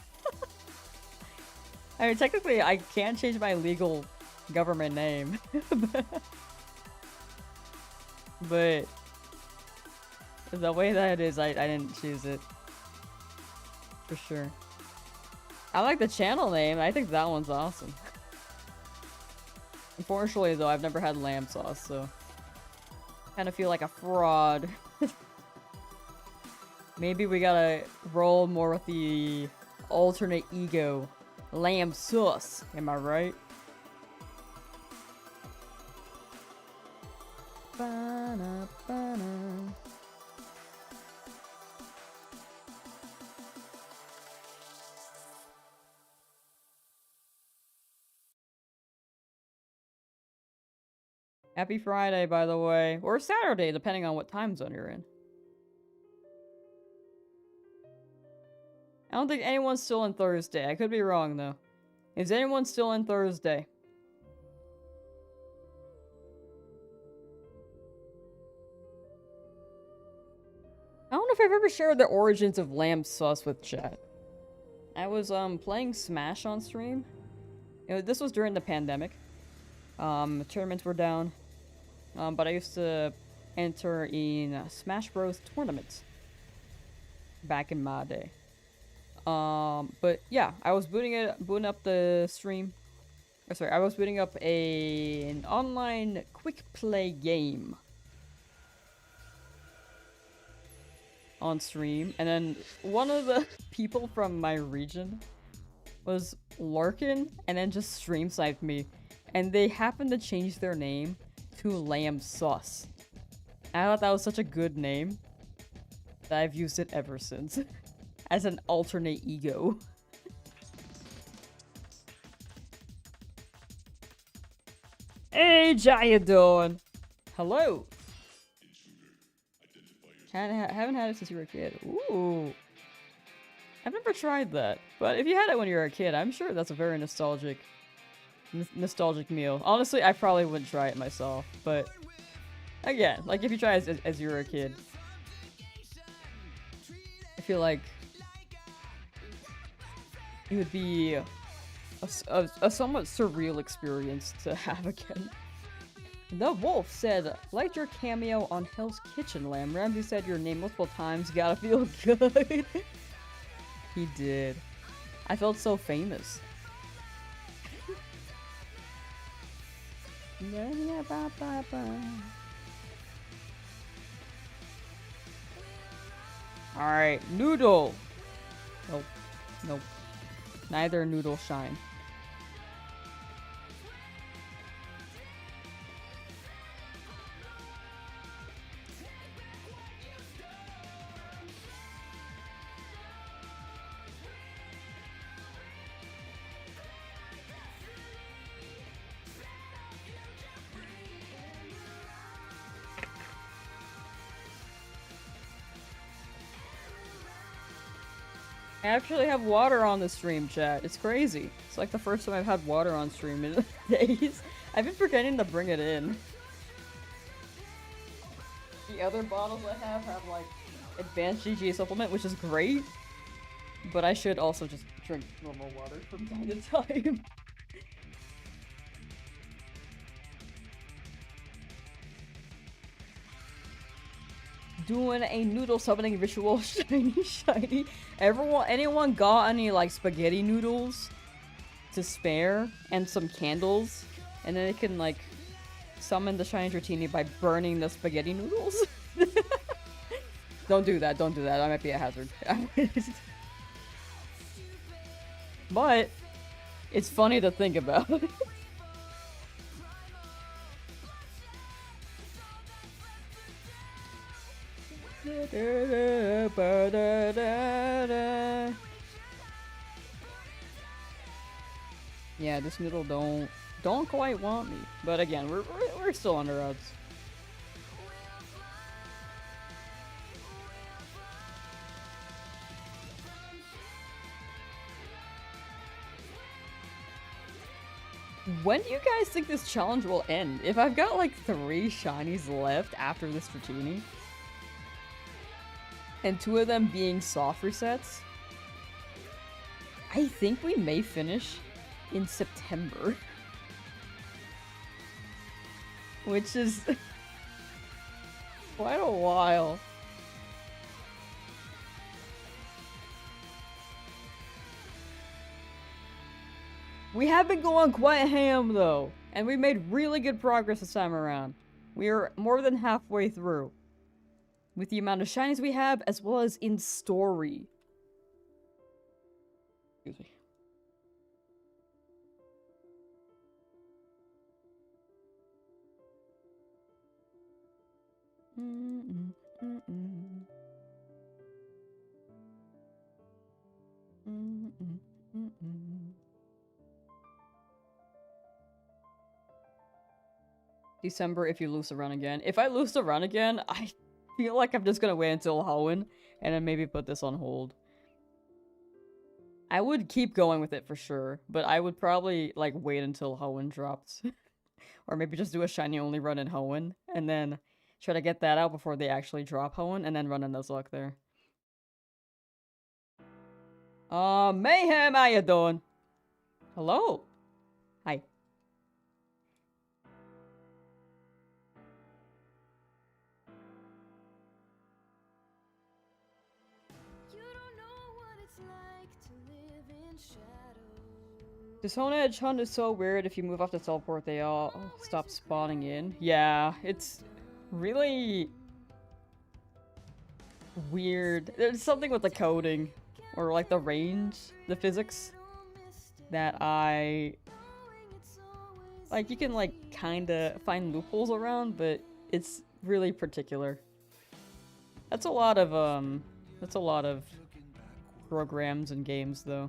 I mean, technically, I can change my legal government name. But the way that it is, I didn't choose it. For sure. I like the channel name. I think that one's awesome. Unfortunately, though, I've never had Lamsauce, so... kind of feel like a fraud. Maybe we gotta roll more with the alternate ego. Lamsauce, am I right? Ba-na, ba-na. Happy Friday, by the way. Or Saturday, depending on what time zone you're in. I don't think anyone's still on Thursday. I could be wrong, though. Is anyone still on Thursday? I don't know if I've ever shared the origins of Lamsauce with chat. I was, playing Smash on stream. This was during the pandemic. Tournaments were down. But I used to enter in Smash Bros. Tournaments back in my day. But yeah, I was booting up the stream. Oh, sorry, I was booting up an online quick play game on stream, and then one of the people from my region was lurking and then just stream sniped me, and they happened to change their name to Lamsauce. I thought that was such a good name that I've used it ever since as an alternate ego. Hey, how you doing? Hello. Haven't had it since you were a kid. Ooh. I've never tried that, but if you had it when you were a kid, I'm sure that's a very nostalgic meal. Honestly, I probably wouldn't try it myself, but again, like if you try it as you were a kid, I feel like it would be a somewhat surreal experience to have again. The Wolf said, liked your cameo on Hell's Kitchen, Lamb. Ramsey said your name multiple times, gotta feel good. He did. I felt so famous. Alright, Noodle. Nope. Nope. Neither Noodle shine. I actually have water on the stream, chat. It's crazy. It's like the first time I've had water on stream in days. I've been forgetting to bring it in. The other bottles I have like advanced GG supplement, which is great, but I should also just drink normal water from time to time. Doing a noodle summoning ritual, shiny. Anyone got any like spaghetti noodles to spare and some candles, and then they can like summon the shiny Dratini by burning the spaghetti noodles. Don't do that. Don't do that. That might be a hazard. But it's funny to think about. Yeah, this noodle don't quite want me. But again, we're still under odds. When do you guys think this challenge will end? If I've got like 3 shinies left after this Dratini, and 2 of them being soft resets, I think we may finish in September. Which is quite a while. We have been going quite ham though, and we made really good progress this time around. We are more than halfway through, with the amount of shinies we have, as well as in story. Excuse me. December if you lose the run again. If I lose the run again, I feel like I'm just gonna wait until Hoenn and then maybe put this on hold. I would keep going with it for sure, but I would probably like wait until Hoenn drops. Or maybe just do a shiny only run in Hoenn and then try to get that out before they actually drop Hoenn and then run a Nuzlocke there. Mayhem, how you doing? Hello? Hi. The Stone Edge hunt is so weird. If you move off the teleport, they all stop spawning in. Yeah, it's really weird. There's something with the coding, or like the range, the physics, that I... Like, you can like kinda find loopholes around, but it's really particular. That's a lot of programs and games though.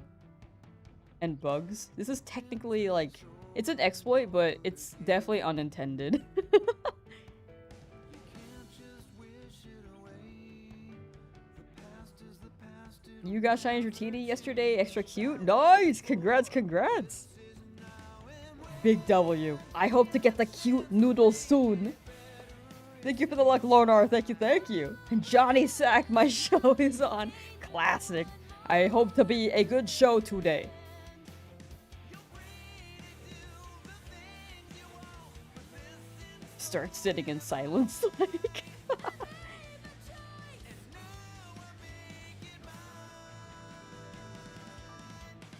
And bugs. This is technically like, it's an exploit, but it's definitely unintended. You got shiny Dratini yesterday, extra cute? Nice! Congrats, congrats! Big W. I hope to get the cute noodles soon. Thank you for the luck, Lornar. Thank you, thank you. And Johnny Sack, my show is on. Classic. I hope to be a good show today. Start sitting in silence, like.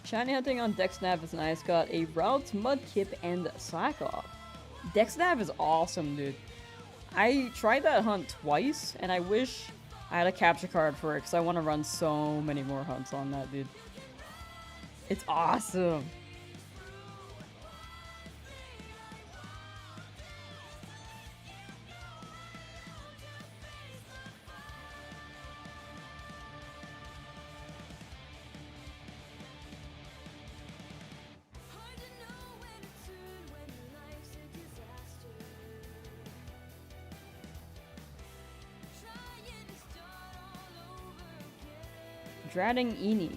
Shiny hunting on Dexnav is nice. Got a Route, Mudkip, and Psychoff. Dexnav is awesome, dude. I tried that hunt twice, and I wish I had a capture card for it, because I want to run so many more hunts on that, dude. It's awesome. Dratini.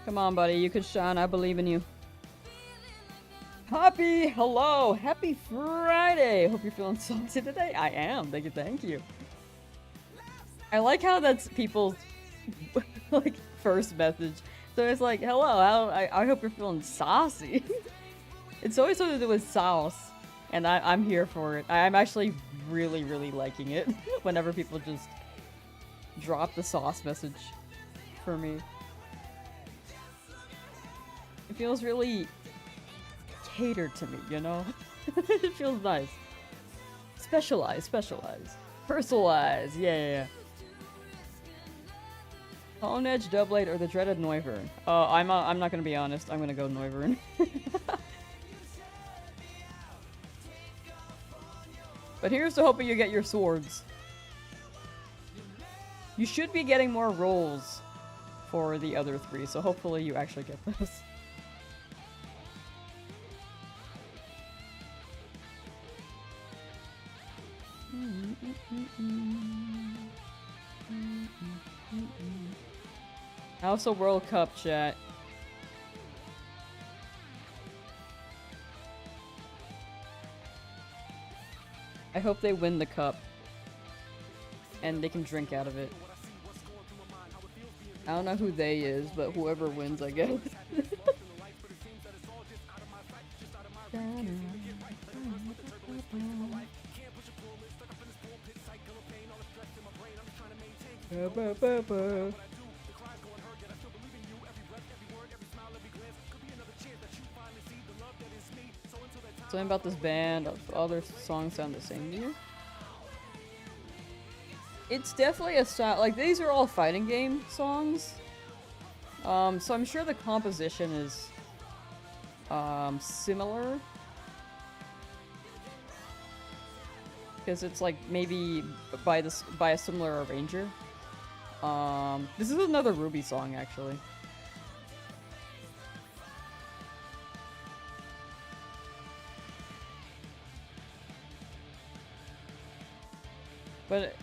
Come on, buddy. You could shine. I believe in you. Poppy, hello! Happy Friday! Hope you're feeling salty today. I am. Thank you. I like how that's people's like first message. So it's like, hello, I hope you're feeling saucy. It's always something to do with sauce, and I'm here for it. I'm actually really liking it whenever people just drop the sauce message for me. It feels really catered to me, you know? It feels nice. Specialize. Personalize, yeah. Hollow Edge, Doublade, or the dreaded Noivern? I'm not gonna be honest. I'm gonna go Noivern. But here's to hoping you get your swords. You should be getting more rolls for the other three, so hopefully you actually get those. Also World Cup chat. I hope they win the cup. And they can drink out of it. I don't know who they is, but whoever wins, I guess. Something about this band, all their songs sound the same to you? It's definitely a style, like these are all fighting game songs. So I'm sure the composition is similar. Because it's like maybe by a similar arranger. This is another Ruby song actually. But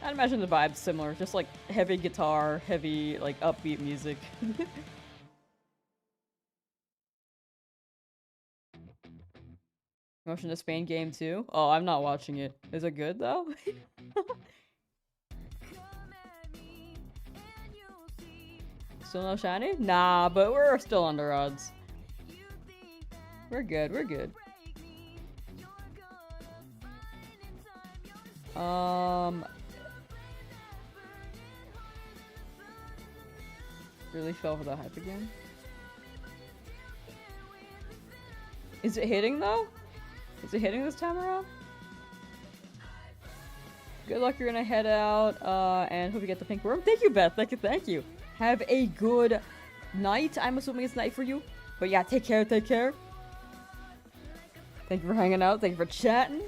I'd imagine the vibe's similar, just like heavy guitar, heavy like upbeat music. Motion to Spain game too? Oh, I'm not watching it. Is it good though? Still no shiny? Nah, but we're still under odds. We're good. Really fell for the hype again. Is it hitting though? Is it hitting this time around? Good luck, you're gonna head out, and hope you get the pink worm. Thank you, Beth. Thank you. Have a good night. I'm assuming it's night for you. But yeah, take care. Thank you for hanging out. Thank you for chatting.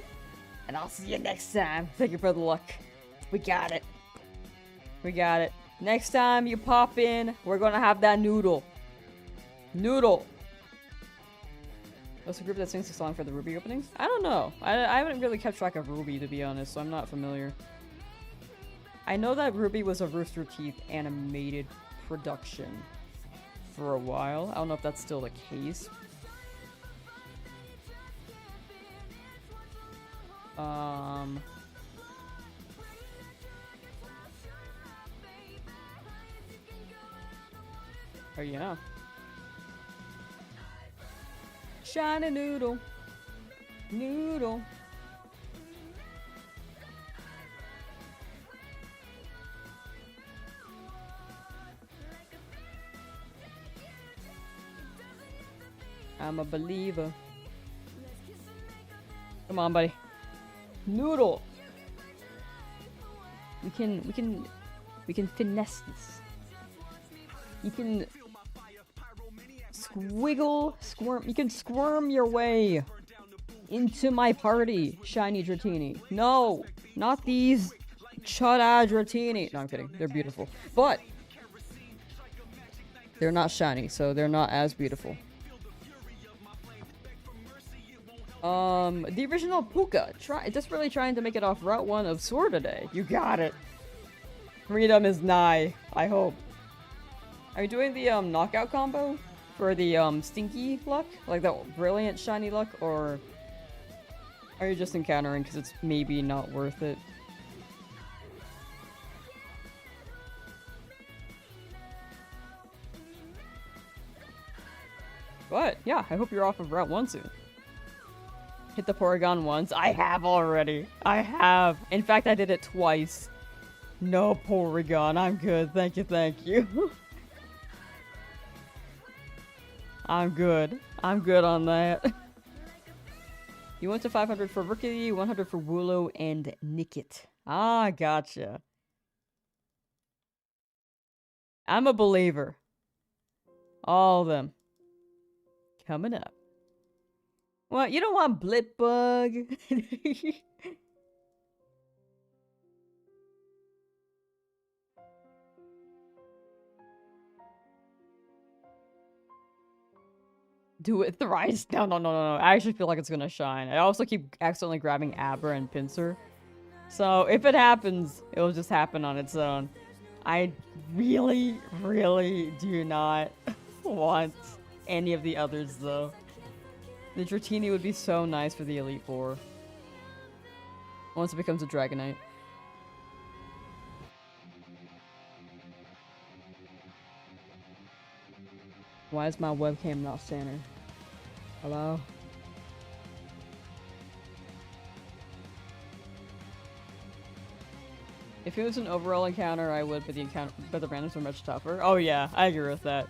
And I'll see you next time. Thank you for the luck. We got it. Next time you pop in, we're gonna have that noodle. What's the group that sings the song for the Ruby openings? I don't know. I haven't really kept track of Ruby, to be honest, so I'm not familiar. I know that Ruby was a Rooster Teeth animated production for a while. I don't know if that's still the case. Oh yeah. Shiny noodle. I'm a believer. Come on, buddy. Noodle. We can finesse this. You can squirm. You can squirm your way into my party, Shiny Dratini. No, not these chudda Dratini. No, I'm kidding. They're beautiful, but they're not shiny, so they're not as beautiful. The original Puka. Just really trying to make it off Route 1 of Sword today. You got it. Freedom is nigh, I hope. Are you doing the knockout combo? For the stinky luck? Like the brilliant shiny luck? Or are you just encountering because it's maybe not worth it? But yeah, I hope you're off of Route 1 soon. Hit the Porygon once. I have already. I have. In fact, I did it twice. No Porygon. I'm good. Thank you, thank you. I'm good. I'm good on that. You went to 500 for Rookie, 100 for Wooloo, and Nickit. Ah, gotcha. I'm a believer. All of them. Coming up. Well, you don't want Blipbug. Do it thrice. No. I actually feel like it's gonna shine. I also keep accidentally grabbing Abra and Pinsir. So if it happens, it'll just happen on its own. I really, really do not want any of the others, though. The Dratini would be so nice for the Elite Four. Once it becomes a Dragonite. Why is my webcam not centered? Hello? If it was an overall encounter, I would, but the randoms are much tougher. Oh yeah, I agree with that.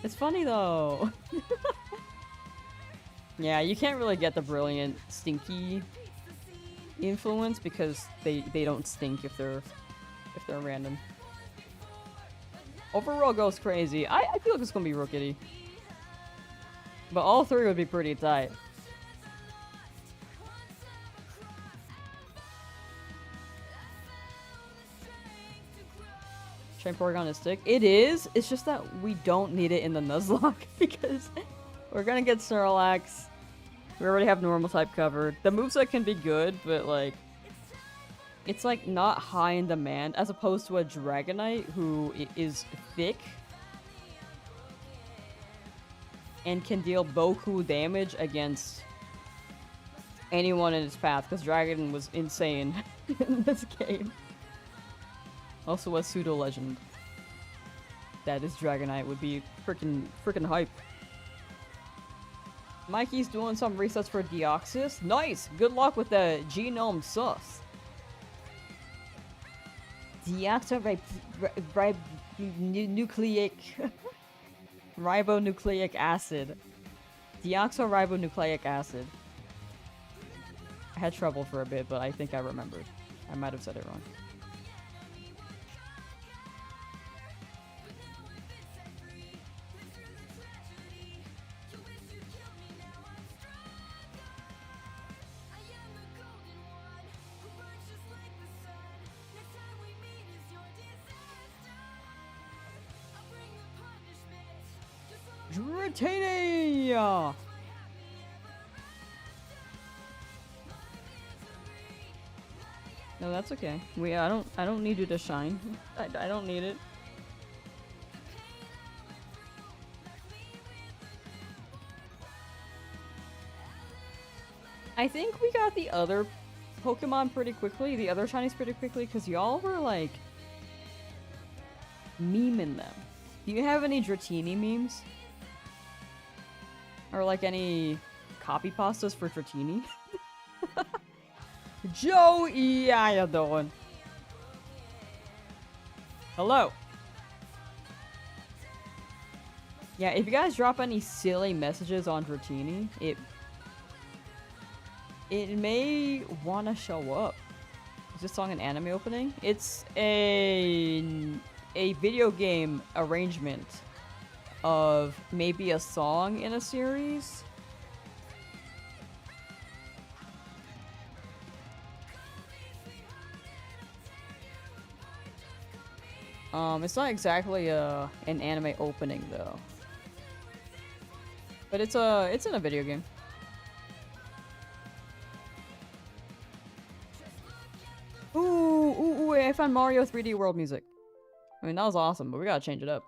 It's funny though. Yeah, you can't really get the brilliant stinky influence because they don't stink if they're random. Overall goes crazy. I feel like it's gonna be Rookity. But all three would be pretty tight. Train Porygon is stick. It is. It's just that we don't need it in the Nuzlocke because we're gonna get Snorlax. We already have normal type covered. The moveset can be good, but like it's like not high in demand as opposed to a Dragonite who is thick and can deal Boku damage against anyone in its path because Dragon was insane in this game. Also a pseudo legend that is Dragonite would be freaking hype. Mikey's doing some resets for Deoxys. Nice! Good luck with the genome sus. Deoxyribonucleic ribonucleic acid. Deoxyribonucleic acid. I had trouble for a bit, but I think I remembered. I might have said it wrong. Dratini! No, that's okay. I don't need you to shine. I don't need it. I think we got the other Pokemon pretty quickly, the other shinies pretty quickly, because y'all were like memeing them. Do you have any Dratini memes? Or like any copy pastas for Dratini? Joey, how you doing? Hello. Yeah, if you guys drop any silly messages on Dratini, it may want to show up. Is this song an anime opening? It's a video game arrangement of maybe a song in a series. It's not exactly an anime opening though. But it's in a video game. Ooh, I found Mario 3D World music. I mean, that was awesome, but we gotta change it up.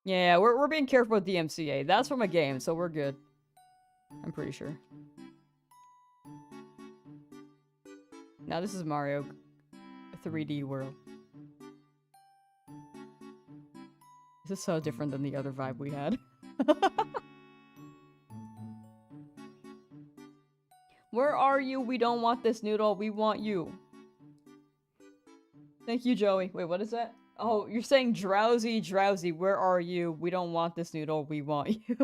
Yeah, we're being careful with DMCA. That's from a game, so we're good. I'm pretty sure. Now this is Mario 3D World. This is so different than the other vibe we had. Where are you? We don't want this noodle. We want you. Thank you, Joey. Wait, what is that? Oh, you're saying Drowzee, Drowzee, where are you? We don't want this noodle. We want you.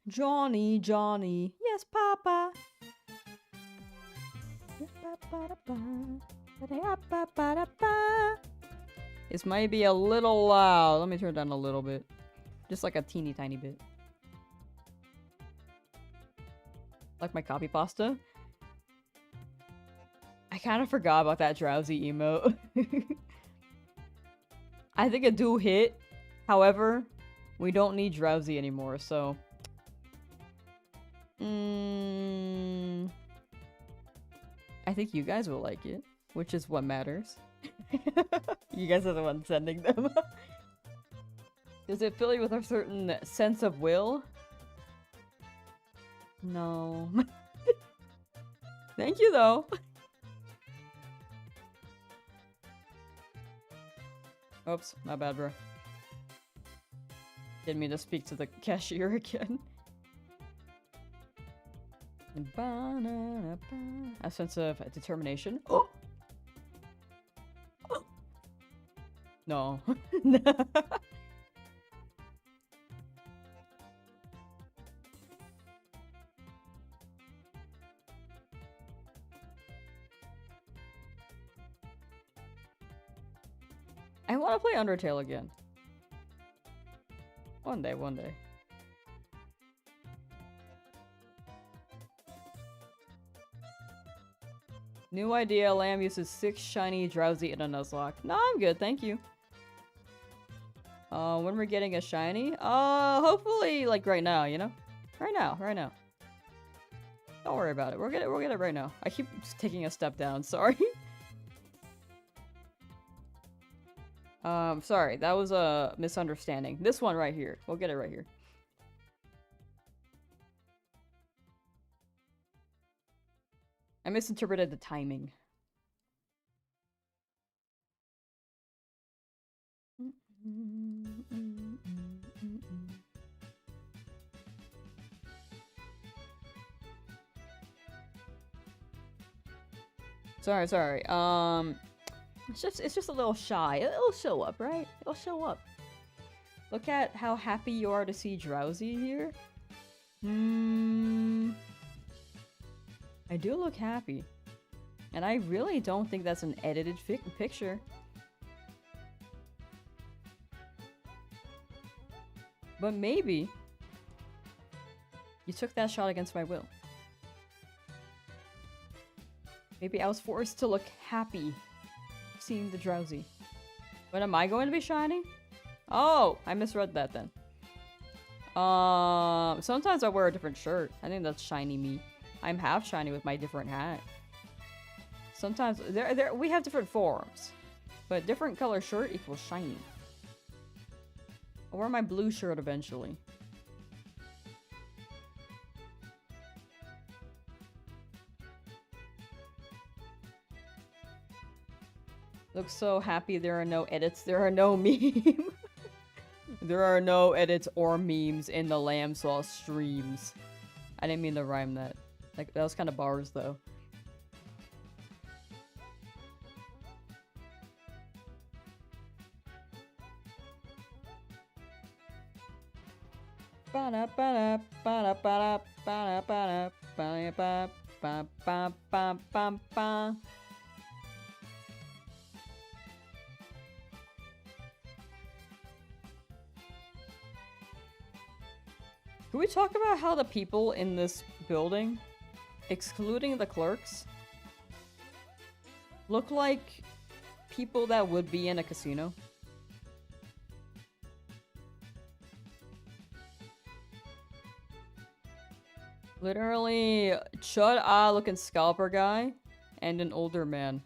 Johnny, Johnny. Yes, Papa. This might be a little loud. Let me turn it down a little bit. Just like a teeny tiny bit. Like my copy pasta. I kind of forgot about that Drowzee emote. I think it do hit. However, we don't need Drowzee anymore, so... I think you guys will like it, which is what matters. You guys are the ones sending them. Does it fill you with a certain sense of will? No. Thank you, though. Oops, my bad, bro. Didn't mean to speak to the cashier again. A sense of determination. Oh! Oh. No. I want to play Undertale again. One day, one day. New idea, Lamb uses 6 shiny Drowzee in a Nuzlocke. No, I'm good, thank you. When we're getting a shiny? Hopefully, like, right now, you know? Right now, right now. Don't worry about it, we'll get it right now. I keep taking a step down, sorry. Sorry, that was a misunderstanding. This one right here. We'll get it right here. I misinterpreted the timing. Sorry. It's just a little shy. It'll show up, right? It'll show up. Look at how happy you are to see Drowzee here. I do look happy. And I really don't think that's an edited picture. But maybe you took that shot against my will. Maybe I was forced to look happy seeing the Drowzee. When am I going to be shiny? Oh, I misread that then. Sometimes I wear a different shirt. I think that's shiny me. I'm half shiny with my different hat. Sometimes we have different forms, but different color shirt equals shiny. I'll wear my blue shirt eventually. Looks so happy there are no edits. There are no memes. There are no edits or memes in the Lamsauce streams. I didn't mean to rhyme that. Like, that was kind of bars, though. Can we talk about how the people in this building, excluding the clerks, look like people that would be in a casino? Literally, Chud-Ah looking scalper guy and an older man.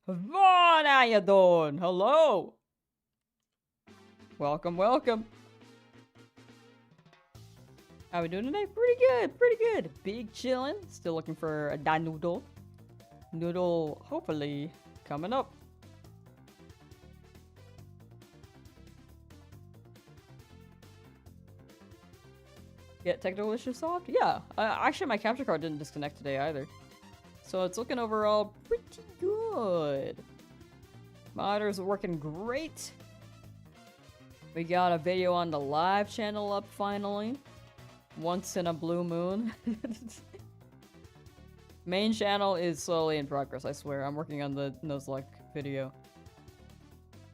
Vaughn, how you doing? Hello. Welcome, welcome. How we doing today? Pretty good, pretty good. Big chillin'. Still looking for a noodle. Noodle, hopefully, coming up. Get technical issues solved? Yeah. Actually, my capture card didn't disconnect today either. So it's looking overall pretty good. Monitors are working great. We got a video on the live channel up finally. Once in a blue moon. Main channel is slowly in progress, I swear. I'm working on the Nuzlocke video.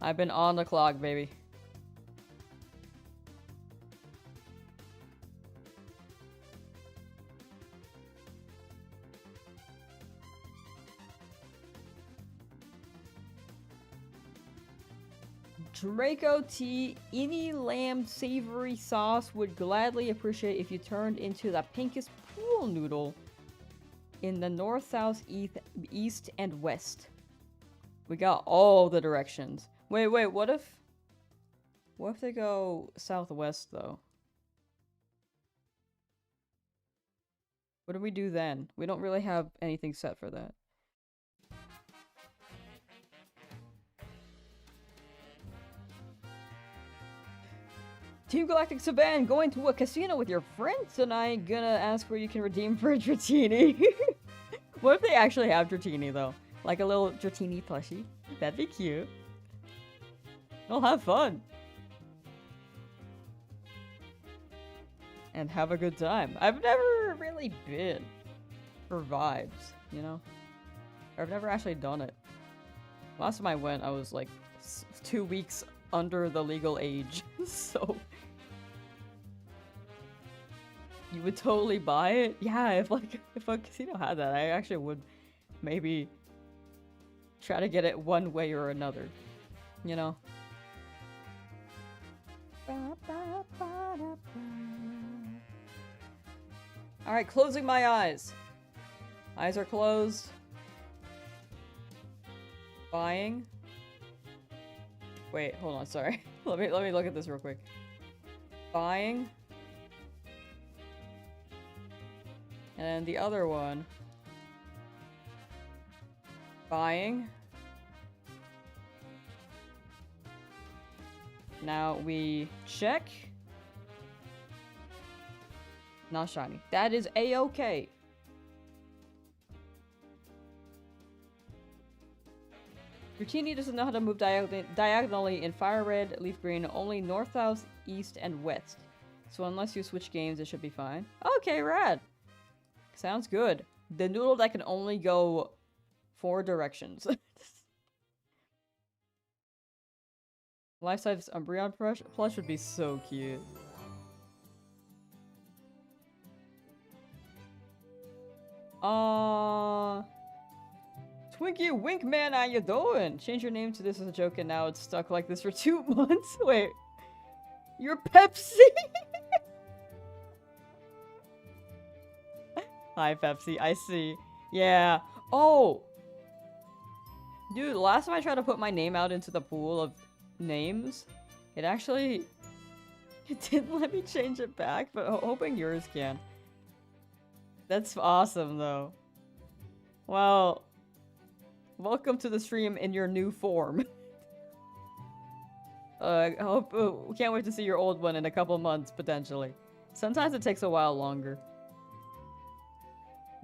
I've been on the clock, baby. Draco T, any lamb savory sauce would gladly appreciate if you turned into the pinkest pool noodle in the north, south, east, and west. We got all the directions. Wait, what if they go southwest, though? What do we do then? We don't really have anything set for that. Team Galactic Saban, going to a casino with your friends tonight. Gonna ask where you can redeem for a Dratini. What if they actually have Dratini, though? Like a little Dratini plushie? That'd be cute. We'll have fun. And have a good time. I've never really been for vibes, you know? I've never actually done it. Last time I went, I was like 2 weeks under the legal age, so... You would totally buy it? Yeah, if a casino had that, I actually would maybe try to get it one way or another, you know? Alright, closing my eyes. Eyes are closed. Buying. Wait, hold on, sorry. let me look at this real quick. Buying. And the other one. Buying. Now we check. Not shiny. That is A-okay. Dratini doesn't know how to move diagonally in FireRed, LeafGreen, only north, south, east, and west. So unless you switch games, it should be fine. Okay, rad. Sounds good. The noodle that can only go 4 directions. Life-size Umbreon plush would be so cute. Twinkie Winkman, how you doing? Change your name to this as a joke and now it's stuck like this for 2 months? Wait. You're Pepsi? Hi, Pepsi. I see. Yeah. Oh! Dude, last time I tried to put my name out into the pool of names, it actually... It didn't let me change it back, but hoping yours can. That's awesome, though. Well... Welcome to the stream in your new form. I hope... can't wait to see your old one in a couple months, potentially. Sometimes it takes a while longer.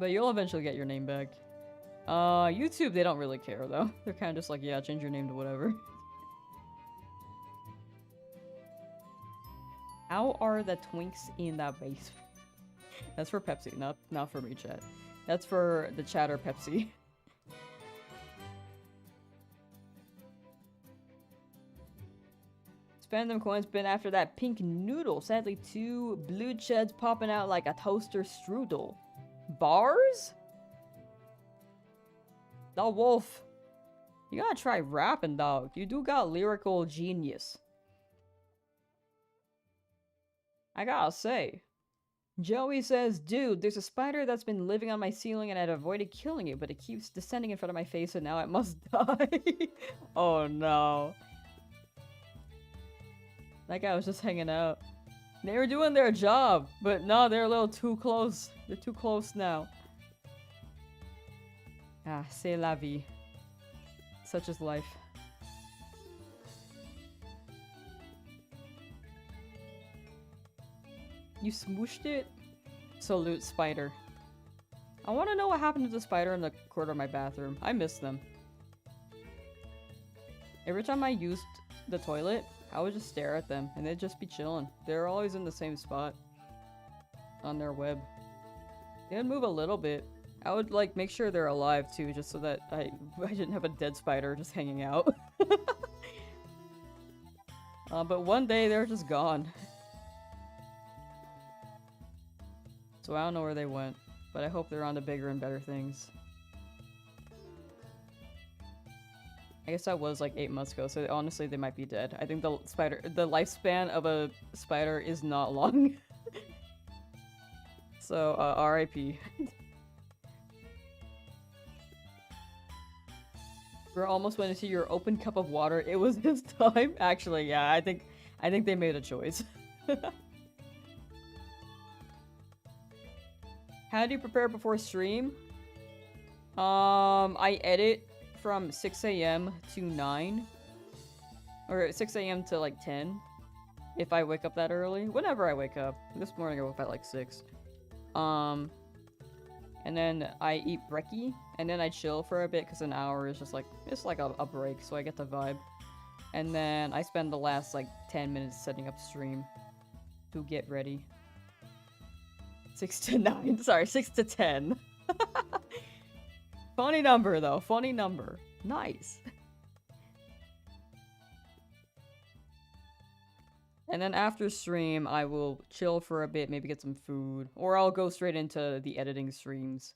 But you'll eventually get your name back. YouTube, they don't really care, though. They're kind of just like, yeah, change your name to whatever. How are the twinks in that basement? That's for Pepsi, not for me, chat. That's for the chatter Pepsi. Spend them coins, been after that pink noodle. Sadly, 2 blue chuds popping out like a toaster strudel. Bars? The wolf. You gotta try rapping, dog. You do got lyrical genius. I gotta say. Joey says, dude, there's a spider that's been living on my ceiling and I'd avoided killing it, but it keeps descending in front of my face and now it must die. Oh no. That guy was just hanging out. They were doing their job, but no, they're a little too close. They're too close now. Ah, c'est la vie. Such is life. You smooshed it? Salute, spider. I want to know what happened to the spider in the corner of my bathroom. I miss them. Every time I used the toilet, I would just stare at them, and they'd just be chilling. They're always in the same spot on their web. They would move a little bit. I would, like, make sure they're alive, too, just so that I didn't have a dead spider just hanging out. But one day, they're just gone. So I don't know where they went, but I hope they're on to bigger and better things. I guess that was like 8 months ago, so honestly they might be dead. I think the lifespan of a spider is not long. So, RIP. We're almost went into your open cup of water. It was his time. Actually, yeah, I think they made a choice. How do you prepare before stream? I edit from 6 a.m. to 9. Or 6 a.m. to like 10. If I wake up that early. Whenever I wake up. This morning I woke up at like 6. And then I eat brekkie. And then I chill for a bit because an hour is just like, it's like a break. So I get the vibe. And then I spend the last like 10 minutes setting up stream. To get ready. 6 to 9. Sorry, 6 to 10. Funny number, though. Funny number. Nice. And then after stream, I will chill for a bit, maybe get some food. Or I'll go straight into the editing streams.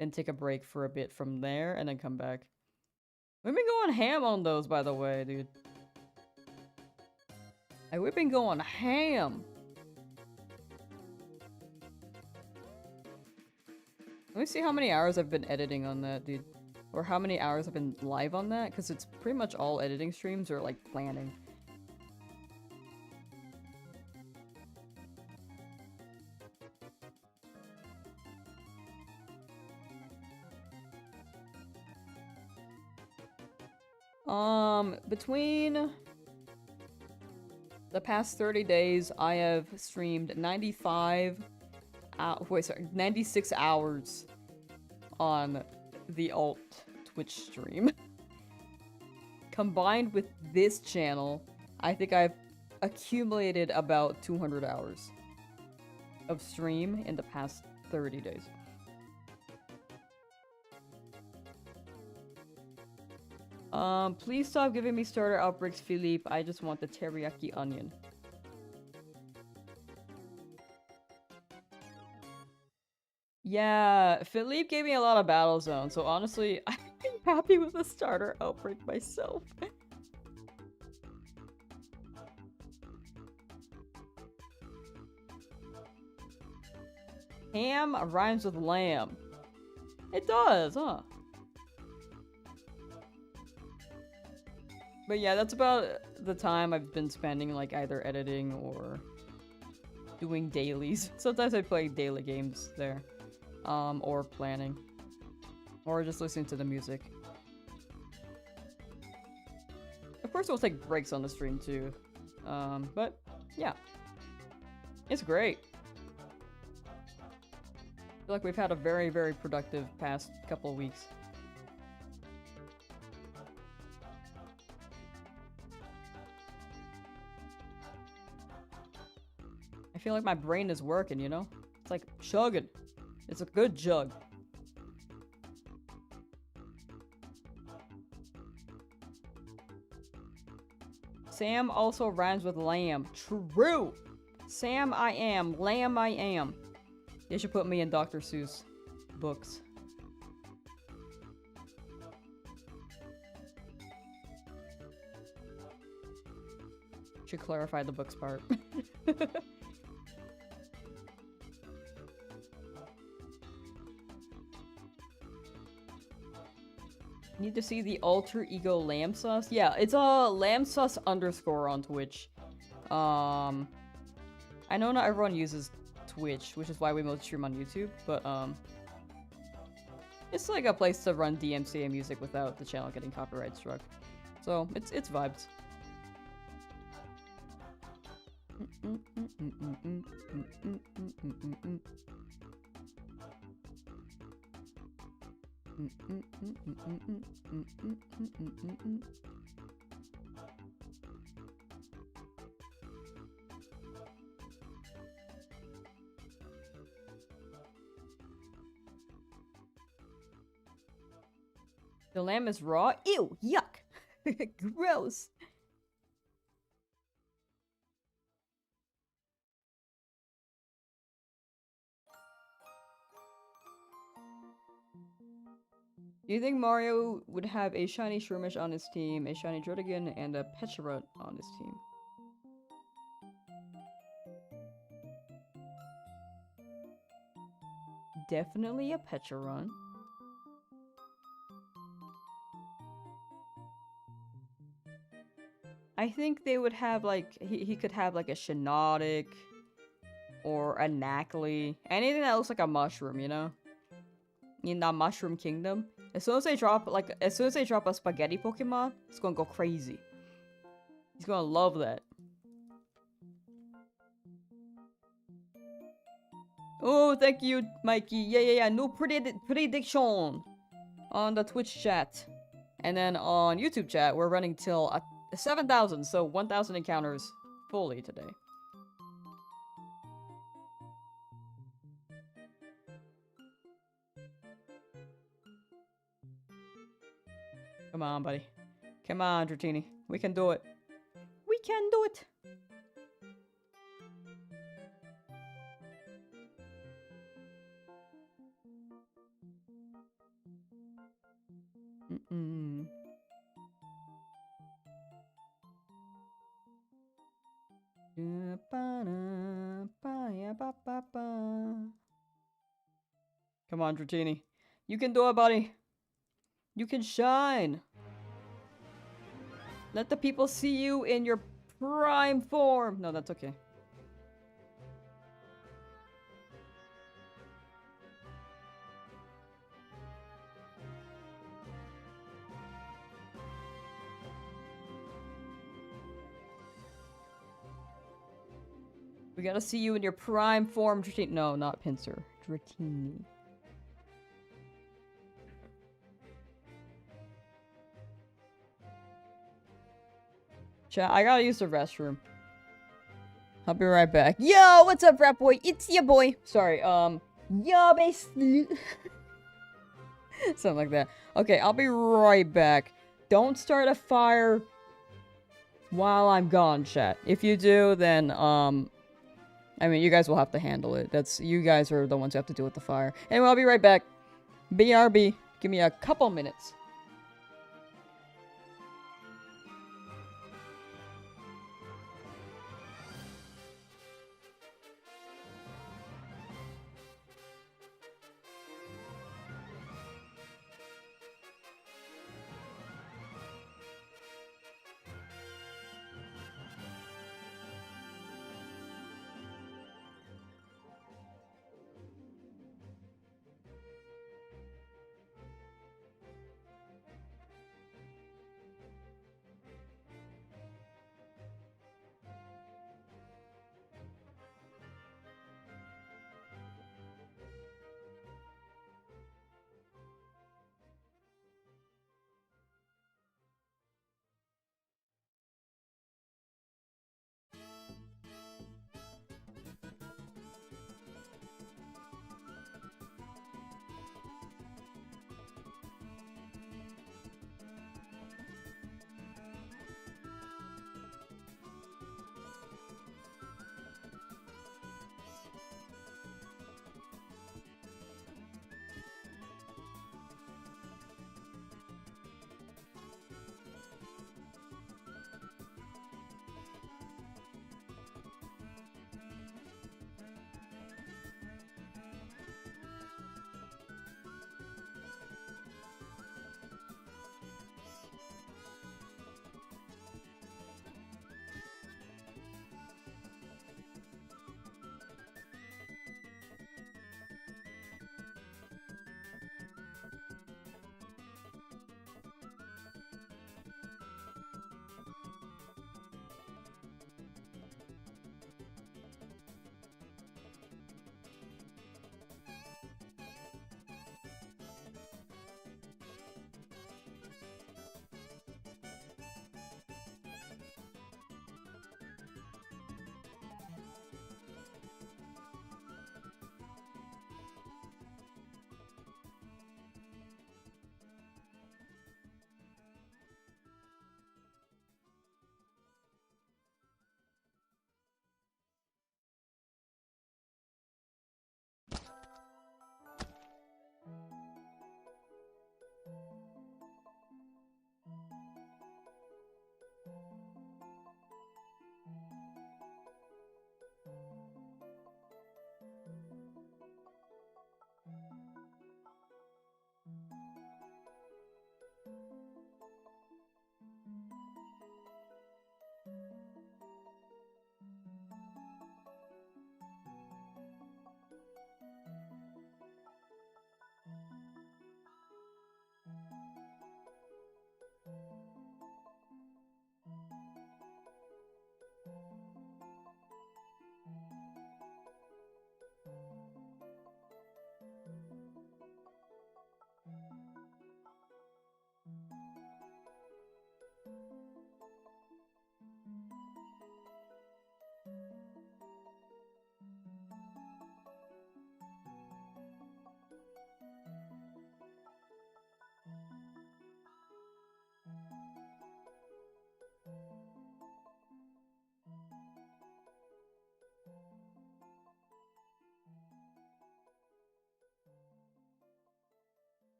Then take a break for a bit from there, and then come back. We've been going ham on those, by the way, dude. We've been going ham. Let me see how many hours I've been editing on that, dude. Or how many hours I've been live on that, because it's pretty much all editing streams or, like, planning. Between the past 30 days, I have streamed 96 hours on the alt Twitch stream. Combined with this channel, I think I've accumulated about 200 hours of stream in the past 30 days. Please stop giving me starter outbreaks, Philippe. I just want the teriyaki onion. Yeah, Philippe gave me a lot of battle zone, so honestly, I'm happy with the starter outbreak myself. Ham rhymes with lamb. It does, huh? But yeah, that's about the time I've been spending, like, either editing or doing dailies. Sometimes I play daily games there. Or planning. Or just listening to the music. Of course we'll take breaks on the stream too. But, yeah. It's great. I feel like we've had a very, very productive past couple of weeks. I feel like my brain is working, you know? It's like chugging. It's a good jug. Sam also rhymes with lamb. True! Sam I am. Lamb I am. They should put me in Dr. Seuss books. Should clarify the books part. Need to see the alter ego Lamsauce? Yeah, it's a Lamsauce _ on Twitch. I know not everyone uses Twitch, which is why we most stream on YouTube, but it's like a place to run DMCA music without the channel getting copyright struck. So it's vibes. The lamb is raw? Ew, yuck! Gross! Do you think Mario would have a shiny Shroomish on his team, a shiny Druddigon, and a Pecharunt on his team? Definitely a Pecharunt. I think they would have, like, he could have, like, a Shiinotic, or a Knackley. Anything that looks like a mushroom, you know? In the Mushroom Kingdom. As soon as they drop a spaghetti Pokemon, it's gonna go crazy. He's gonna love that. Oh, thank you, Mikey. Yeah. New prediction on the Twitch chat. And then on YouTube chat, we're running till 7,000, so 1,000 encounters fully today. Come on, buddy. Come on, Dratini. We can do it. We can do it! Come on, Dratini. You can do it, buddy. You can shine. Let the people see you in your prime form. No, that's okay. We gotta see you in your prime form, Dratini. No, not Pinsir. Dratini. Chat, I gotta use the restroom. I'll be right back. Yo, what's up, rap boy? It's your boy. Sorry, yo, basically. Something like that. Okay, I'll be right back. Don't start a fire while I'm gone, chat. If you do, then, I mean, you guys will have to handle it. You guys are the ones who have to deal with the fire. Anyway, I'll be right back. BRB. Give me a couple minutes.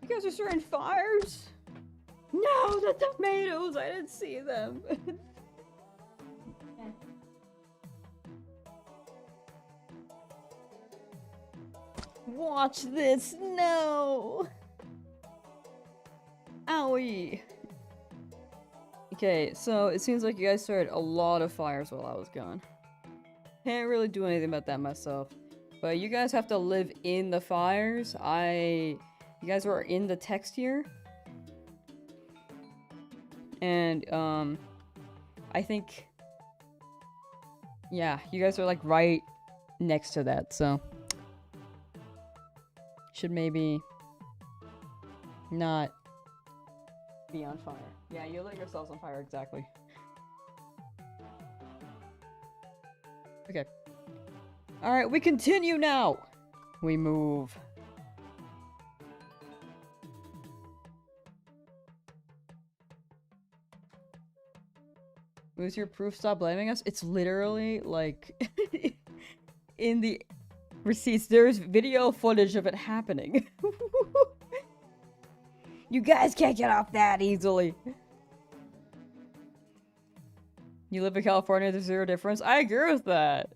You guys are starting fires? No, the tomatoes! I didn't see them. Watch this! No! Owie! Okay, so it seems like you guys started a lot of fires while I was gone. Can't really do anything about that myself. But you guys have to live in the fires. You guys were in the text here. And, I think... yeah, you guys are like right next to that, so... should maybe... not... be on fire. Yeah, you lit yourselves on fire, exactly. Okay. Alright, we continue now! We move. Where's your proof? Stop blaming us? It's literally, like... in the receipts, there's video footage of it happening. You guys can't get off that easily. You live in California, there's zero difference. I agree with that.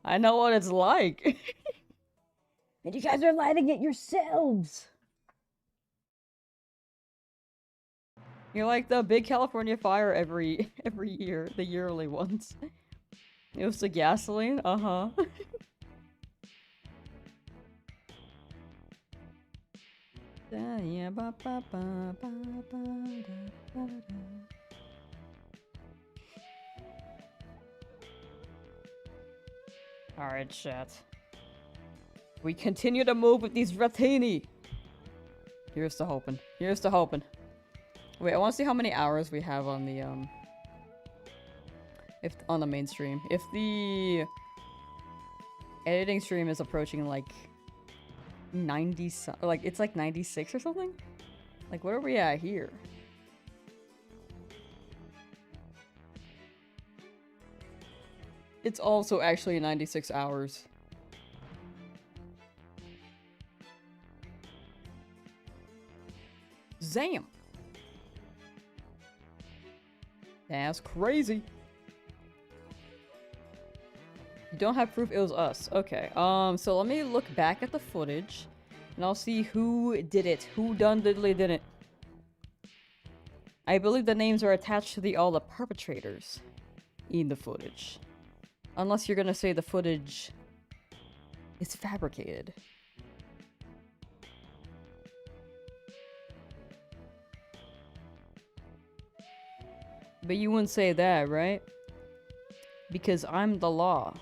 I know what it's like. And you guys are lighting it yourselves. You're like the big California fire every year, the yearly ones. It was the gasoline, uh-huh. Alright, chat. We continue to move with these Dratini. Here's to hoping. Here's to hoping. Wait, I want to see how many hours we have on the, on the main stream. If the editing stream is approaching, like, 90, like, it's like 96 or something? Like, what are we at here? It's also actually 96 hours. Zam! That's crazy. You don't have proof it was us. Okay, so let me look back at the footage. And I'll see who did it. Who done diddly did it. I believe the names are attached to all the perpetrators in the footage. Unless you're gonna say the footage is fabricated. But you wouldn't say that, right? Because I'm the law.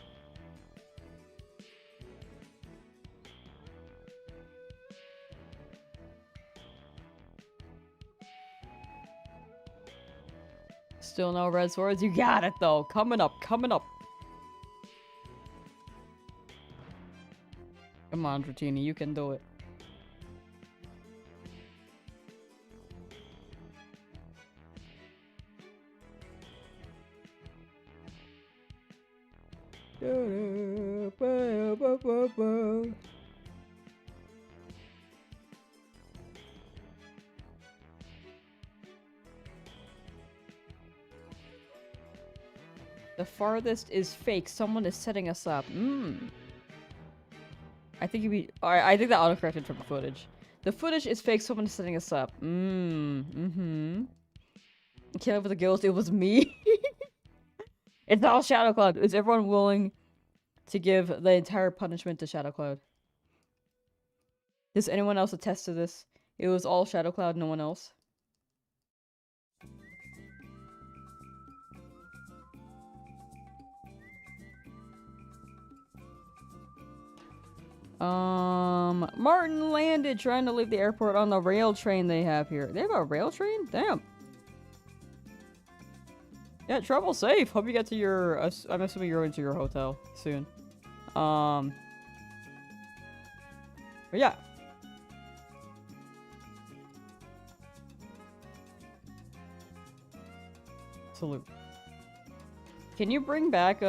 Still no red swords? You got it though! Coming up, coming up! Come on, Dratini, you can do it. The farthest is fake. Someone is setting us up. I think I think that auto-corrected from the footage. The footage is fake. Someone is setting us up. Can't live with the ghost. It was me. It's all Shadow Cloud. Is everyone willing to give the entire punishment to Shadow Cloud? Does anyone else attest to this? It was all Shadow Cloud, no one else. Martin landed trying to leave the airport on the rail train they have here. They have a rail train? Damn. Yeah, travel safe. Hope you get to your, I'm assuming you're going to your hotel soon. But yeah. Salute. Can you bring back,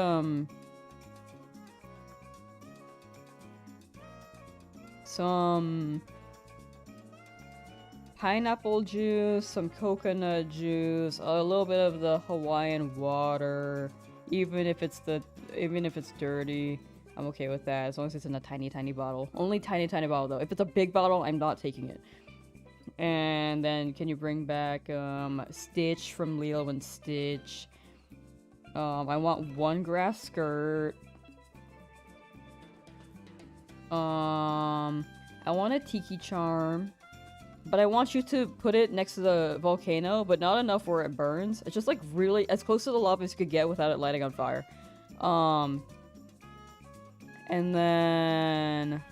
some pineapple juice, some coconut juice, a little bit of the Hawaiian water, even if it's dirty. I'm okay with that, as long as it's in a tiny, tiny bottle. Only tiny, tiny bottle, though. If it's a big bottle, I'm not taking it. And then, can you bring back, Stitch from Lilo and Stitch? I want one grass skirt. I want a Tiki Charm. But I want you to put it next to the volcano, but not enough where it burns. It's just, like, really as close to the lava as you could get without it lighting on fire. And then...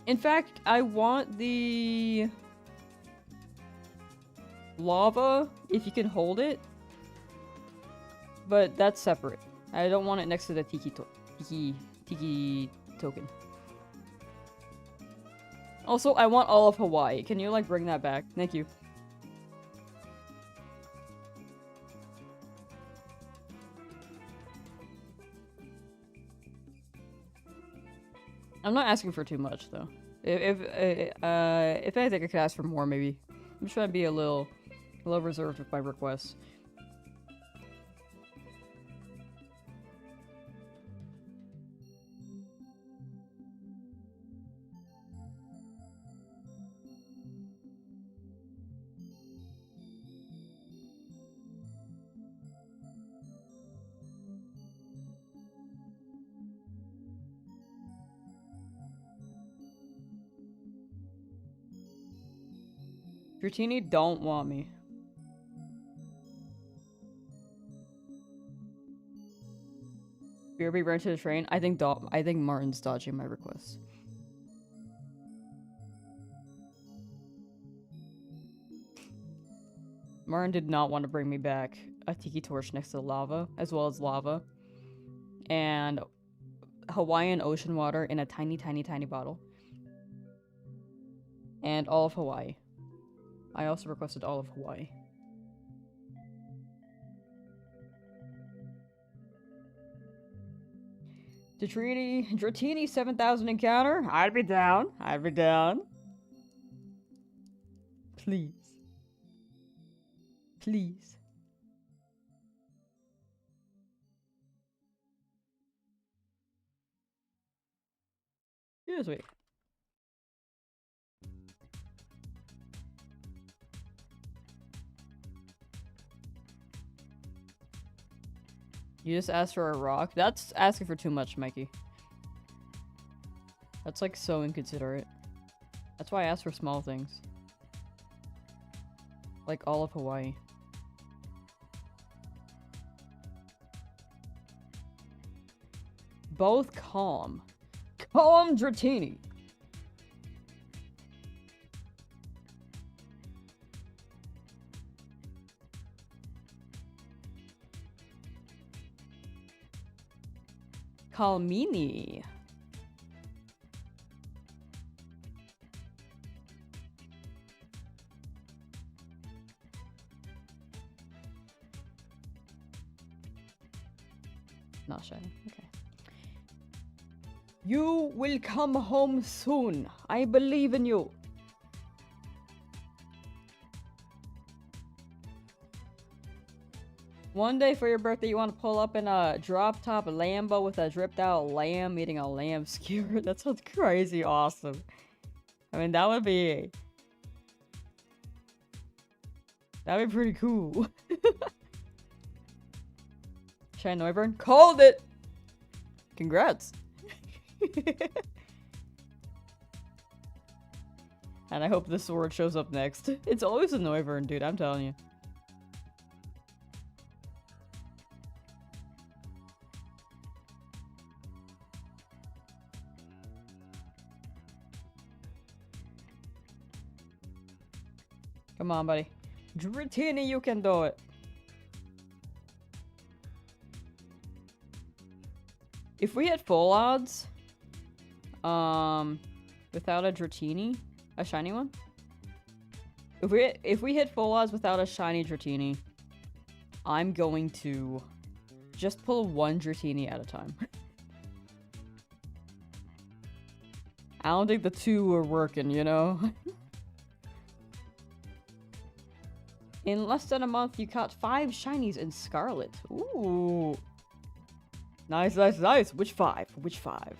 In fact, I want the... lava, if you can hold it. But that's separate. I don't want it next to the Tiki token. Also, I want all of Hawaii. Can you, like, bring that back? Thank you. I'm not asking for too much, though. If anything, I could ask for more, maybe. I'm trying to be a little reserved with my requests. Dratini don't want me. BRB ran to the train. I think Martin's dodging my request. Martin did not want to bring me back a tiki torch next to the lava, as well as lava. And Hawaiian ocean water in a tiny, tiny, tiny bottle. And all of Hawaii. I also requested all of Hawaii. Dratini 7,000 encounter? I'd be down. I'd be down. Please. Please. Yes, wait. You just asked for a rock? That's asking for too much, Mikey. That's like so inconsiderate. That's why I asked for small things. Like all of Hawaii. Both calm. Calm Dratini. Calmini. Not shiny. Okay. You will come home soon. I believe in you. One day for your birthday, you want to pull up in a drop-top Lambo with a dripped-out lamb eating a lamb skewer? That sounds crazy awesome. I mean, that'd be pretty cool. Shine Noivern called it! Congrats! And I hope this sword shows up next. It's always a Noivern, dude, I'm telling you. Come on, buddy. Dratini, you can do it. If we had full odds, without a Dratini, a shiny one. If we hit full odds without a shiny Dratini, I'm going to just pull one Dratini at a time. I don't think the two are working, you know? In less than a month, you caught 5 shinies in Scarlet. Ooh. Nice, nice, nice. Which 5? Which 5?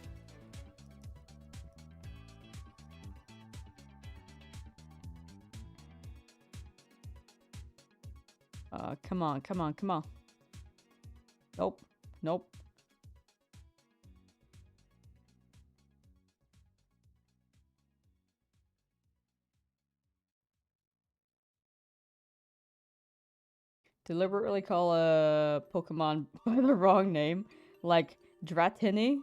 Come on, come on, come on. Nope. Nope. Deliberately call a Pokemon by the wrong name, like Dratini.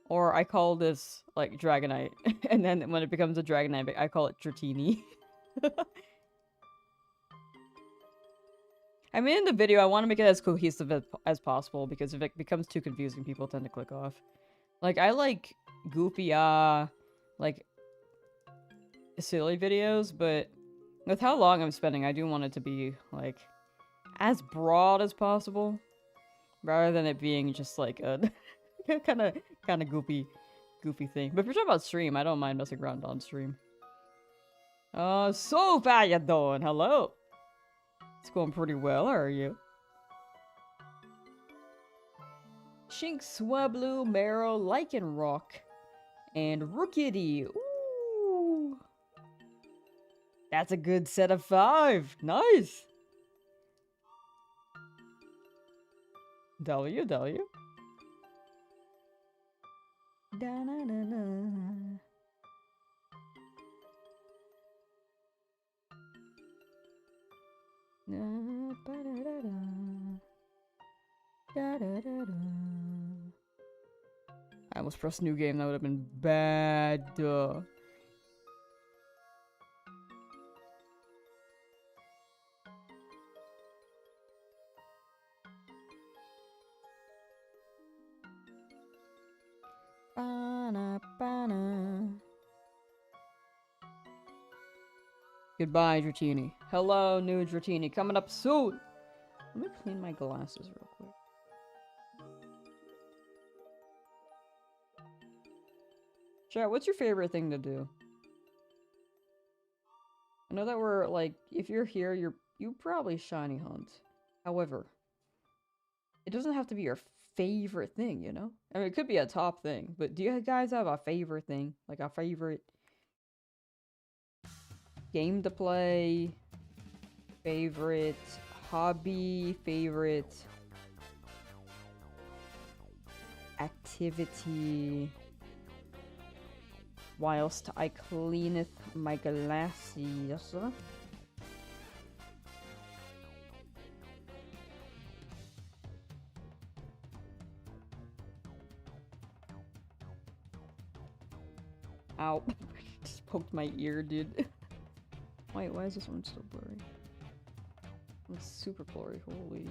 Or I call this, like, Dragonite. And then when it becomes a Dragonite, I call it Dratini. I mean, in the video, I want to make it as cohesive as possible, because if it becomes too confusing, people tend to click off. Like, I like goofy, like, silly videos, but with how long I'm spending, I do want it to be, like, as broad as possible, rather than it being just, like, a kind of goofy thing. But if you're talking about stream, I don't mind messing around on stream. So far you doing? Hello? It's going pretty well, how are you? Shink, Swablu, Marrow, Lycanroc, and Rookity. Ooh! That's a good set of 5! Nice! W. Da-na-na-na. I almost pressed new game, that would have been bad. Goodbye, Dratini. Hello, new Dratini. Coming up soon! Let me clean my glasses real quick. Chat, what's your favorite thing to do? I know that we're, like, if you're here, you probably shiny hunt. However, it doesn't have to be your favorite thing, you know? I mean, it could be a top thing, but do you guys have a favorite thing? Like a favorite game to play? Favorite hobby? Favorite activity? Whilst I cleaneth my glasses. Ow. Just poked my ear, dude. Wait, why is this one still blurry? It's super blurry, holy.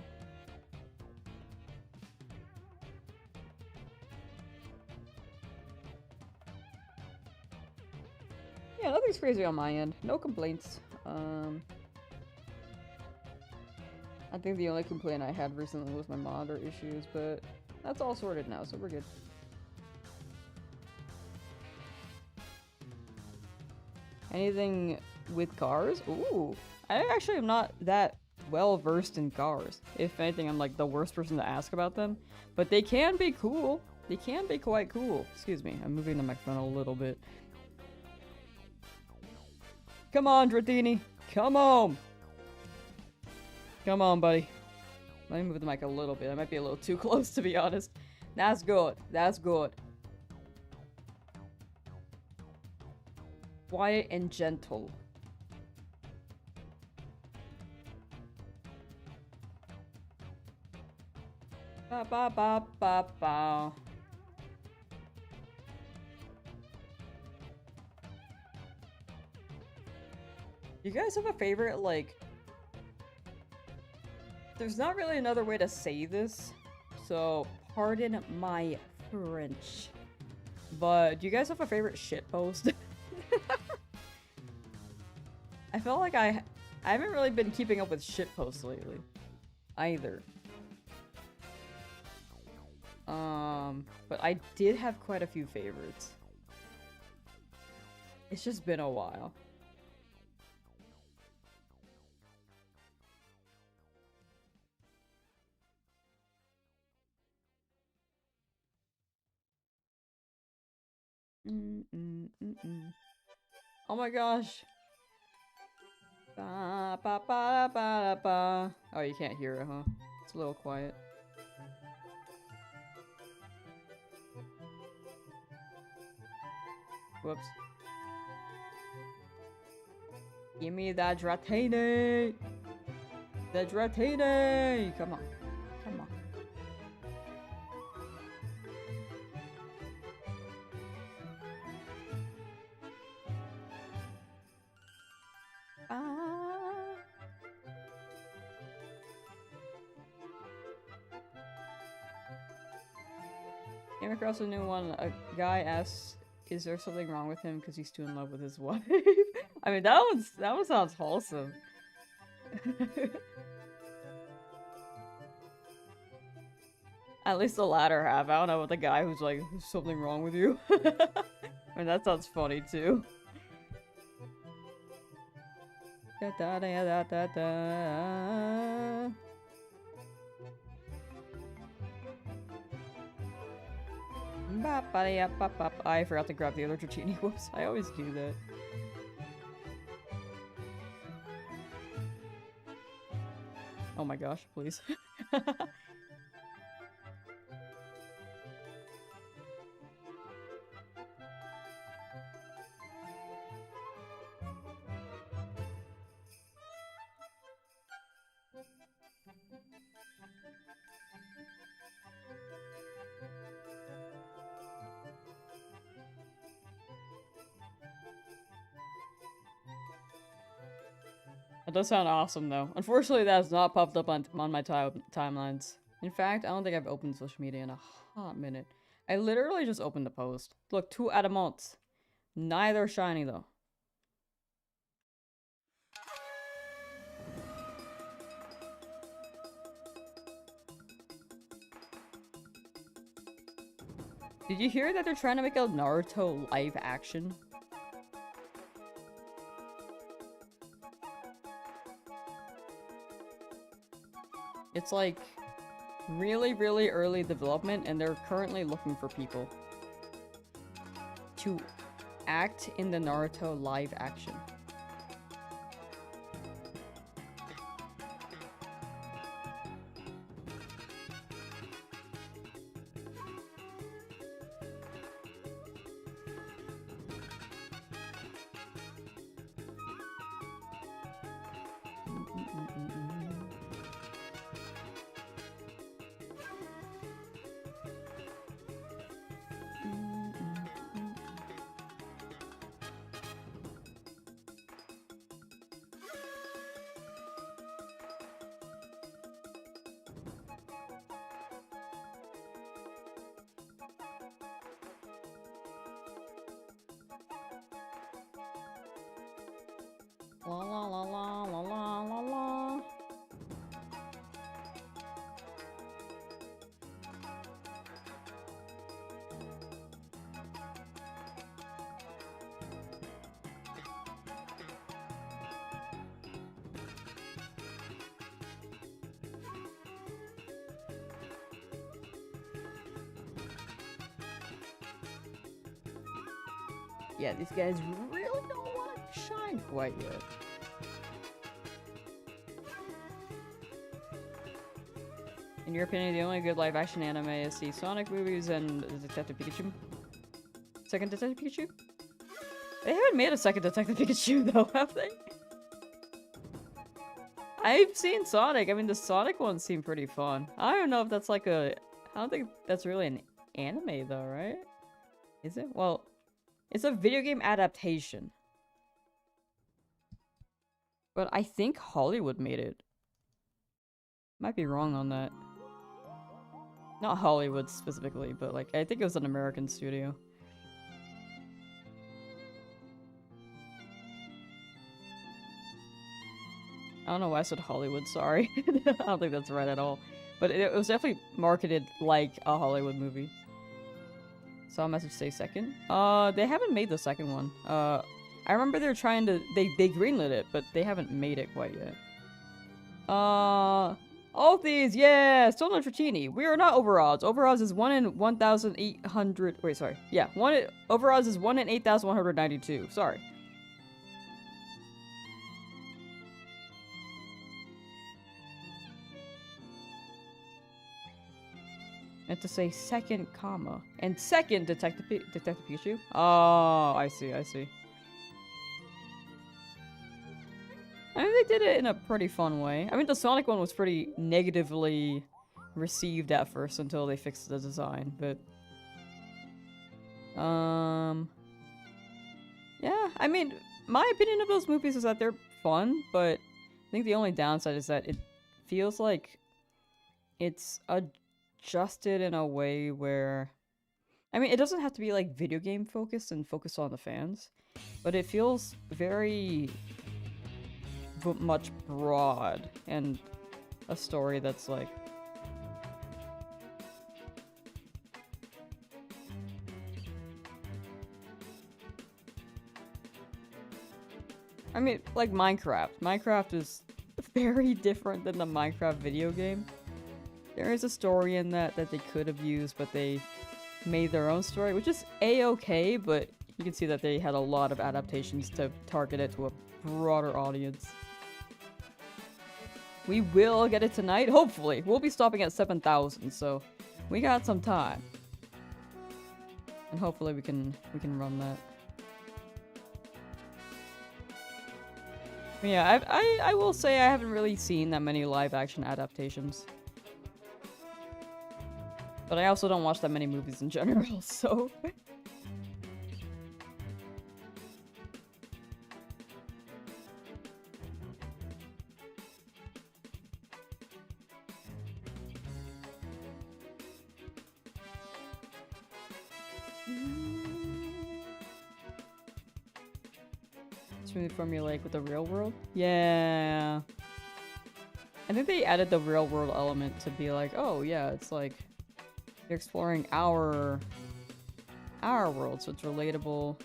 Yeah, nothing's crazy on my end. No complaints. I think the only complaint I had recently was my monitor issues, but that's all sorted now, so we're good. Anything with cars? Ooh, I actually am not that well versed in cars. If anything, I'm like the worst person to ask about them, but they can be cool. They can be quite cool. Excuse me, I'm moving the microphone a little bit. Come on, Dratini. Come on. Come on, buddy. Let me move the mic a little bit. I might be a little too close, to be honest. That's good. That's good. Quiet and gentle. Ba ba ba ba ba. You guys have a favorite, like... There's not really another way to say this, so pardon my French. But do you guys have a favorite shitpost? I felt like I haven't really been keeping up with shitposts lately. Either. But I did have quite a few favorites. It's just been a while. Oh my gosh. Ba, ba, ba, ba, ba. Oh, you can't hear it, huh? It's a little quiet. Whoops. Give me that Dratini! The Dratini! Come on. Come on. Came across a new one. A guy asks, "Is there something wrong with him because he's too in love with his wife?" I mean, that one sounds wholesome. At least the latter half. I don't know about the guy who's like, "There's something wrong with you." I mean, that sounds funny too. Da da da da da da. I forgot to grab the other Dratini. Whoops, I always do that. Oh my gosh, please. That does sound awesome, though. Unfortunately, that has not popped up on my timelines. In fact, I don't think I've opened social media in a hot minute. I literally just opened the post. Look, 2 Adamants. Neither shiny, though. Did you hear that they're trying to make a Naruto live action? It's like really, really early development, and they're currently looking for people to act in the Naruto live action. La la la la la la la la. Yeah, these guys really don't want to shine quite yet. In your opinion, the only good live-action anime is the Sonic movies and Detective Pikachu? Second Detective Pikachu? They haven't made a second Detective Pikachu, though, have they? I've seen Sonic. I mean, the Sonic ones seem pretty fun. I don't know if that's like a... I don't think that's really an anime, though, right? Is it? Well, it's a video game adaptation. But I think Hollywood made it. Might be wrong on that. Not Hollywood specifically, but like, I think it was an American studio. I don't know why I said Hollywood, sorry. I don't think that's right at all. But it was definitely marketed like a Hollywood movie. Saw a message say second. They haven't made the second one. I remember they're trying to, they greenlit it, but they haven't made it quite yet. All these, yeah, still no Dratini. We are not over odds. Over odds is 1 in 1,800. Wait, sorry. Yeah, over odds is 1 in 8,192. Sorry. I have to say second comma. And second Detective Pikachu? Oh, I see, I see. I mean, they did it in a pretty fun way. I mean, the Sonic one was pretty negatively received at first until they fixed the design, but... Yeah, I mean, my opinion of those movies is that they're fun, but I think the only downside is that it feels like it's adjusted in a way where... I mean, it doesn't have to be, like, video game focused and focused on the fans, but it feels very... much broad and a story that's like I mean, like Minecraft. Minecraft is very different than the Minecraft video game. There is a story in that they could have used, but they made their own story, which is a-okay, but you can see that they had a lot of adaptations to target it to a broader audience. We will get it tonight, hopefully. We'll be stopping at 7,000, so we got some time. And hopefully we can run that. But yeah, I will say I haven't really seen that many live action adaptations. But I also don't watch that many movies in general, so... It's really formulaic with the real world? Yeah. I think they added the real world element to be like, oh yeah, it's like you're exploring our world, so it's relatable.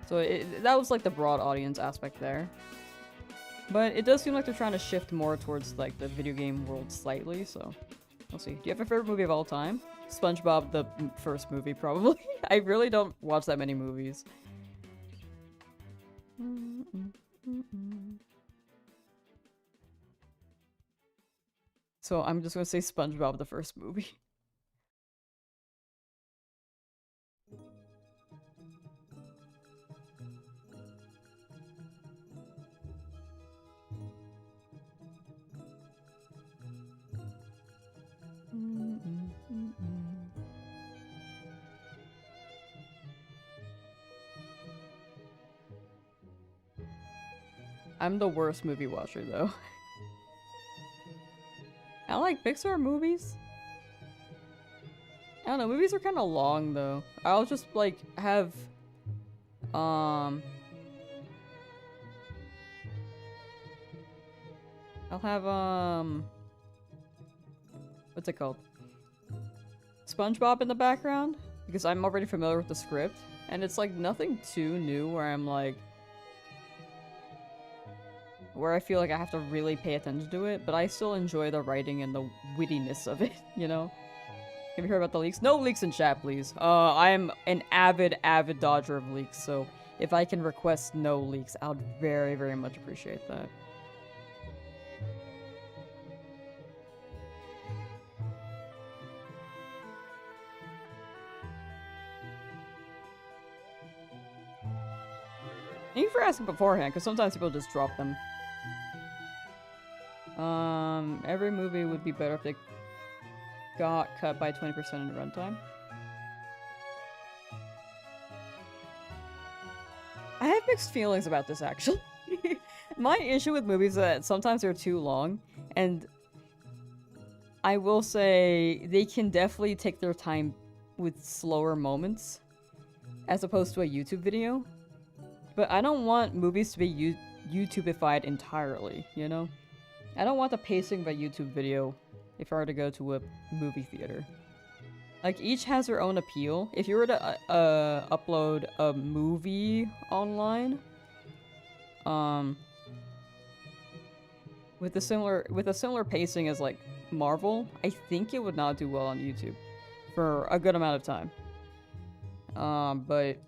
So that was like the broad audience aspect there. But it does seem like they're trying to shift more towards like the video game world slightly, so we'll see. Do you have a favorite movie of all time? SpongeBob, the first movie, probably. I really don't watch that many movies. So I'm just gonna say SpongeBob, the first movie. I'm the worst movie watcher, though. I like Pixar movies. I don't know, movies are kind of long, though. I'll just, like, have... I'll have, what's it called? SpongeBob in the background, because I'm already familiar with the script, and it's, like, nothing too new where I'm, like... where I feel like I have to really pay attention to it, but I still enjoy the writing and the wittiness of it, you know? Have you heard about the leaks? No leaks in chat, please. I'm an avid dodger of leaks, so if I can request no leaks, I would very, very much appreciate that. Thank you for asking beforehand, because sometimes people just drop them. Every movie would be better if they got cut by 20% in runtime. I have mixed feelings about this, actually. My issue with movies is that sometimes they're too long, and I will say they can definitely take their time with slower moments, as opposed to a YouTube video. But I don't want movies to be YouTubified entirely, you know? I don't want the pacing of a YouTube video if I were to go to a movie theater. Like, each has their own appeal. If you were to upload a movie online, with a similar pacing as like Marvel, I think it would not do well on YouTube for a good amount of time. But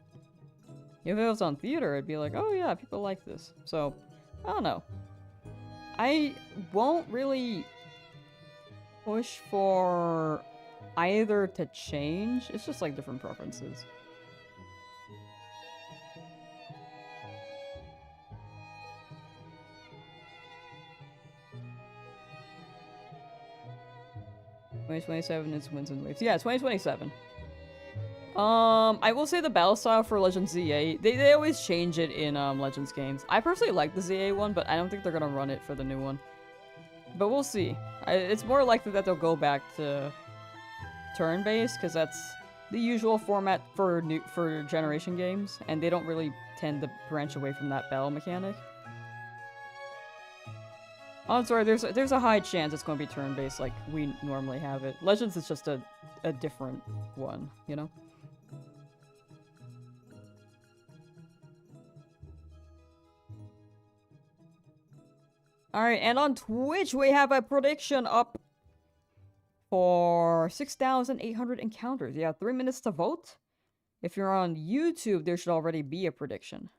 if it was on theater, I'd be like, oh yeah, people like this. So, I don't know. I won't really push for either to change. It's just like different preferences. "2027 is wins and waves." Yeah, 2027. I will say the battle style for Legends ZA, they always change it in Legends games. I personally like the ZA one, but I don't think they're gonna run it for the new one. But we'll see. It's more likely that they'll go back to turn-based, because that's the usual format for generation games, and they don't really tend to branch away from that battle mechanic. Oh, sorry, there's a high chance it's going to be turn-based like we normally have it. Legends is just a different one, you know? Alright, and on Twitch we have a prediction up for 6,800 encounters. You have 3 minutes to vote. If you're on YouTube, there should already be a prediction.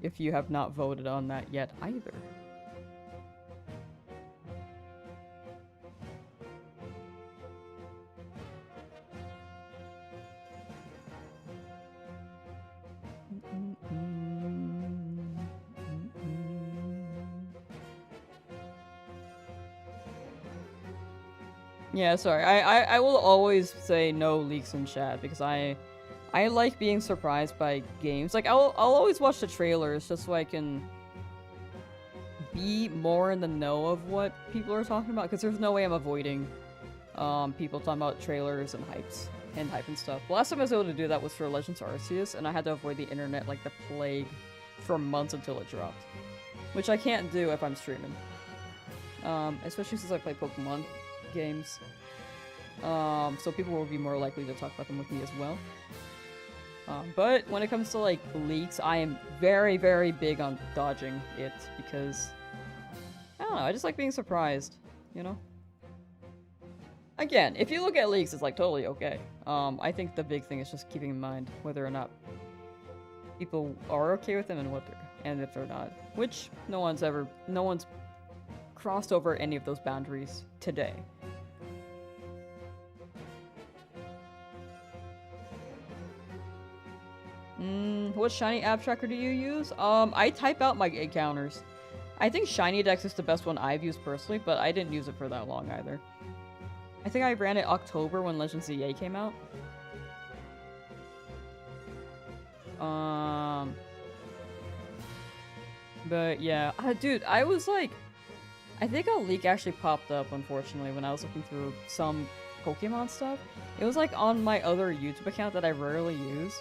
If you have not voted on that yet either. Yeah, sorry. I will always say no leaks in chat because I like being surprised by games. Like I'll always watch the trailers just so I can be more in the know of what people are talking about, because there's no way I'm avoiding people talking about trailers and hype and stuff. The last time I was able to do that was for Legends Arceus, and I had to avoid the internet like the plague for months until it dropped, which I can't do if I'm streaming. Especially since I play Pokemon games. So people will be more likely to talk about them with me as well. But when it comes to like leaks, I am very, very big on dodging it because I don't know, I just like being surprised, you know? Again, if you look at leaks, it's like totally okay. I think the big thing is just keeping in mind whether or not people are okay with them and if they're not. Which no one's crossed over any of those boundaries today. What shiny app tracker do you use? I type out my encounters. I think Shiny Dex is the best one I've used personally, but I didn't use it for that long either. I think I ran it October when Legends ZA came out. But yeah, dude, I was like, I think a leak actually popped up, unfortunately, when I was looking through some Pokemon stuff. It was like on my other YouTube account that I rarely use.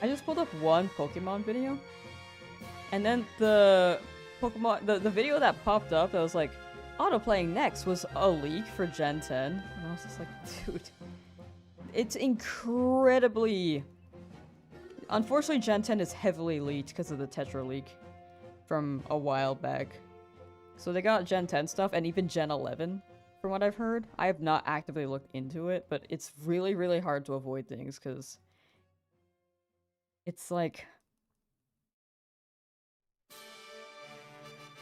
I just pulled up one Pokemon video, and then the video that popped up that was like, autoplaying next was a leak for Gen 10, and I was just like, dude, it's incredibly... Unfortunately, Gen 10 is heavily leaked because of the Tetra leak from a while back. So they got Gen 10 stuff, and even Gen 11, from what I've heard. I have not actively looked into it, but it's really, really hard to avoid things, because it's like...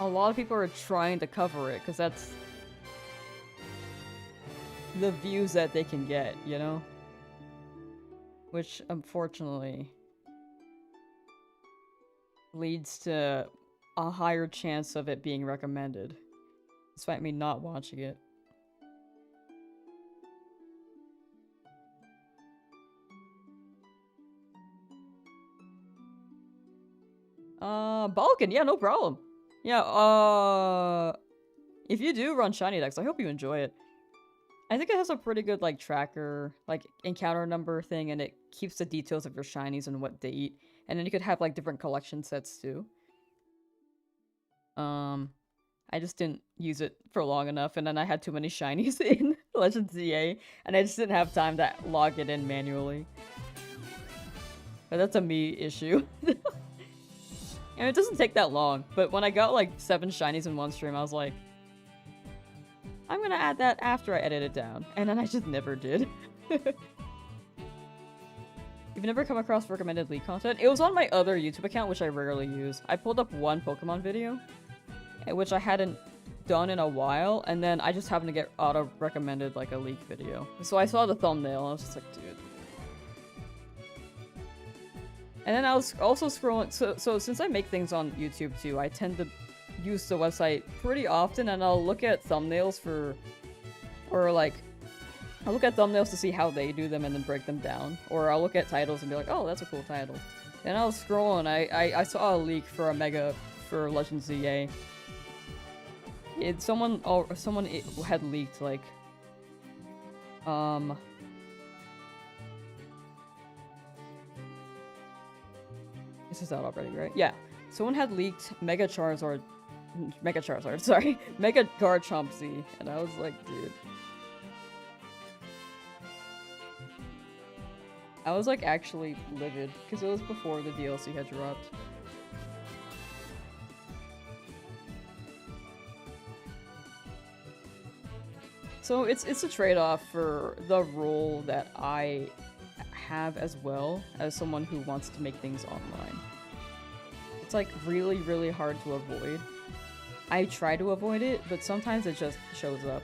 a lot of people are trying to cover it, because that's the views that they can get, you know? Which, unfortunately, leads to a higher chance of it being recommended, despite me not watching it. Balkan, yeah, no problem. Yeah, if you do run Shiny Dex, I hope you enjoy it. I think it has a pretty good, like, tracker, like, encounter number thing, and it keeps the details of your shinies and what they eat. And then you could have, like, different collection sets, too. I just didn't use it for long enough, and then I had too many shinies in Legends ZA, and I just didn't have time to log it in manually. But that's a me issue. And it doesn't take that long, but when I got like 7 shinies in one stream, I was like, I'm gonna add that after I edit it down. And then I just never did. You've never come across recommended League content? It was on my other YouTube account, which I rarely use. I pulled up one Pokemon video, which I hadn't done in a while, and then I just happened to get auto-recommended like a League video. So I saw the thumbnail, and I was just like, dude. And then I was also scrolling, so since I make things on YouTube too, I tend to use the website pretty often, and I'll look at thumbnails I'll look at thumbnails to see how they do them and then break them down. Or I'll look at titles and be like, oh, that's a cool title. And I was scrolling, I saw a leak for a Mega for Legends ZA. Someone had leaked, like, this is out already, right? Yeah. Someone had leaked Mega Charizard, sorry. Mega Garchomp-Z, and I was like, dude. I was like actually livid, because it was before the DLC had dropped. So it's a trade-off for the role that I have as well as someone who wants to make things online. It's like really, really hard to avoid. I try to avoid it, but sometimes it just shows up.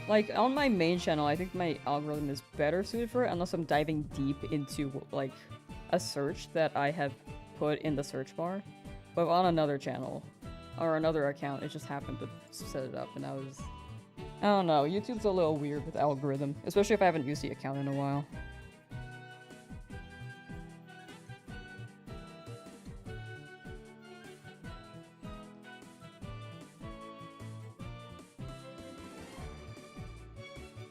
Like, on my main channel, I think my algorithm is better suited for it unless I'm diving deep into, like, a search that I have put in the search bar. But on another channel, or another account, it just happened to set it up, and I don't know, YouTube's a little weird with algorithm, especially if I haven't used the account in a while.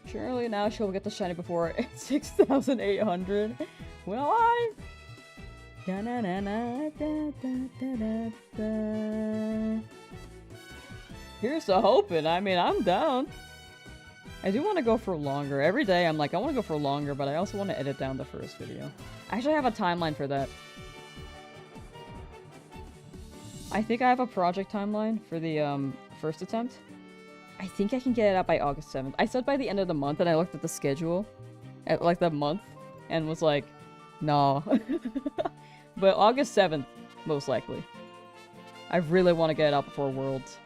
Surely now she'll get the shiny before 6,800. Well, I... Here's to hoping. I mean, I'm down. I do want to go for longer. Every day I'm like, I want to go for longer, but I also want to edit down the first video. I actually have a timeline for that. I think I have a project timeline for the first attempt. I think I can get it out by August 7th. I said by the end of the month, and I looked at the schedule at like the month and was like, nah. But August 7th, most likely. I really want to get it out before Worlds.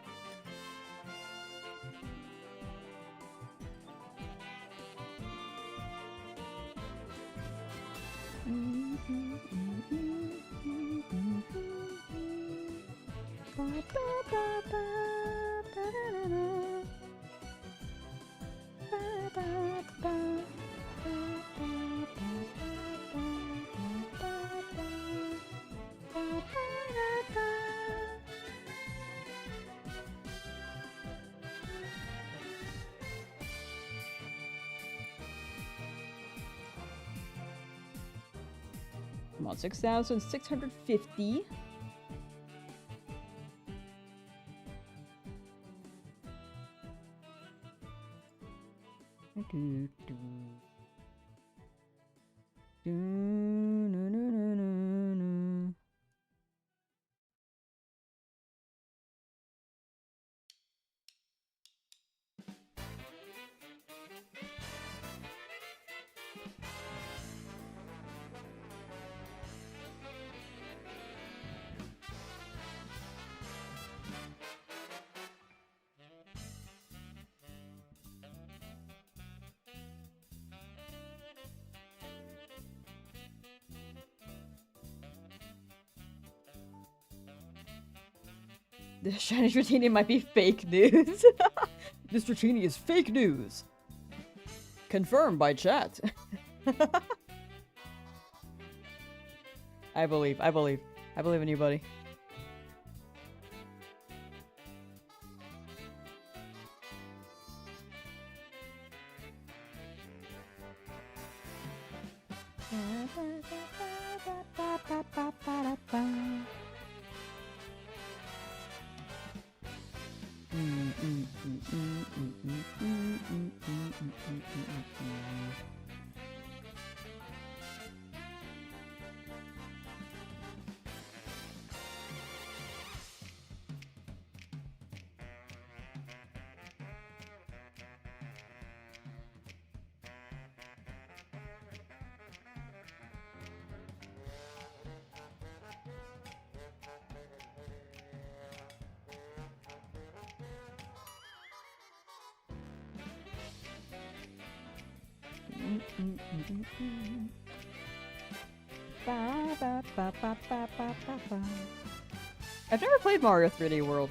I'm on 6,650. The Shiny Dratini might be fake news. This Dratini is fake news. Confirmed by chat. I believe in you, buddy. I've never played Mario 3D World.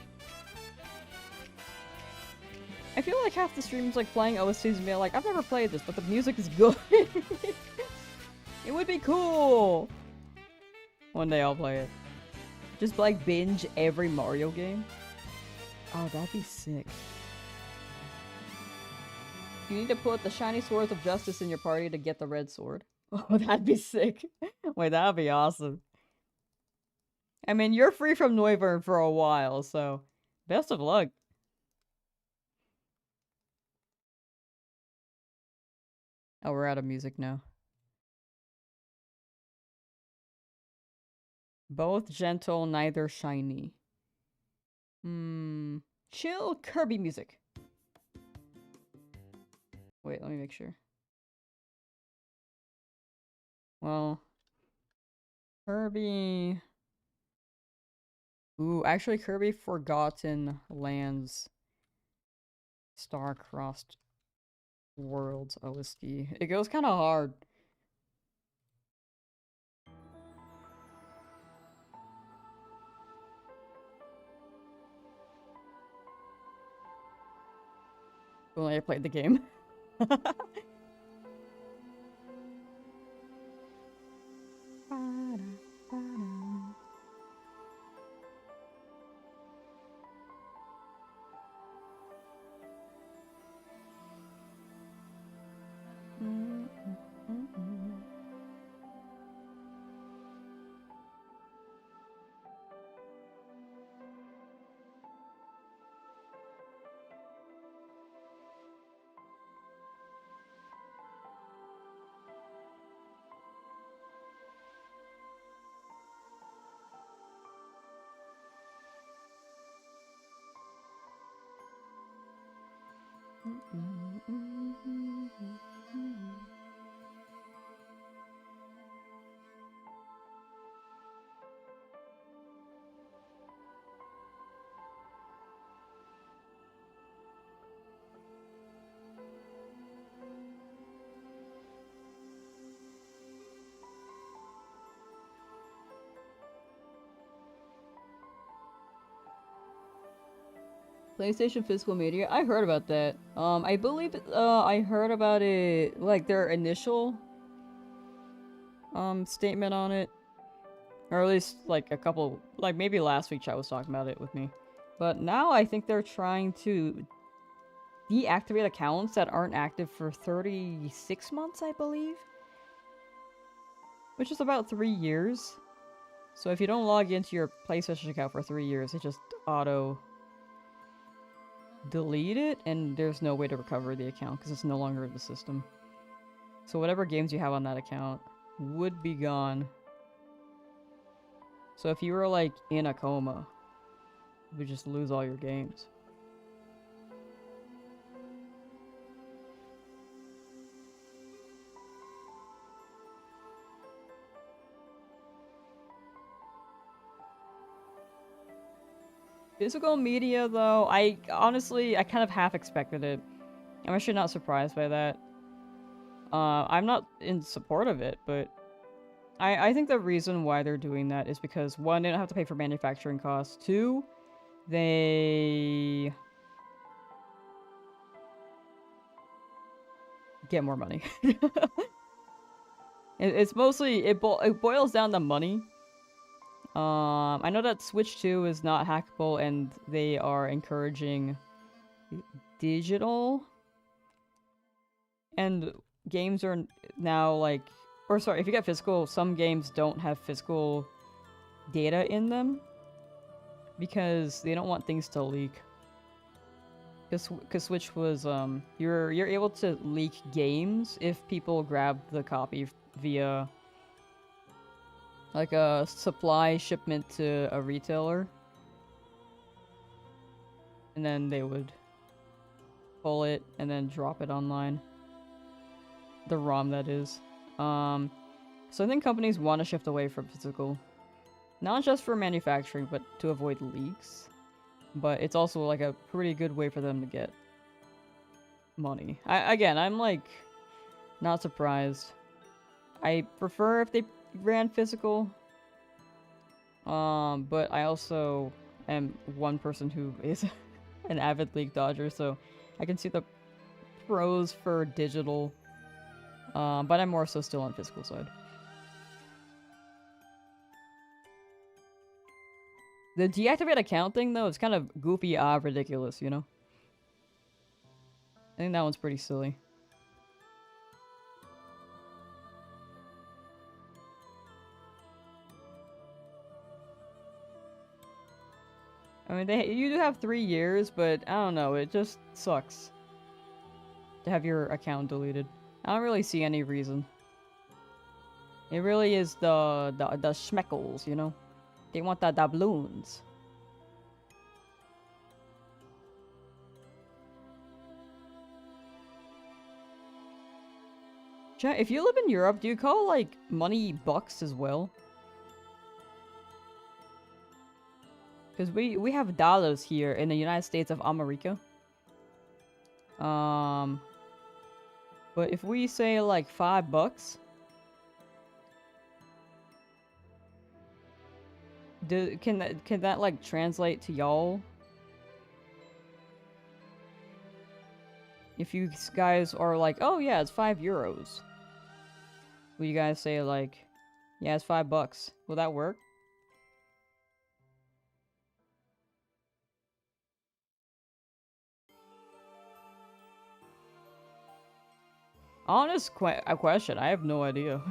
I feel like half the streams like playing OSTs and being like, I've never played this, but the music is good. It would be cool. One day I'll play it. Just like binge every Mario game. Oh, that'd be sick. You need to put the shiny swords of justice in your party to get the red sword. Oh, that'd be sick. Wait, that'd be awesome. I mean, you're free from Noivern for a while, so best of luck. Oh, we're out of music now. Both gentle, neither shiny. Chill Kirby music. Wait, let me make sure. Well, Kirby... Ooh, actually Kirby Forgotten Lands Star-Crossed Worlds OST. It goes kind of hard. Well, I played the game. PlayStation Physical Media? I heard about that. I believe I heard about it, like, their initial, statement on it. Or at least, like, a couple, like, maybe last week chat was talking about it with me. But now I think they're trying to deactivate accounts that aren't active for 36 months, I believe. Which is about 3 years. So if you don't log into your PlayStation account for 3 years, it just auto delete it, and there's no way to recover the account because it's no longer in the system. So whatever games you have on that account would be gone. So if you were like in a coma, you would just lose all your games. Physical media, though, I honestly kind of half expected it. I'm actually not surprised by that. I'm not in support of it, but I think the reason why they're doing that is because, one, they don't have to pay for manufacturing costs. Two, they get more money. It's mostly, it boils down to money. I know that Switch 2 is not hackable, and they are encouraging digital. And games are now like, or sorry, if you get physical, some games don't have physical data in them because they don't want things to leak. Cause Switch was you're able to leak games if people grab the copy via like a supply shipment to a retailer, and then they would pull it and then drop it online. The ROM, that is. So I think companies want to shift away from physical, not just for manufacturing, but to avoid leaks. But it's also like a pretty good way for them to get money. Again, I'm like not surprised. I prefer if they ran physical. But I also am one person who is an avid League Dodger, so I can see the pros for digital. But I'm more so still on physical side. The deactivate account thing, though, is kind of goofy, ridiculous, you know? I think that one's pretty silly. I mean, you do have 3 years, but I don't know, it just sucks to have your account deleted. I don't really see any reason. It really is the schmeckles, you know? They want the doubloons. Chat, if you live in Europe, do you call, like, money bucks as well? Because we have dollars here in the United States of America. But if we say, like, $5... Can that like translate to y'all? If you guys are like, oh yeah, it's €5. Will you guys say like, yeah, it's $5? Will that work? Honest question, I have no idea.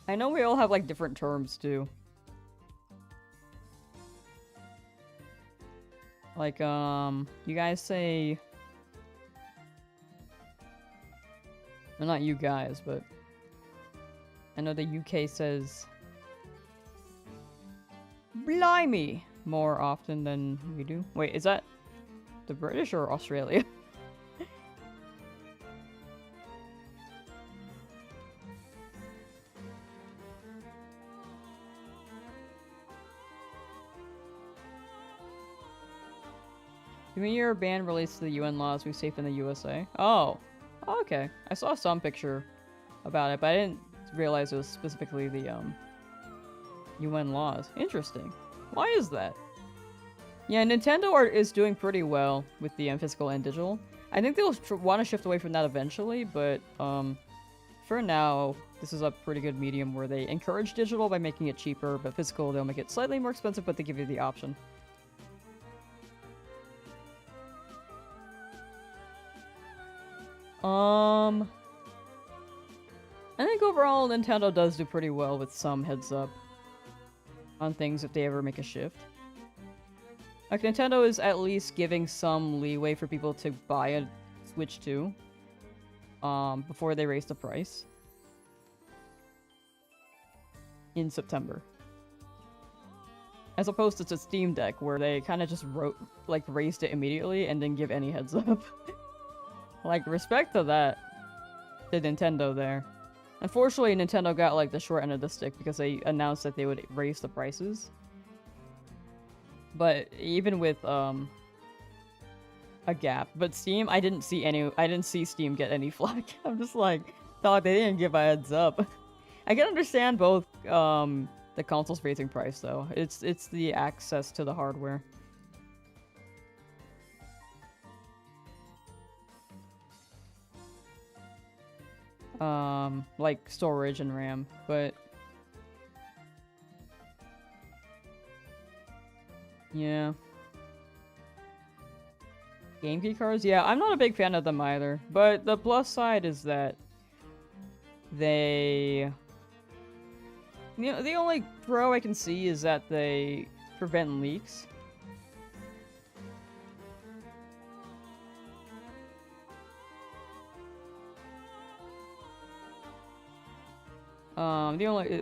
I know we all have, like, different terms, too. Like, you guys say... Well, not you guys, but... I know the UK says... Blimey! More often than we do. Wait, is that the British or Australia? You mean your ban relates to the UN laws we safe in the USA? Oh. Okay. I saw some picture about it, but I didn't realize it was specifically the, UN laws. Interesting. Why is that? Yeah, Nintendo is doing pretty well with the physical and digital. I think they'll want to shift away from that eventually, but, for now, this is a pretty good medium where they encourage digital by making it cheaper, but physical, they'll make it slightly more expensive, but they give you the option. I think overall Nintendo does do pretty well with some heads up on things if they ever make a shift. Like, Nintendo is at least giving some leeway for people to buy a Switch 2 before they raise the price in September. As opposed to Steam Deck, where they kind of just raised it immediately and didn't give any heads up. Like, respect to that, to Nintendo there. Unfortunately, Nintendo got, like, the short end of the stick because they announced that they would raise the prices. But even with, a gap. But Steam, I didn't see Steam get any flack. I'm just like, thought they didn't give a heads up. I can understand both, the consoles raising price, though. It's the access to the hardware. Like storage and RAM, but yeah. Game key cards? Yeah, I'm not a big fan of them either, but the plus side is that they You know, the only pro I can see is that they prevent leaks.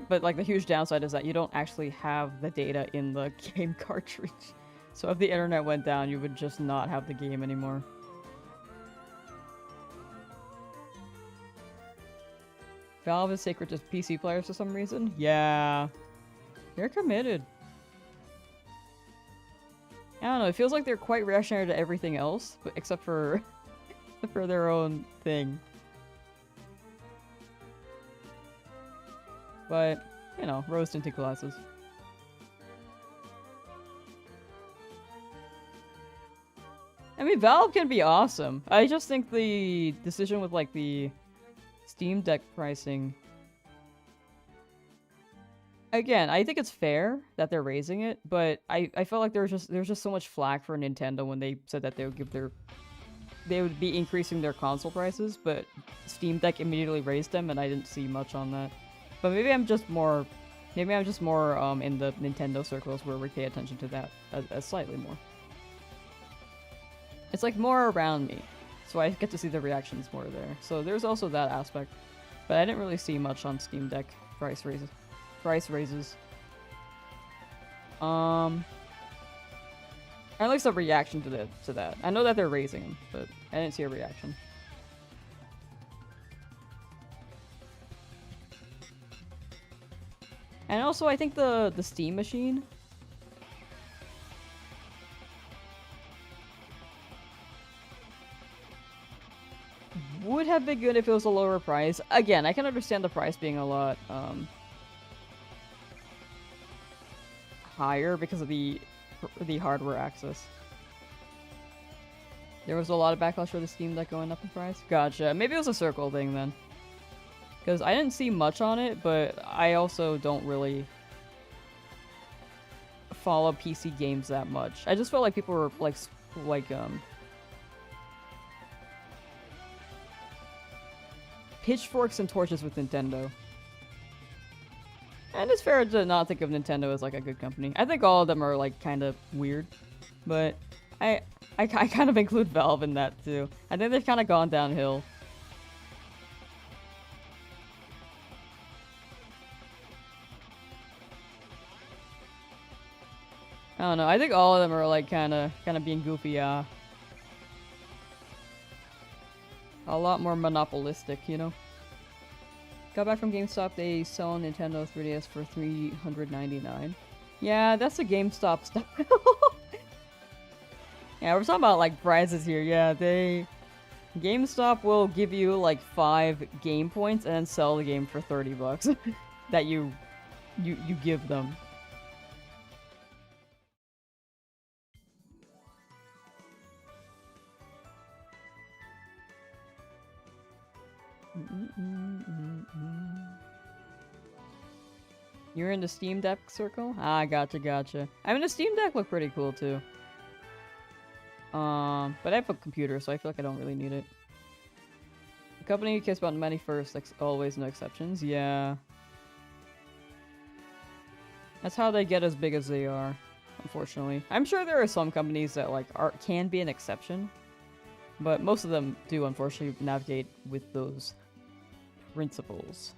But like the huge downside is that you don't actually have the data in the game cartridge. So if the internet went down, you would just not have the game anymore. Valve is sacred to PC players for some reason? Yeah. They're committed. I don't know, it feels like they're quite reactionary to everything else, but except for for their own thing. But, you know, rose tinted glasses. I mean, Valve can be awesome. I just think the decision with, like, the Steam Deck pricing... Again, I think it's fair that they're raising it, but I felt like there's just so much flack for Nintendo when they said that they would be increasing their console prices, but Steam Deck immediately raised them, and I didn't see much on that. But maybe I'm just more in the Nintendo circles where we pay attention to that as slightly more. It's like more around me, so I get to see the reactions more there. So there's also that aspect, but I didn't really see much on Steam Deck price raises. Or at least a reaction to that. I know that they're raising them, but I didn't see a reaction. And also, I think the Steam machine would have been good if it was a lower price. Again, I can understand the price being a lot higher because of the hardware access. There was a lot of backlash for the Steam Deck going up in price. Gotcha. Maybe it was a circle thing then. Because I didn't see much on it, but I also don't really follow PC games that much. I just felt like people were pitchforks and torches with Nintendo. And it's fair to not think of Nintendo as like a good company. I think all of them are like kind of weird, but I kind of include Valve in that too. I think they've kind of gone downhill. I don't know. I think all of them are like kind of being goofy. A lot more monopolistic, you know. Got back from GameStop. They sell Nintendo 3DS for $399. Yeah, that's the GameStop style. Yeah, we're talking about like prices here. Yeah, GameStop will give you like 5 game points and then sell the game for $30 that you give them. You're in the Steam Deck circle? Ah, gotcha. I mean, the Steam Deck looked pretty cool too. But I have a computer, so I feel like I don't really need it. The company cares about money first, like always, no exceptions. Yeah. That's how they get as big as they are, unfortunately. I'm sure there are some companies that like can be an exception, but most of them do unfortunately navigate with those principles.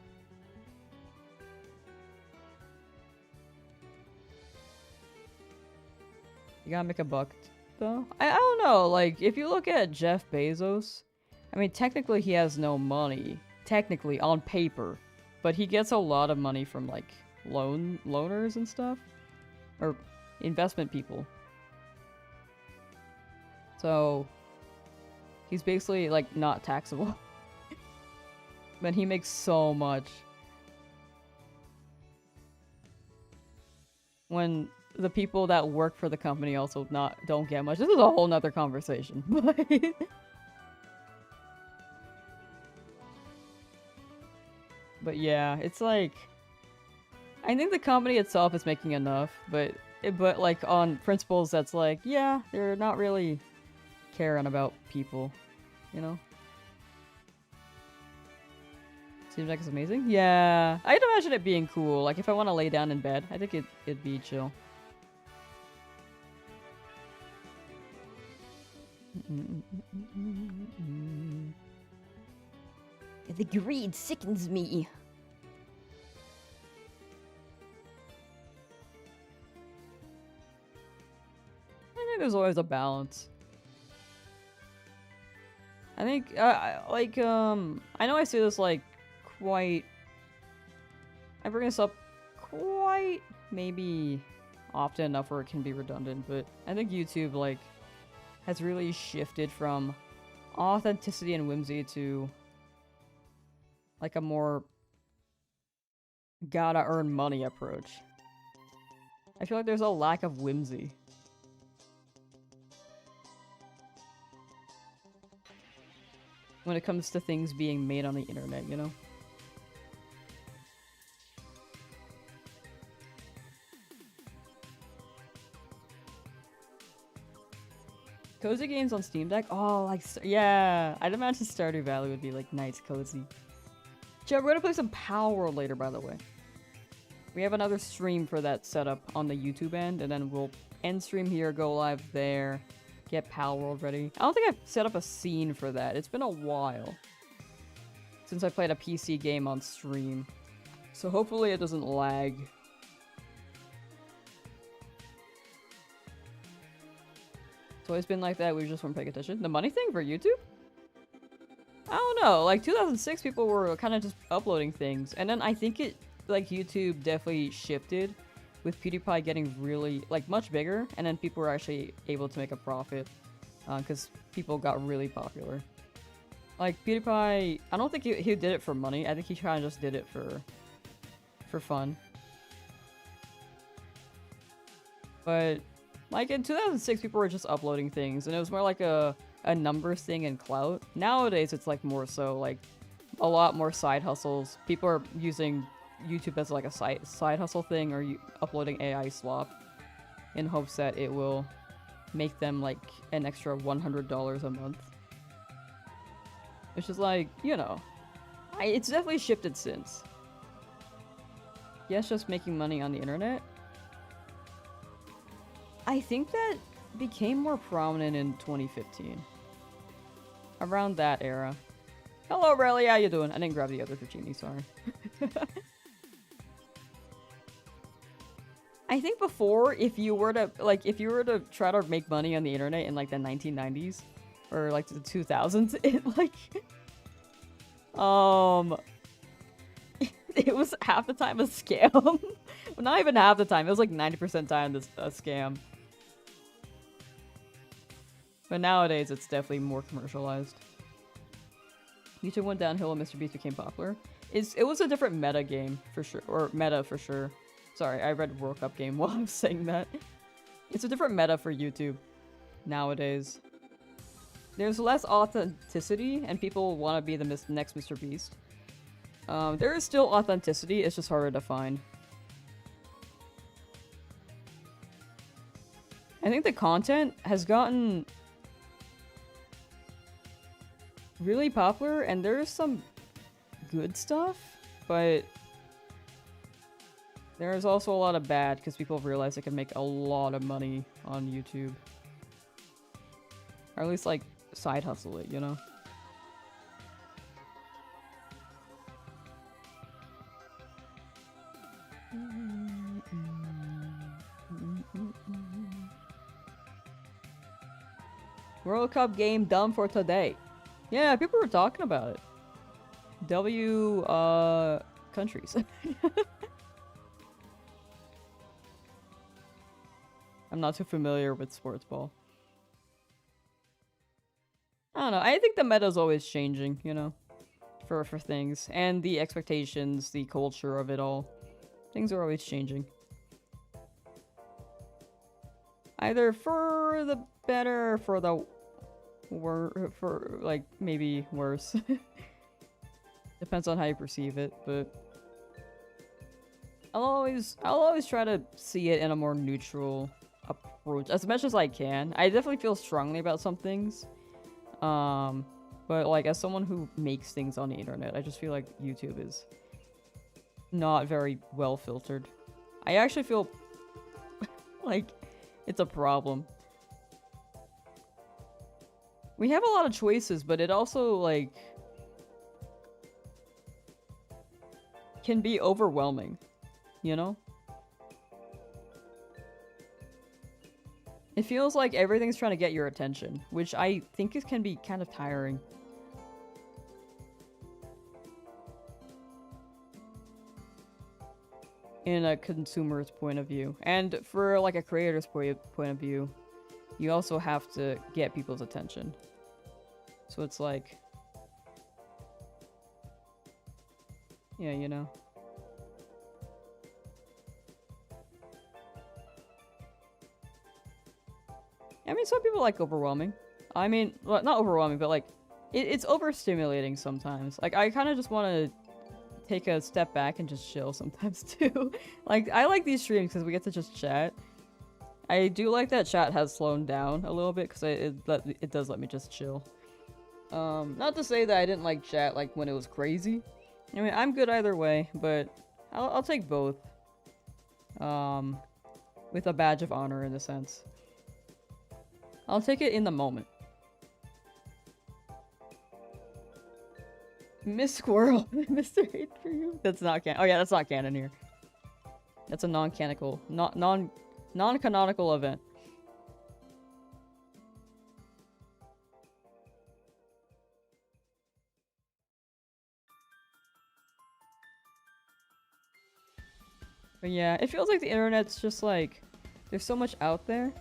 You gotta make a buck, though? I don't know, like, if you look at Jeff Bezos, I mean, technically he has no money. Technically, on paper. But he gets a lot of money from, like, loaners and stuff. Or investment people. So, he's basically, like, not taxable. But he makes so much. When the people that work for the company also don't get much. This is a whole nother conversation. But yeah, it's like, I think the company itself is making enough, but like on principles that's like, yeah, they're not really caring about people, you know? Seems like it's amazing. Yeah, I'd imagine it being cool. Like if I want to lay down in bed, I think it'd be chill. The greed sickens me. I think there's always a balance. I think, I know I say this, like, quite... I bring this up quite, maybe, often enough where it can be redundant, but I think YouTube, like, has really shifted from authenticity and whimsy to, like, a more gotta earn money approach. I feel like there's a lack of whimsy. When it comes to things being made on the internet, you know? Cozy games on Steam Deck? Oh, like, yeah. I'd imagine Stardew Valley would be, like, nice, cozy. Joe, we're gonna play some Power World later, by the way. We have another stream for that setup on the YouTube end, and then we'll end stream here, go live there, get Power World ready. I don't think I've set up a scene for that. It's been a while since I played a PC game on stream. So hopefully it doesn't lag. It's always been like that, we just weren't paying attention. The money thing for YouTube? I don't know, like 2006 people were kind of just uploading things. And then I think it, like YouTube definitely shifted with PewDiePie getting really, like, much bigger. And then people were actually able to make a profit because people got really popular. Like PewDiePie, I don't think he did it for money. I think he kind of just did it for fun. But like in 2006, people were just uploading things, and it was more like a numbers thing and clout. Nowadays, it's like more so like a lot more side hustles. People are using YouTube as like a side hustle thing, or uploading AI slop in hopes that it will make them like an extra $100 a month. Which is like, you know, it's definitely shifted since. Yes, just making money on the internet. I think that became more prominent in 2015. Around that era. Hello, Rayleigh, how you doing? I didn't grab the other Dratini, sorry. I think before, if you were to try to make money on the internet in like the 1990s or like the 2000s, it like it was half the time a scam. Well, not even half the time. It was like 90% time a scam. But nowadays, it's definitely more commercialized. YouTube went downhill and Mr. Beast became popular. It was a different meta game, for sure. Or meta, for sure. Sorry, I read World Cup game while I was saying that. It's a different meta for YouTube nowadays. There's less authenticity, and people want to be the next Mr. Beast. There is still authenticity, it's just harder to find. I think the content has gotten really popular, and there's some good stuff, but there's also a lot of bad because people realize they can make a lot of money on YouTube. Or at least, like, side hustle it, you know? World Cup game done for today. Yeah, people were talking about it. Countries. I'm not too familiar with sports ball. I don't know. I think the meta's always changing, you know, for things. And the expectations, the culture of it all. Things are always changing. Either for the better or for the for like maybe worse. Depends on how you perceive it, but I'll always try to see it in a more neutral approach as much as I can. I definitely feel strongly about some things. But, like, as someone who makes things on the internet, I just feel like YouTube is not very well filtered. I actually feel like it's a problem. We have a lot of choices, but it also, like, can be overwhelming, you know? It feels like everything's trying to get your attention, which I think can be kind of tiring. In a consumer's point of view. And for, like, a creator's point of view, you also have to get people's attention. So it's like... yeah, you know. I mean, some people like overwhelming. I mean, well, not overwhelming, but, like, it's overstimulating sometimes. Like, I kind of just want to take a step back and just chill sometimes, too. Like, I like these streams because we get to just chat. I do like that chat has slowed down a little bit because it does let me just chill. Not to say that I didn't like chat, like, when it was crazy. I mean, I'm good either way, but I'll take both. With a badge of honor, in a sense. I'll take it in the moment. Miss Squirrel, Mr. Hate for you. That's not canon. Oh yeah, that's not canon here. That's a non-canonical, non-canonical event. But yeah, it feels like the internet's just like, there's so much out there.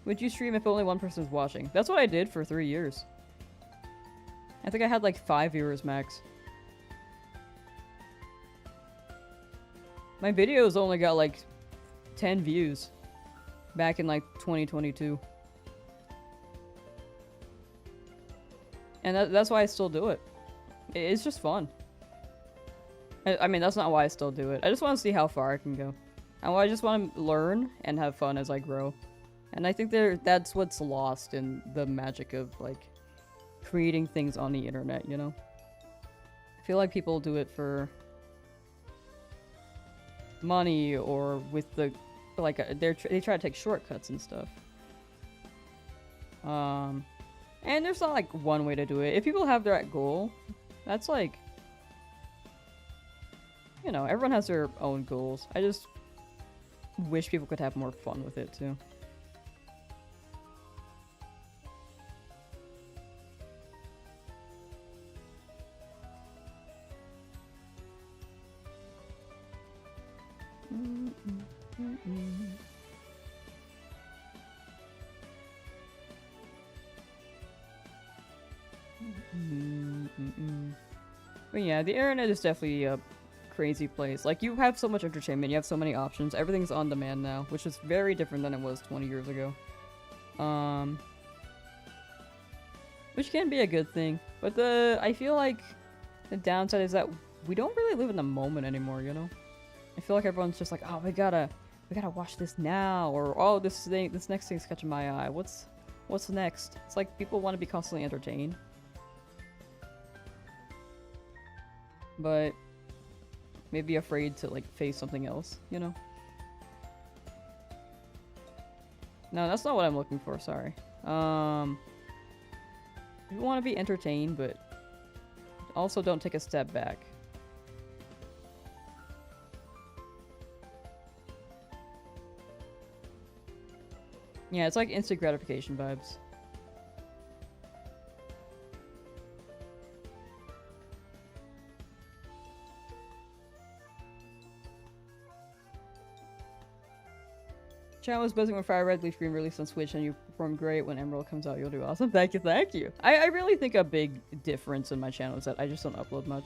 Would you stream if only one person's watching? That's what I did for 3 years. I think I had like 5 viewers max. My videos only got like 10 views back in like 2022. And that's why I still do it. It's just fun. I mean, that's not why I still do it. I just want to see how far I can go. And I just want to learn and have fun as I grow. And I think that's what's lost in the magic of, like, creating things on the internet, you know? I feel like people do it for money or with the, like, they try to take shortcuts and stuff. And there's not, like, one way to do it. If people have that goal, that's, like, you know, everyone has their own goals. I just wish people could have more fun with it, too. But yeah, the internet is definitely a crazy place. Like, you have so much entertainment, you have so many options, everything's on demand now, which is very different than it was 20 years ago. Which can be a good thing, but I feel like the downside is that we don't really live in the moment anymore, you know? I feel like everyone's just like, oh, we gotta watch this now, or oh, this next thing's catching my eye. What's next? It's like people want to be constantly entertained. But maybe afraid to, like, face something else, you know? No, that's not what I'm looking for, sorry. You want to be entertained, but also don't take a step back. Yeah, it's like instant gratification vibes. Chat was buzzing when FireRed LeafGreen released on Switch, and you performed great. When Emerald comes out, you'll do awesome. Thank you, thank you. I really think a big difference in my channel is that I just don't upload much.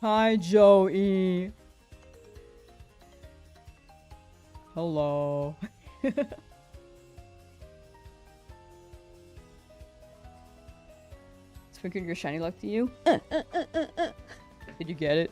Hi, Joey. Hello. Speaking your shiny luck to you. Did you get it?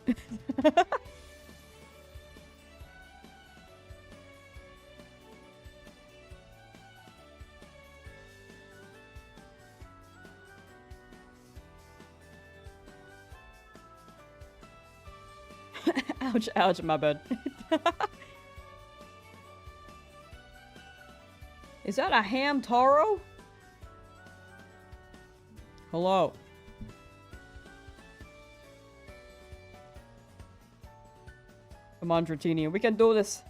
Ouch, ouch, my bad. Is that a Hamtaro? Hello. Come on, Dratini, we can do this.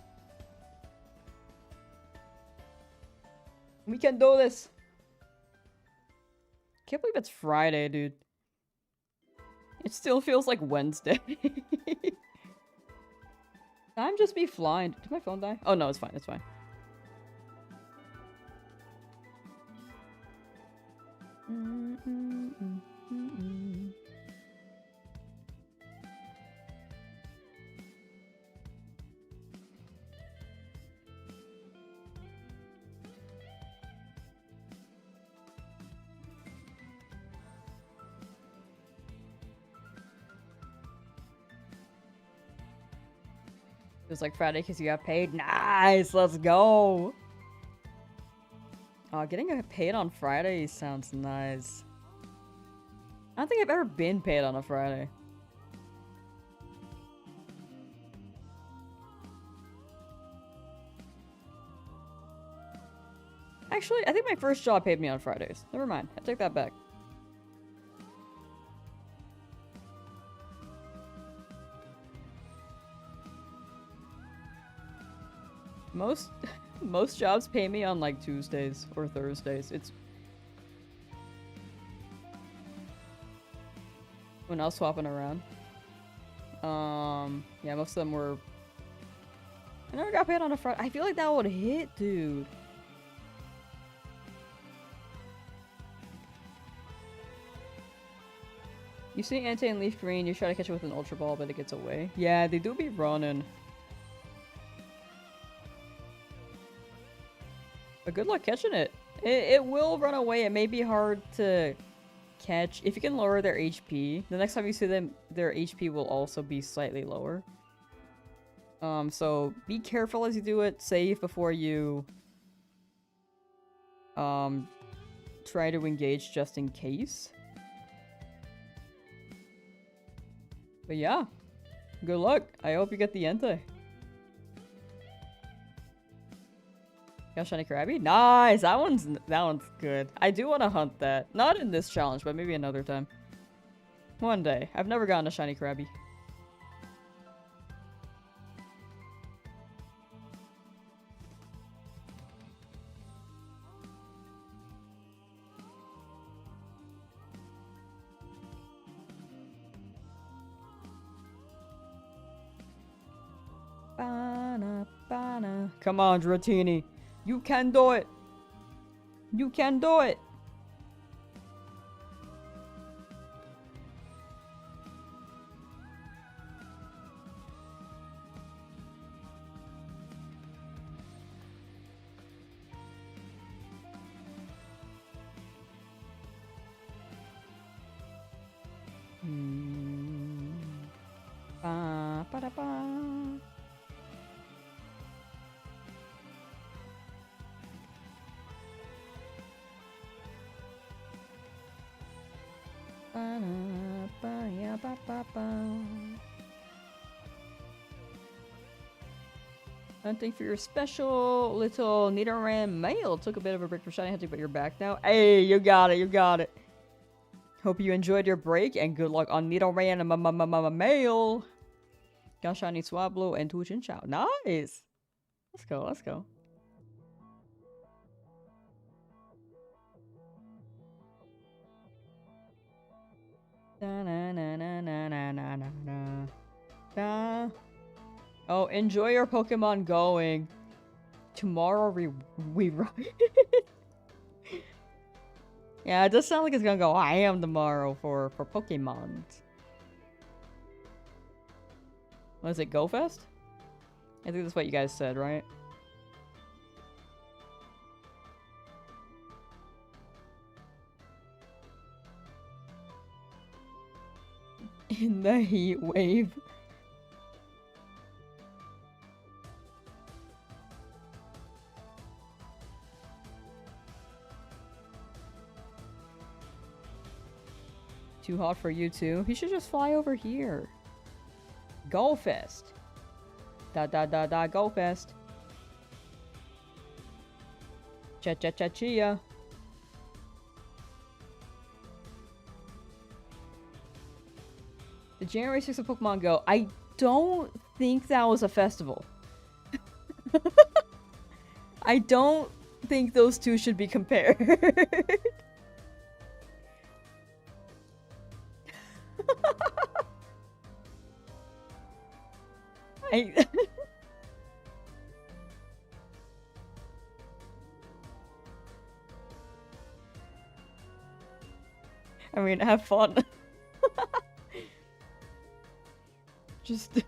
We can do this. Can't believe it's Friday, dude. It still feels like Wednesday. Time just be flying. Did my phone die? Oh no, it's fine, it's fine. It was like Friday because you got paid. Nice, let's go. Oh, getting paid on Friday sounds nice. I don't think I've ever been paid on a Friday. Actually, I think my first job paid me on Fridays. Never mind, I take that back. Most jobs pay me on like Tuesdays or Thursdays. It's when I was swapping around. Yeah, most of them were. I never got paid on a Friday. I feel like that would hit, dude. You see Ante and LeafGreen, you try to catch it with an Ultra Ball, but it gets away. Yeah, they do be running. But good luck catching it. It will run away. It may be hard to catch. If you can lower their HP, the next time you see them, their HP will also be slightly lower. So be careful as you do it. Save before you try to engage just in case. But yeah, good luck. I hope you get the Entei. Got shiny Krabby? Nice! That one's good. I do want to hunt that. Not in this challenge, but maybe another time. One day. I've never gotten a shiny Krabby. Bana, bana. Come on, Dratini. You can do it! You can do it! Ba, ba, da, ba. Hunting for your special little Nidoran male. Took a bit of a break for shiny hunting, but you're back now. Hey, you got it, you got it. Hope you enjoyed your break, and good luck on Nidoran male. Got shiny Swablu and Twitch and Chow. Nice. Let's go, let's go. Da, na, na, na, na, na, na, na, na. Oh, enjoy your Pokemon going. Tomorrow we ride. Yeah, it does sound like it's gonna go ham tomorrow for Pokemon. What is it, Go Fest? I think that's what you guys said, right? In the heat wave. Too hot for you too? He should just fly over here. Go fest. Go fest. Cha-cha-cha-chia. The January 6th of Pokemon Go. I don't think that was a festival. I don't think those two should be compared. I mean, have fun. Just...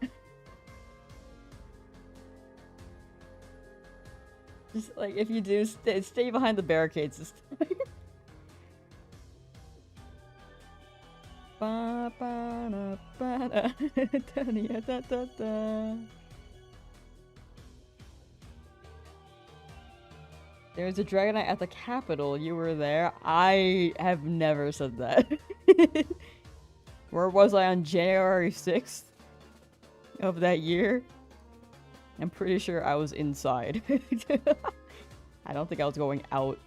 just, like, if you do, stay behind the barricades this time. There's a Dragonite at the Capitol. You were there. I have never said that. Where was I on January 6th of that year? I'm pretty sure I was inside. I don't think I was going out.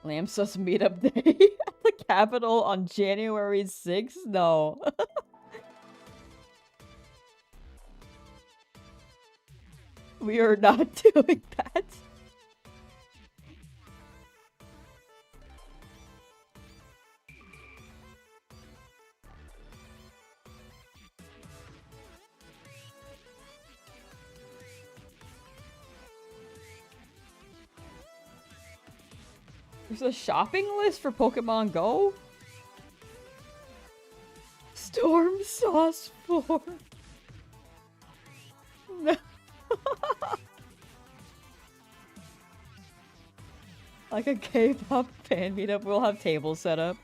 Lamsauce meetup day at the Capitol on January 6th? No. We are not doing that. There's a shopping list for Pokemon Go? Storm Sauce 4. No. Like a K-pop fan meetup, we'll have tables set up.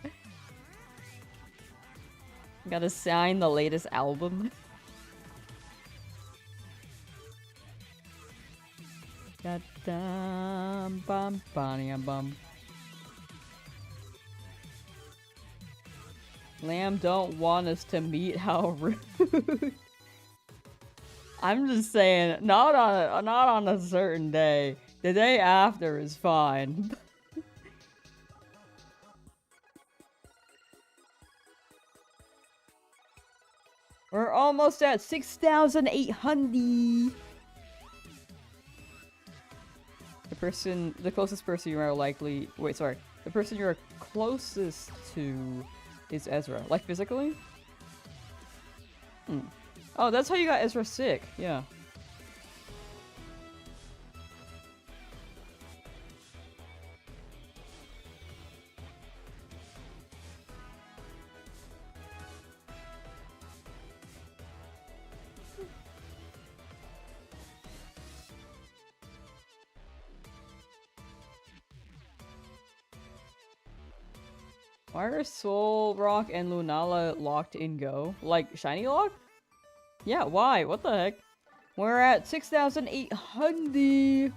Gotta sign the latest album. Bum. Lamb don't want us to meet. How rude. I'm just saying, not on a certain day. The day after is fine. We're almost at 6,800. The closest person you are likely... Wait, sorry. The person you're closest to is Ezra. Like, physically? Oh, that's how you got Ezra sick. Yeah. Why are Soul Rock and Lunala locked in Go? Like, Shiny Lock? Yeah, why? What the heck? We're at 6,800.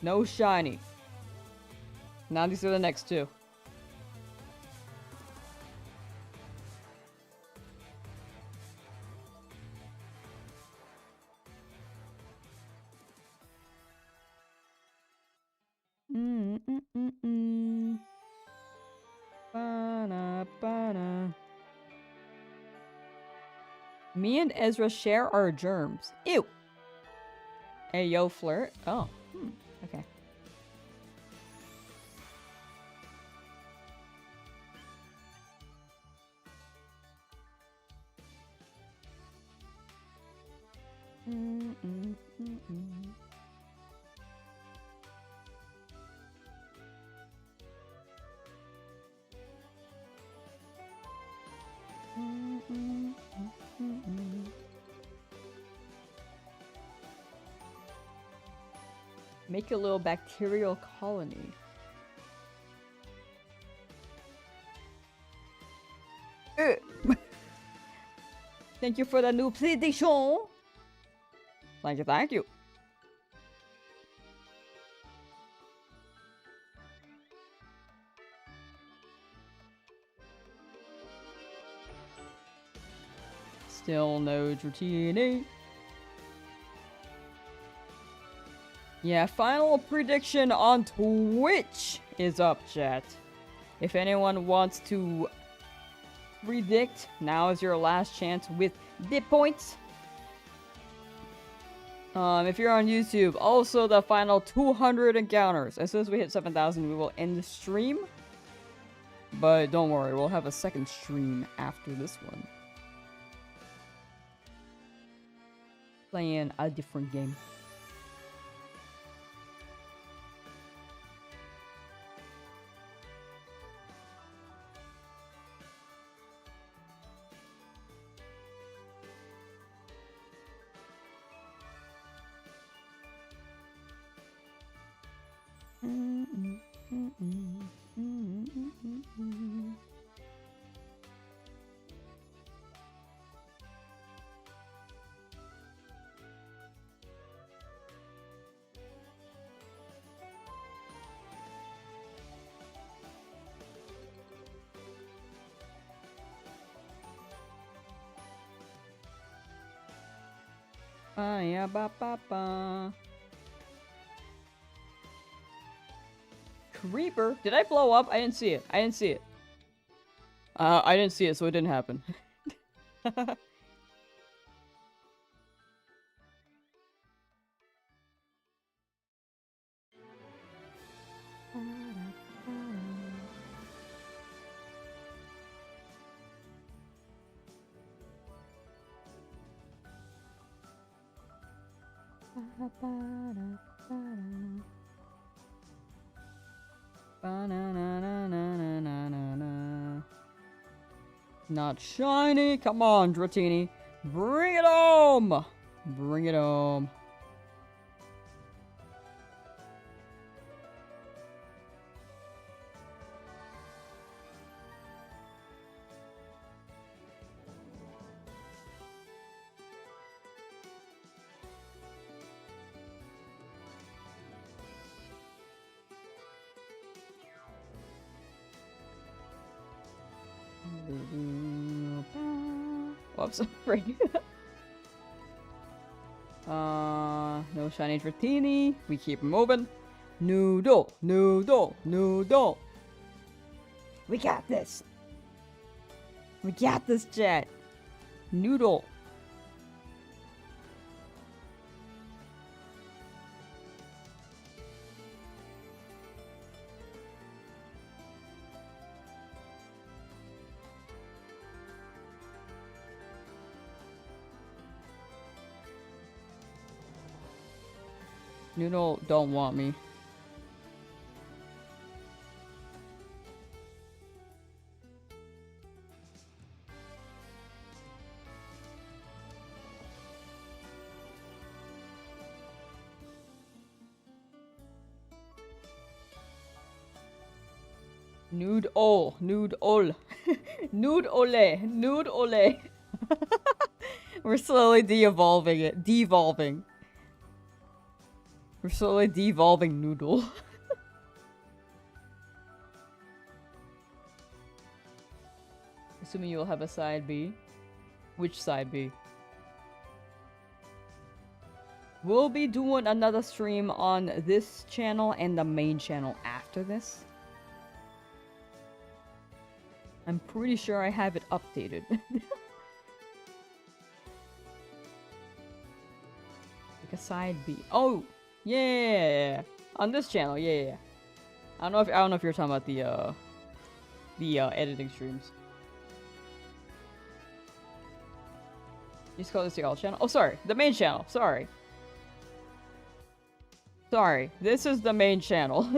No Shiny. Now these are the next two. Me and Ezra share our germs. Ew. Hey, yo, flirt. Oh, okay. Make a little bacterial colony. Thank you for the new PlayStation. Thank you, thank you. Still no Dratini. Yeah, final prediction on Twitch is up, chat. If anyone wants to predict, now is your last chance with bit points. If you're on YouTube, also the final 200 encounters. As soon as we hit 7,000, we will end the stream. But don't worry, we'll have a second stream after this one. Playing a different game. Yeah, ba ba ba. Creeper? Did I blow up? I didn't see it. I didn't see it. I didn't see it, so it didn't happen. Not shiny. Come on, Dratini. Bring it home. Bring it home. Whoops, sorry. No shiny Dratini. We keep moving. Noodle, noodle, noodle. We got this. We got this, chat. Noodle. Noodle don't want me. Nude ol, nude ol. Nude ole, nude ole. We're slowly de-evolving it. Devolving. We're slowly devolving Noodle. Assuming you'll have a side B. Which side B? We'll be doing another stream on this channel and the main channel after this. I'm pretty sure I have it updated. Like a side B. Oh! Yeah, on this channel, yeah. I don't know if you're talking about the editing streams. You just call this the all channel? Oh, sorry, the main channel. Sorry. This is the main channel.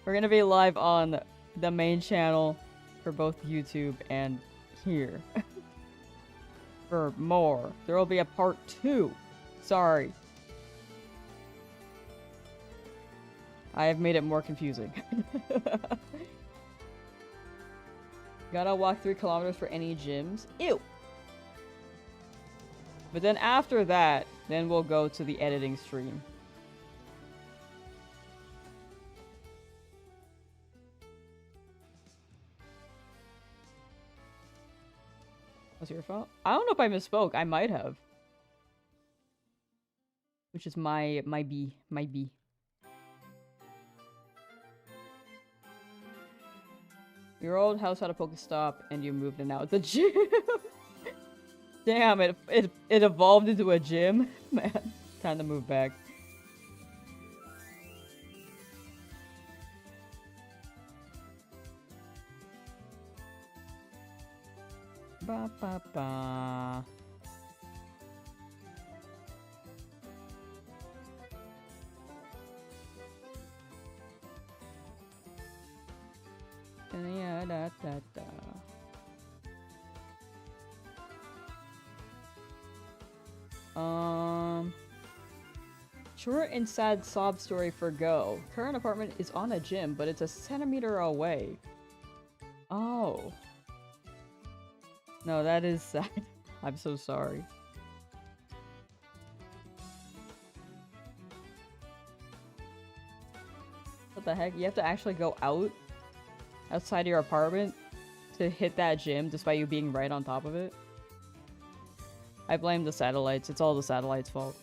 We're gonna be live on the main channel for both YouTube and here. For more, there will be a part 2. Sorry. I have made it more confusing. Gotta walk 3 kilometers for any gyms. Ew! But then after that, then we'll go to the editing stream. Was it your fault? I don't know if I misspoke. I might have. Which is my B. My B. Your old house had a Pokestop and you moved it now. It's a gym! Damn, it evolved into a gym. Man, time to move back. Ba ba ba. Da, da, da, da. Short and sad sob story for Go. Current apartment is on a gym, but it's a centimeter away. Oh. No, that is sad. I'm so sorry. What the heck? You have to actually go outside your apartment to hit that gym despite you being right on top of it? I blame the satellites. It's all the satellites' fault.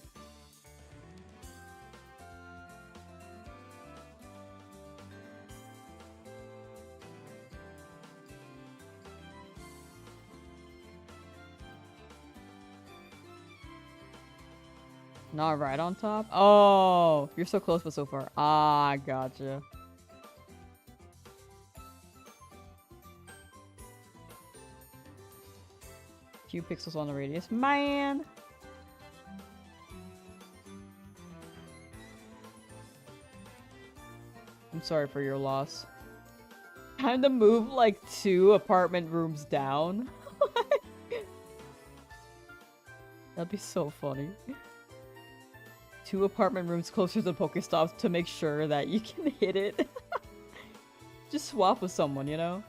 Not right on top? Oh, you're so close but so far. Ah, gotcha. Few pixels on the radius. Man! I'm sorry for your loss. Time to move like 2 apartment rooms down. That'd be so funny. 2 apartment rooms closer to the Pokestops to make sure that you can hit it. Just swap with someone, you know?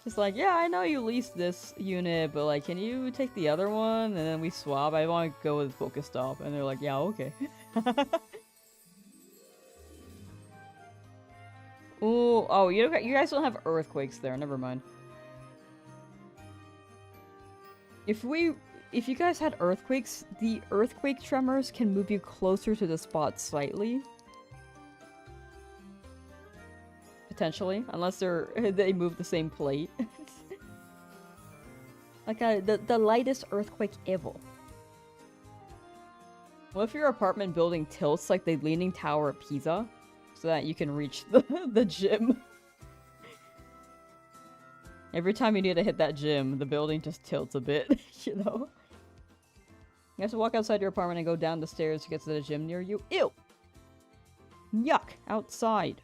Just like, yeah, I know you leased this unit, but like, can you take the other one? And then we swap. I want to go with Pokestop. And they're like, yeah, okay. Ooh, oh, you guys don't have earthquakes there. Never mind. If you guys had earthquakes, the earthquake tremors can move you closer to the spot slightly. Potentially, unless they move the same plate. Like the lightest earthquake ever. What if your apartment building tilts like the Leaning Tower of Pisa? So that you can reach the gym. Every time you need to hit that gym, the building just tilts a bit, you know? You have to walk outside your apartment and go down the stairs to get to the gym near you. Ew! Yuck! Outside.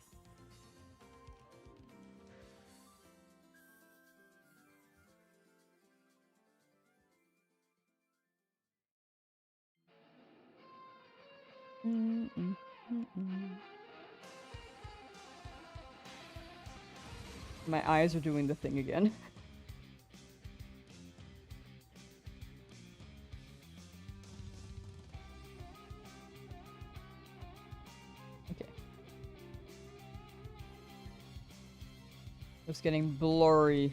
My eyes are doing the thing again. Okay. It's getting blurry.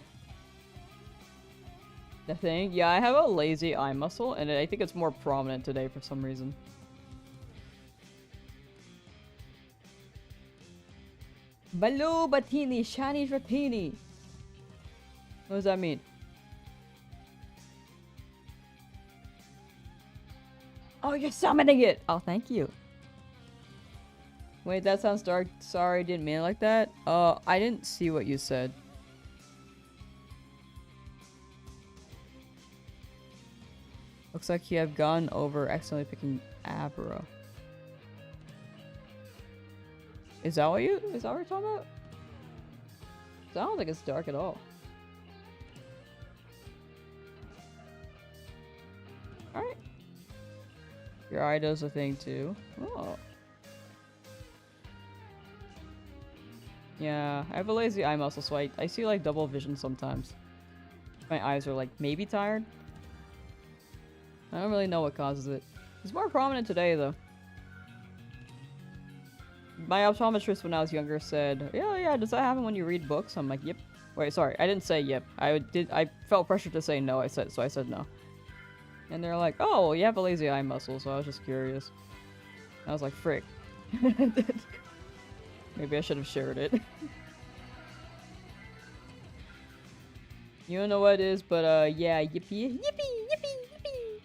The thing? Yeah, I have a lazy eye muscle, and I think it's more prominent today for some reason. Baloo Batini, Shinies Dratini. What does that mean? Oh, you're summoning it! Oh, thank you. Wait, that sounds dark. Sorry, didn't mean it like that. I didn't see what you said. Looks like you have gone over accidentally picking Abra. Is that what you're talking about? I don't think it's dark at all. Alright. Your eye does a thing too. Oh. Yeah, I have a lazy eye muscle, so I see like double vision sometimes. My eyes are like maybe tired. I don't really know what causes it. It's more prominent today though. My optometrist when I was younger said, yeah, does that happen when you read books? I'm like, yep. Wait, sorry, I didn't say yep. I felt pressure to say no, so I said no. And they're like, oh, well, you have a lazy eye muscle, so I was just curious. I was like, frick. Maybe I should have shared it. You don't know what it is, but yeah, yippee, yippee, yippee, yippee.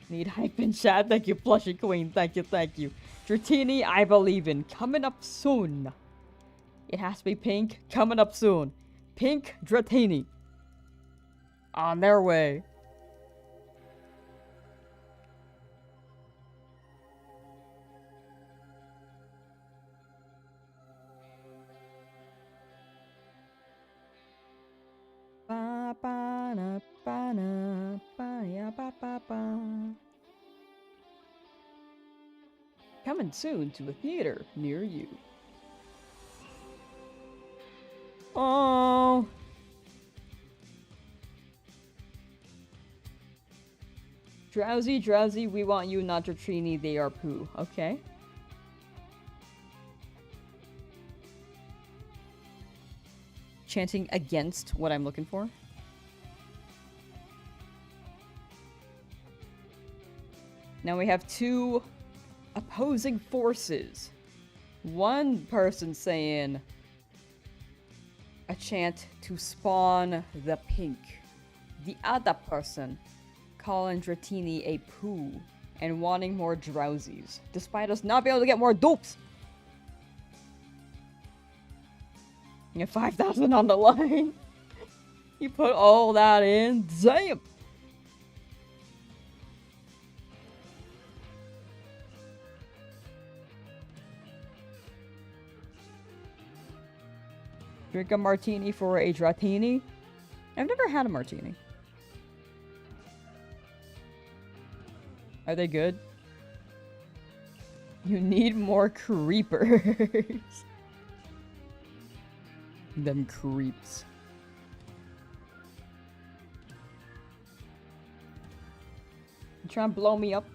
Need hype in chat, thank you, plushie queen, thank you. Dratini, I believe in, coming up soon. It has to be pink, coming up soon. Pink Dratini. On their way. Coming soon to a theater near you. Oh. Drowzee, we want you, not Dratini, they are poo. Okay. Chanting against what I'm looking for. Now we have two opposing forces. One person saying a chant to spawn the pink. The other person calling Dratini a poo and wanting more Drowzees, despite us not being able to get more dupes. You have 5,000 on the line. You put all that in. Damn. Drink a martini for a Dratini. I've never had a martini. Are they good? You need more creepers. Them creeps. You trying to blow me up?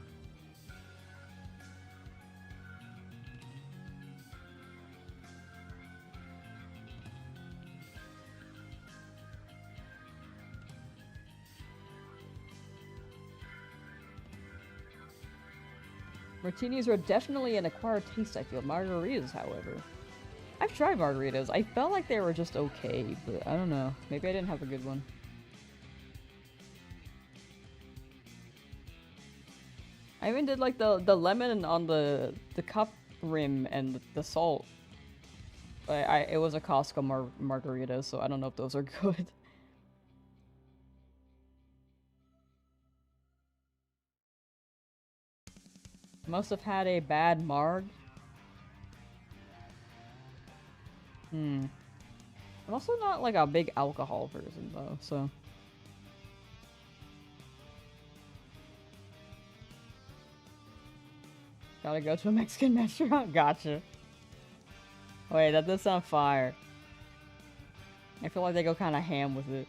Martinis are definitely an acquired taste, I feel. Margaritas, however. I've tried margaritas. I felt like they were just okay, but I don't know. Maybe I didn't have a good one. I even did like the lemon on the cup rim and the salt. It was a Costco margarita, so I don't know if those are good. Must have had a bad marg. I'm also not like a big alcohol person though, so. Gotta go to a Mexican restaurant? Gotcha. Wait, that does sound fire. I feel like they go kind of ham with it.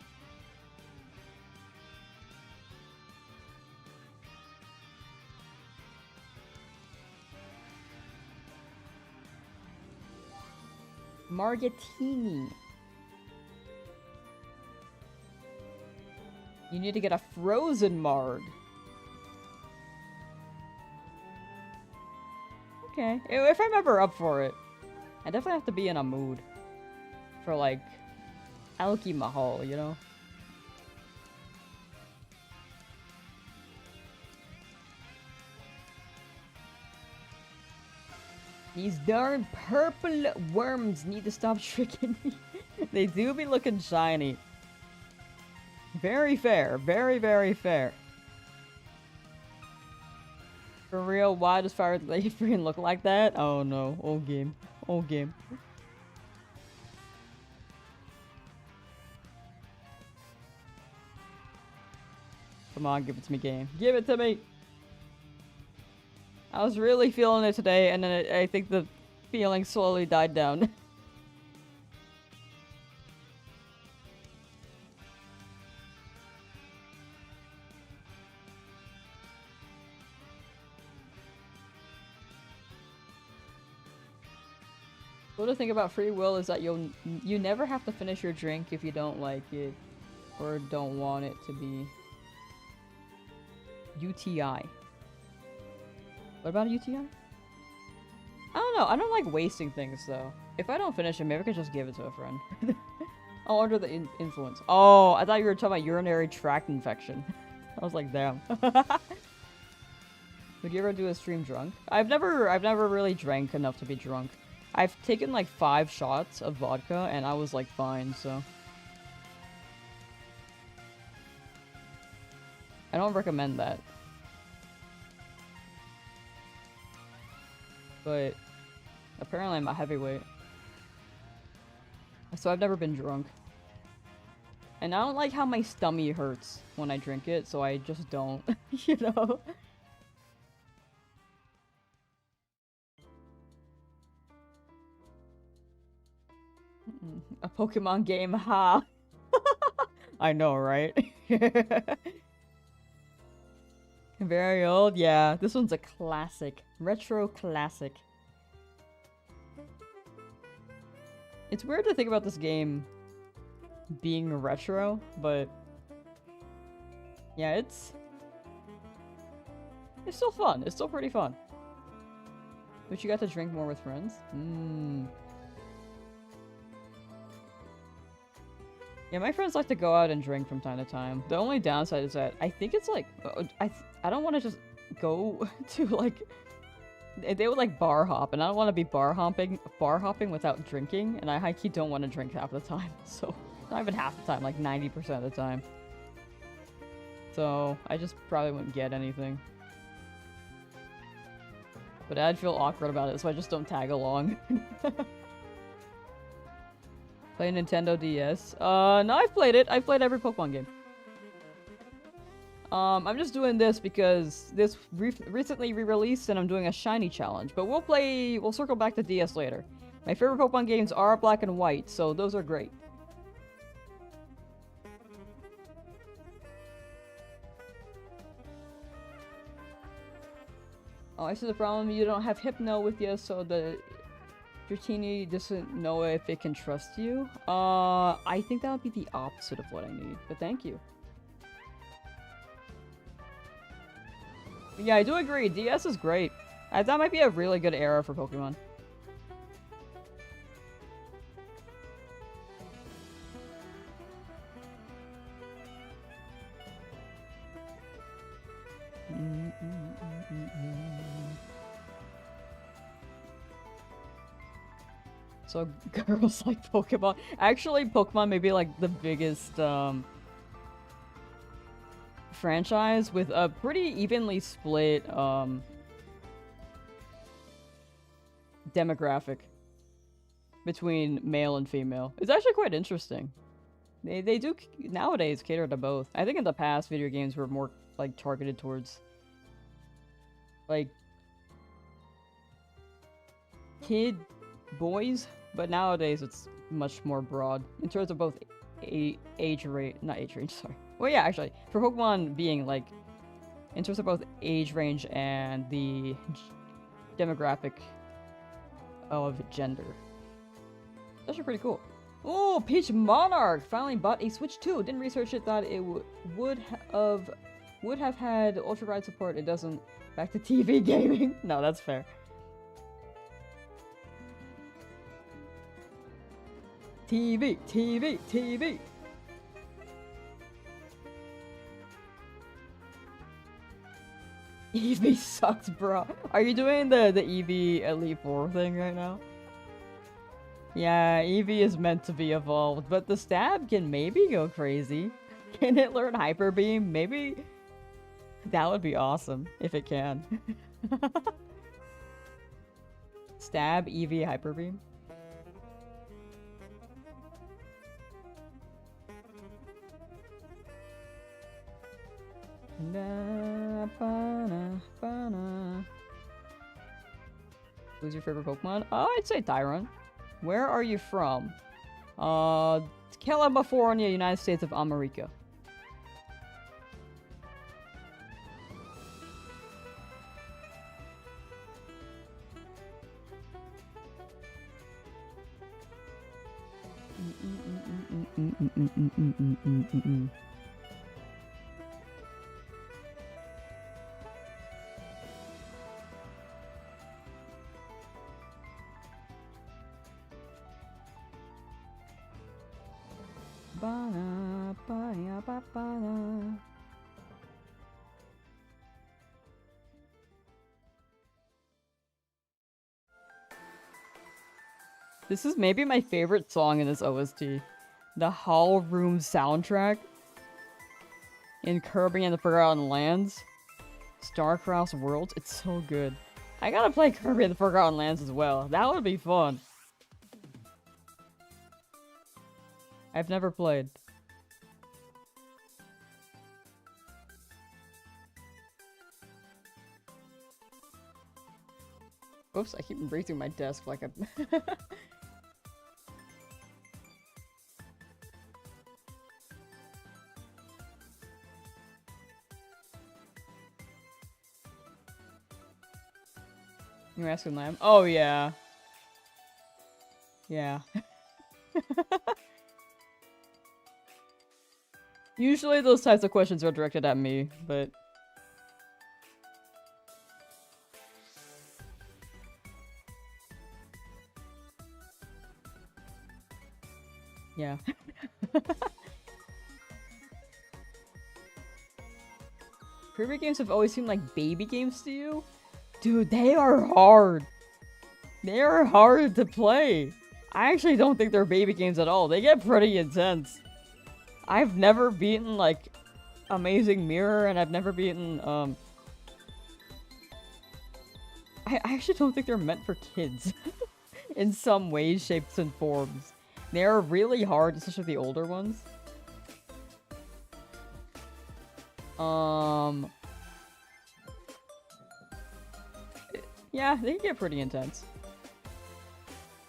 Margatini. You need to get a frozen marg. Okay, if I'm ever up for it. I definitely have to be in a mood. For like, Alki Mahal, you know? These darn purple worms need to stop tricking me. They do be looking shiny. Very fair. Very, very fair. For real, why does FireRed LeafGreen look like that? Oh no. Old game. Old game. Come on, give it to me, game. Give it to me! I was really feeling it today, and then I think the feeling slowly died down. What to think about free will is that you never have to finish your drink if you don't like it or don't want it to be. UTI. What about a UTI? I don't know. I don't like wasting things though. If I don't finish it, maybe I could just give it to a friend. Oh, under the influence. Oh, I thought you were talking about urinary tract infection. I was like, damn. Would you ever do a stream drunk? I've never really drank enough to be drunk. I've taken like 5 shots of vodka and I was like fine, so. I don't recommend that. But apparently I'm a heavyweight. So I've never been drunk. And I don't like how my stomach hurts when I drink it, so I just don't, you know? A Pokemon game, ha! I know, right? Very old? Yeah, this one's a classic. Retro classic. It's weird to think about this game being retro, but yeah, it's still fun. It's still pretty fun. But you got to drink more with friends? Yeah, my friends like to go out and drink from time to time. The only downside is that I think it's like I don't want to just go to like they would like bar hop, and I don't want to be bar hopping without drinking, and I high-key don't want to drink half the time. So not even half the time, like 90% of the time. So I just probably wouldn't get anything. But I'd feel awkward about it, so I just don't tag along. Play Nintendo DS? No, I've played it. I've played every Pokemon game. I'm just doing this because this recently re-released and I'm doing a shiny challenge. But we'll circle back to DS later. My favorite Pokemon games are Black and White, so those are great. Oh, I see the problem. You don't have Hypno with you, so the Dratini doesn't know if it can trust you. I think that would be the opposite of what I need, but thank you. Yeah, I do agree. DS is great. That might be a really good era for Pokemon. So girls like Pokemon. Actually, Pokemon may be like the biggest franchise with a pretty evenly split demographic between male and female. It's actually quite interesting. They do nowadays cater to both. I think in the past video games were more like targeted towards like kid boys. But nowadays, it's much more broad in terms of both age range, not age range, sorry. Well, yeah, actually, for Pokemon being like, in terms of both age range and the demographic of gender. That's actually pretty cool. Oh, Peach Monarch finally bought a Switch 2. Didn't research it. Thought it would have had Ultra Ride support. It doesn't. Back to TV gaming. No, that's fair. TV, TV, TV. Eevee sucks, bro. Are you doing the Eevee Elite Four thing right now? Yeah, Eevee is meant to be evolved, but the stab can maybe go crazy. Can it learn Hyper Beam? Maybe that would be awesome if it can. Stab Eevee Hyper Beam. Who's your favorite Pokemon? I'd say Tyron. Where are you from? California, United States of America. This is maybe my favorite song in this OST. The Hall Room soundtrack in Kirby and the Forgotten Lands. Starcross Worlds. It's so good. I gotta play Kirby and the Forgotten Lands as well. That would be fun. I've never played. Oops, I keep embracing my desk like a... You're asking Lamb? Oh, yeah. Yeah. Usually those types of questions are directed at me, but... Yeah. Kirby games have always seemed like baby games to you? Dude, they are hard. They are hard to play. I actually don't think they're baby games at all. They get pretty intense. I've never beaten, like, Amazing Mirror, and I've never beaten, I actually don't think they're meant for kids. In some ways, shapes, and forms. They're really hard, especially the older ones. Yeah, they can get pretty intense.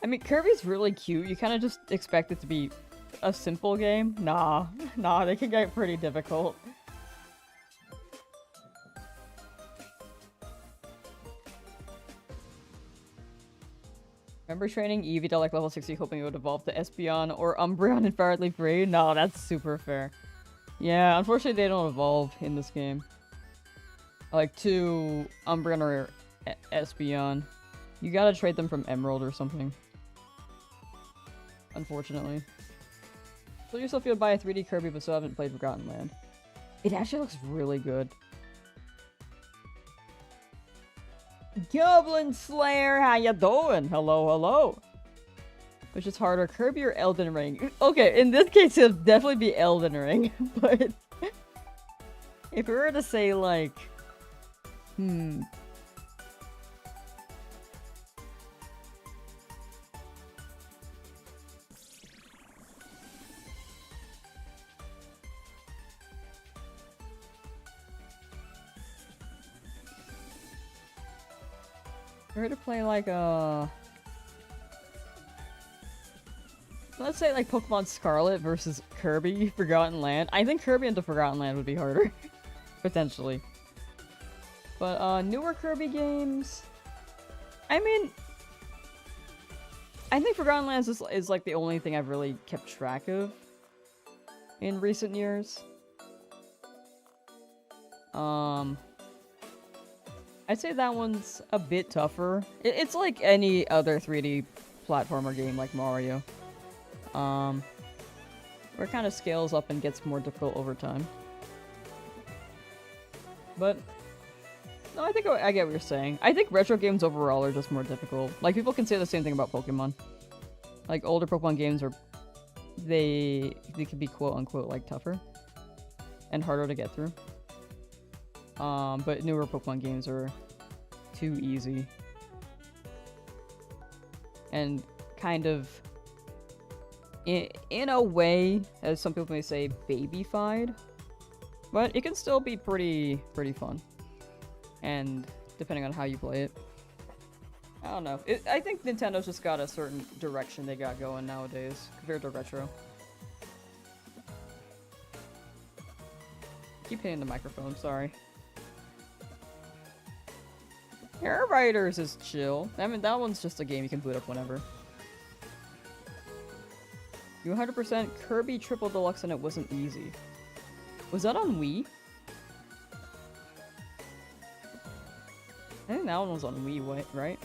I mean, Kirby's really cute. You kind of just expect it to be a simple game. Nah, they can get pretty difficult. Remember training Eevee to like level 60 hoping it would evolve to Espeon or Umbreon in FireRed LeafGreen? No, that's super fair. Yeah, unfortunately they don't evolve in this game. Like to Umbreon or Espeon. You gotta trade them from Emerald or something. Unfortunately. So yourself you'd buy a 3D Kirby but still haven't played Forgotten Land. It actually looks really good. Goblin Slayer, how ya doing? Hello, hello. Which is harder, Kirby or Elden Ring? Okay, in this case it'll definitely be Elden Ring, but if we were to say like, we're to play like let's say like Pokemon Scarlet versus Kirby Forgotten Land. I think Kirby into Forgotten Land would be harder. Potentially. But newer Kirby games, I mean, I think Forgotten Lands is like the only thing I've really kept track of in recent years. I'd say that one's a bit tougher. It's like any other 3D platformer game like Mario. Where it kind of scales up and gets more difficult over time. But, no, I think I get what you're saying. I think retro games overall are just more difficult. Like, people can say the same thing about Pokemon. Like, older Pokemon games are... They can be quote-unquote, like, tougher. And harder to get through. But newer Pokemon games are too easy. And kind of, in a way, as some people may say, babyfied. But it can still be pretty fun. And depending on how you play it. I don't know. I think Nintendo's just got a certain direction they got going nowadays compared to retro. Keep hitting the microphone, sorry. Air Riders is chill. I mean, that one's just a game you can boot up whenever. You 100% Kirby Triple Deluxe and it wasn't easy. Was that on Wii? I think that one was on Wii, right?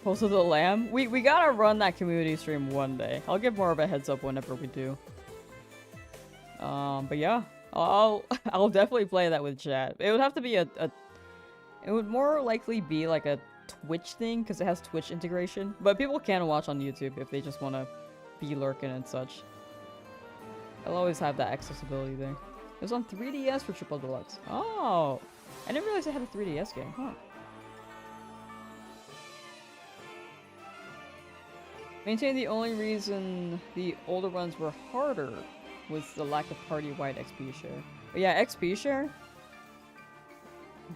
Pulse of the Lamb? We gotta run that community stream one day. I'll give more of a heads up whenever we do. But yeah. I'll definitely play that with chat. It would have to be it would more likely be like a Twitch thing, because it has Twitch integration. But people can watch on YouTube if they just want to be lurking and such. I'll always have that accessibility there. It was on 3DS for Triple Deluxe. Oh! I didn't realize it had a 3DS game, huh? Maintain the only reason the older ones were harder was the lack of party-wide XP share. But yeah, XP share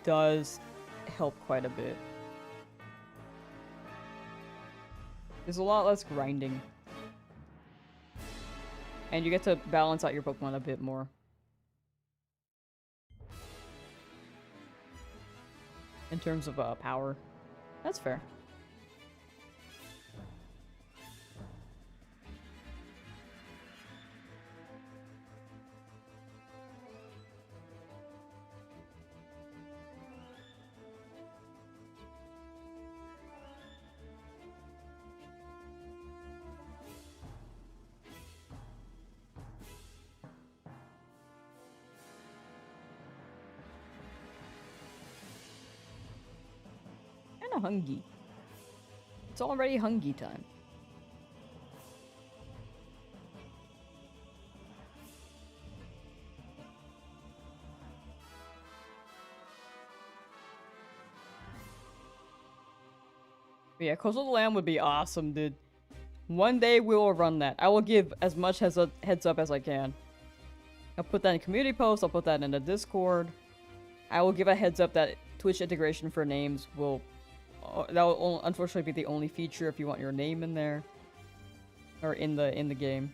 does help quite a bit. There's a lot less grinding. And you get to balance out your Pokemon a bit more. In terms of power. That's fair. Hungry. It's already hungry time. But yeah, Coastal the Lamb would be awesome, dude. One day we will run that. I will give as much as a heads up as I can. I'll put that in community posts, I'll put that in the Discord. I will give a heads up that Twitch integration for names will... that will unfortunately be the only feature if you want your name in there. Or in the game.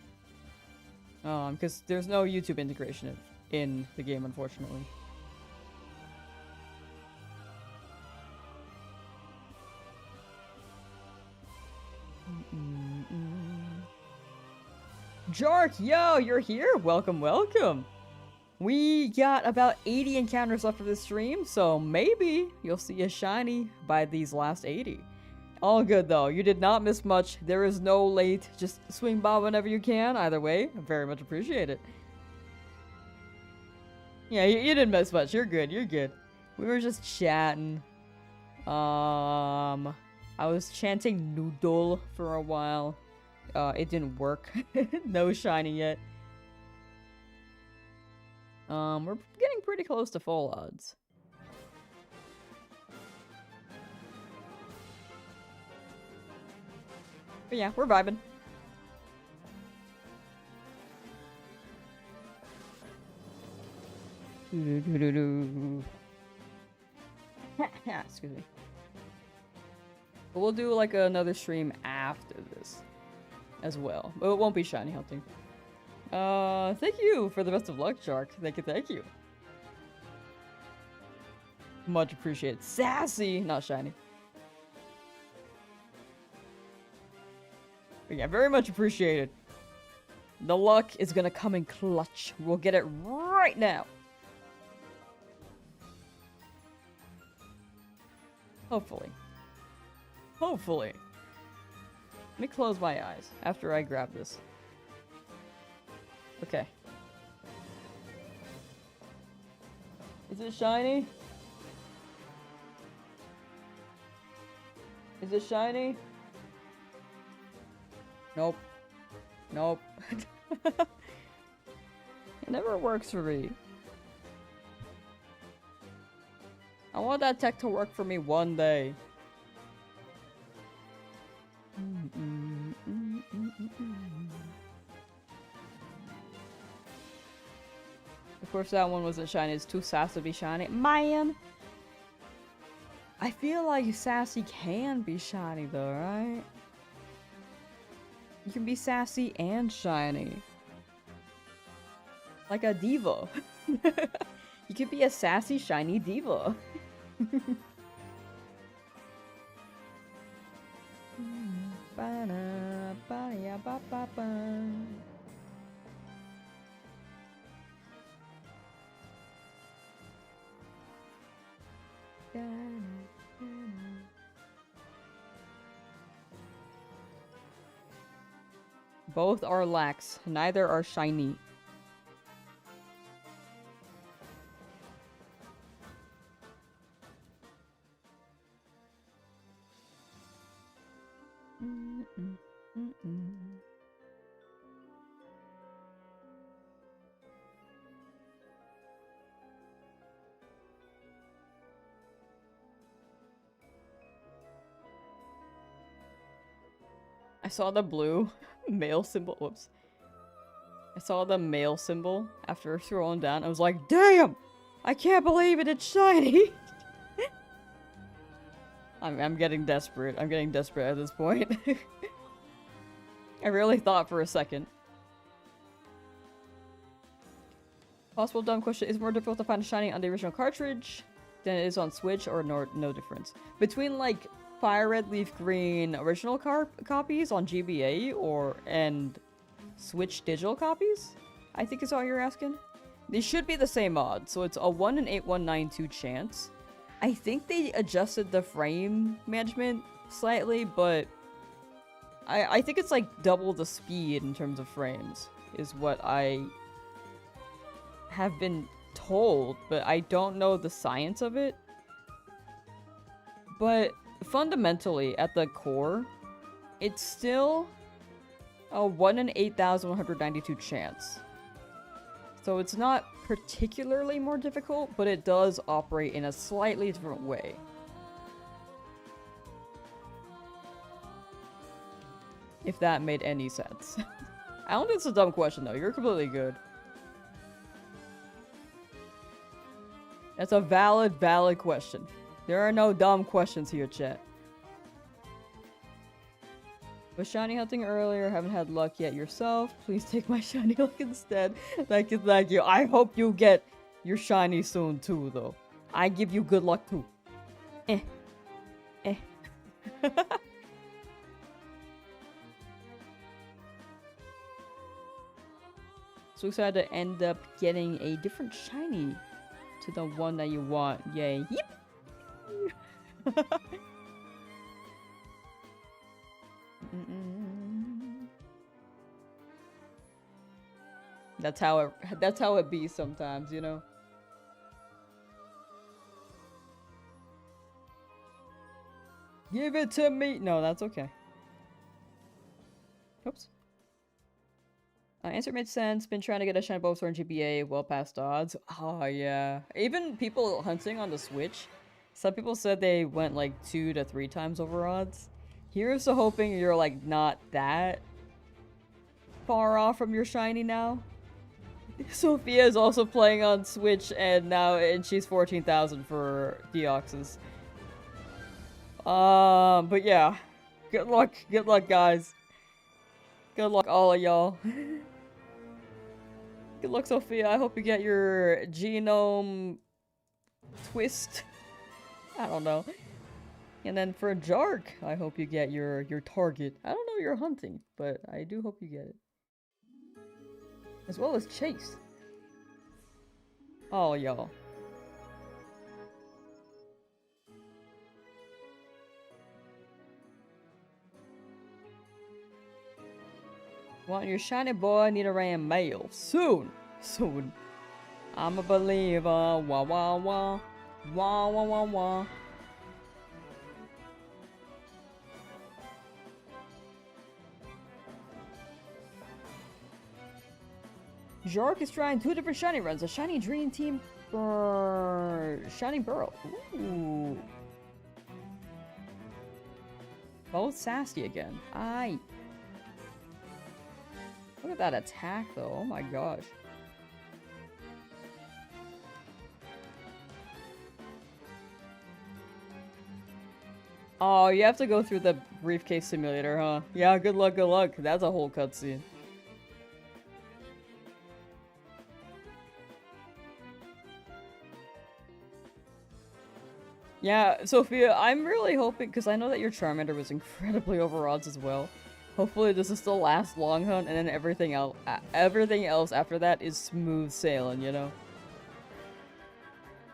Because there's no YouTube integration in the game, unfortunately. Jark, yo, you're here? Welcome, welcome. We got about 80 encounters left for this stream, so maybe you'll see a shiny by these last 80. All good though, you did not miss much. There is no late, just swing by whenever you can. Either way, I very much appreciate it. Yeah, you didn't miss much. You're good, you're good. We were just chatting. I was chanting noodle for a while. It didn't work. No shiny yet. We're getting pretty close to full odds. But yeah, we're vibing. Excuse me. But we'll do like another stream after this as well. But it won't be shiny hunting. Thank you for the best of luck, Shark. Thank you, thank you. Much appreciated. Sassy! Not shiny. But yeah, very much appreciated. The luck is gonna come in clutch. We'll get it right now. Hopefully. Hopefully. Let me close my eyes after I grab this. Okay. Is it shiny? Is it shiny? Nope. Nope. It never works for me. I want that tech to work for me one day. Of course that one wasn't shiny, it's too sassy to be shiny. Man! I feel like Sassy can be shiny though, right? You can be sassy and shiny. Like a diva. You could be a sassy, shiny diva. Both are lax, neither are shiny. I saw the blue male symbol. Whoops. I saw the male symbol after scrolling down. I was like, damn! I can't believe it, it's shiny! I'm getting desperate. I'm getting desperate at this point. I really thought for a second. Possible dumb question. Is it more difficult to find a shiny on the original cartridge than it is on Switch, or no difference? Between, like, FireRed, LeafGreen original copies on GBA and Switch digital copies? I think is all you're asking. They should be the same odds, so it's a 1 in 8192 chance. I think they adjusted the frame management slightly, but I think it's like double the speed in terms of frames, is what I have been told, but I don't know the science of it. But fundamentally, at the core, it's still a 1 in 8,192 chance. So it's not particularly more difficult, but it does operate in a slightly different way. If that made any sense. I don't think it's a dumb question though, you're completely good. That's a valid question. There are no dumb questions here, chat. Was shiny hunting earlier, haven't had luck yet yourself. Please take my shiny luck instead. Thank you, thank you. I hope you get your shiny soon too, though. I give you good luck too. Eh. So excited to end up getting a different shiny to the one that you want. Yay. Yep. That's how it be sometimes, you know. Give it to me. No, that's okay. Oops. Answer made sense. Been trying to get a shiny Bulbasaur in GBA, well past odds. Oh yeah. Even people hunting on the Switch, some people said they went like 2 to 3 times over odds. Here's to hoping you're like not that far off from your shiny now. Sophia is also playing on Switch and she's 14,000 for Deoxys. But yeah. Good luck guys. Good luck all of y'all. Good luck, Sophia. I hope you get your genome twist. I don't know. And then for Jark, I hope you get your target. I don't know you're hunting, but I do hope you get it. As well as Chase. Oh, y'all. Want your shiny boy, need a ram mail. Soon. I'm a believer. Wah wah wah. Wah wah wah wah. Jark is trying 2 different shiny runs. A shiny dream team for shiny burrow. Ooh. Both sassy again. Aye. Look at that attack though. Oh my gosh. Oh, you have to go through the briefcase simulator, huh? Yeah, good luck, good luck. That's a whole cutscene. Yeah, Sophia, I'm really hoping, because I know that your Charmander was incredibly over odds as well. Hopefully this is the last long hunt, and then everything else after that is smooth sailing, you know?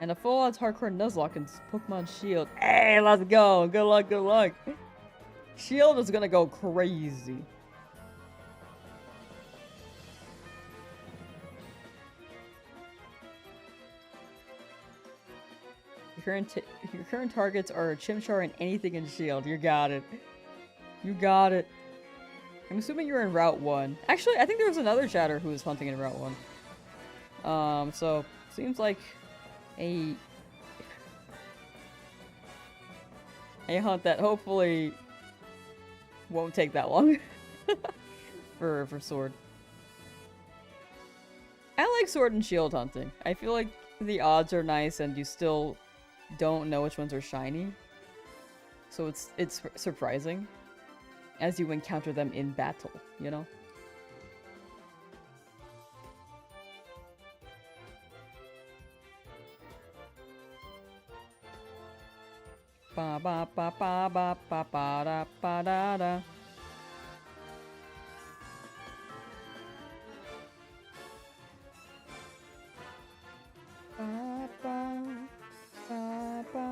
And a full odds hardcore Nuzlocke and Pokemon Shield. Hey, let's go! Good luck, good luck! Shield is gonna go crazy. Your current targets are Chimchar and anything in Shield. You got it. You got it. I'm assuming you're in Route 1. Actually, I think there was another chatter who was hunting in Route 1. So, seems like a hunt that hopefully won't take that long for Sword. I like Sword and Shield hunting. I feel like the odds are nice and you still don't know which ones are shiny. So it's surprising as you encounter them in battle, you know? Ba ba ba ba ba ba ba da ba da da. Ba ba ba ba.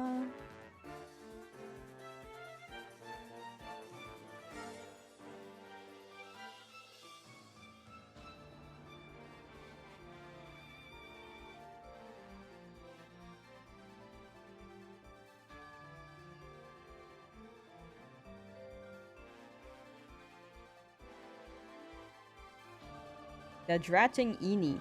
The Dratini.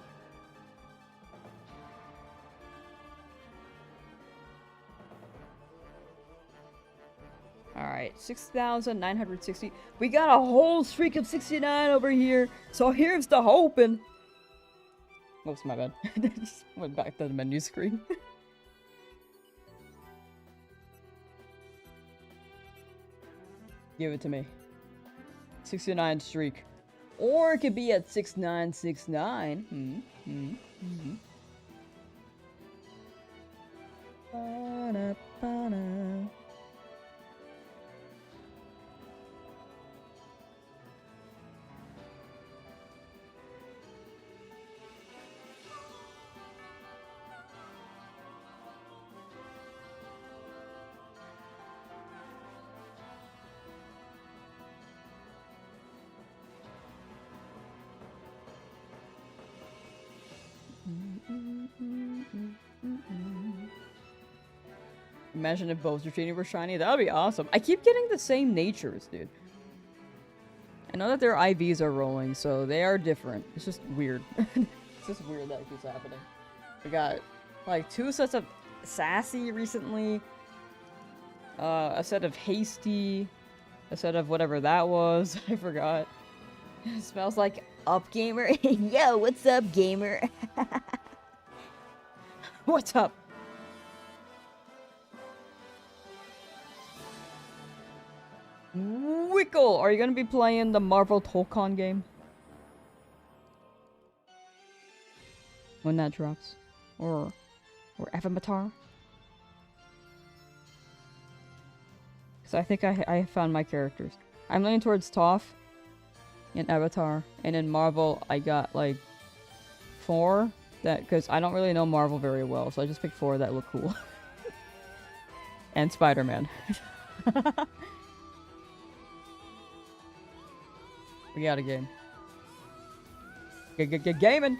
Alright, 6,960. We got a whole streak of 69 over here. So here's the hoping. Oops, my bad. Just went back to the menu screen. Give it to me. 69 streak. Or it could be at 6969. Ba-da-ba-da. Imagine if both Dratini were shiny. That would be awesome. I keep getting the same natures, dude. I know that their IVs are rolling, so they are different. It's just weird. It's just weird that it keeps happening. We got, like, 2 sets of Sassy recently. A set of Hasty. A set of whatever that was. I forgot. It smells like up, gamer. Yo, what's up, gamer? What's up? Wickle! Are you gonna be playing the Marvel Tolkien game? When that drops? Or Avatar? Because I think I found my characters. I'm leaning towards Toph in Avatar. And in Marvel, I got like 4 that, because I don't really know Marvel very well, so I just picked 4 that look cool. And Spider-Man. We got a game. Gaming!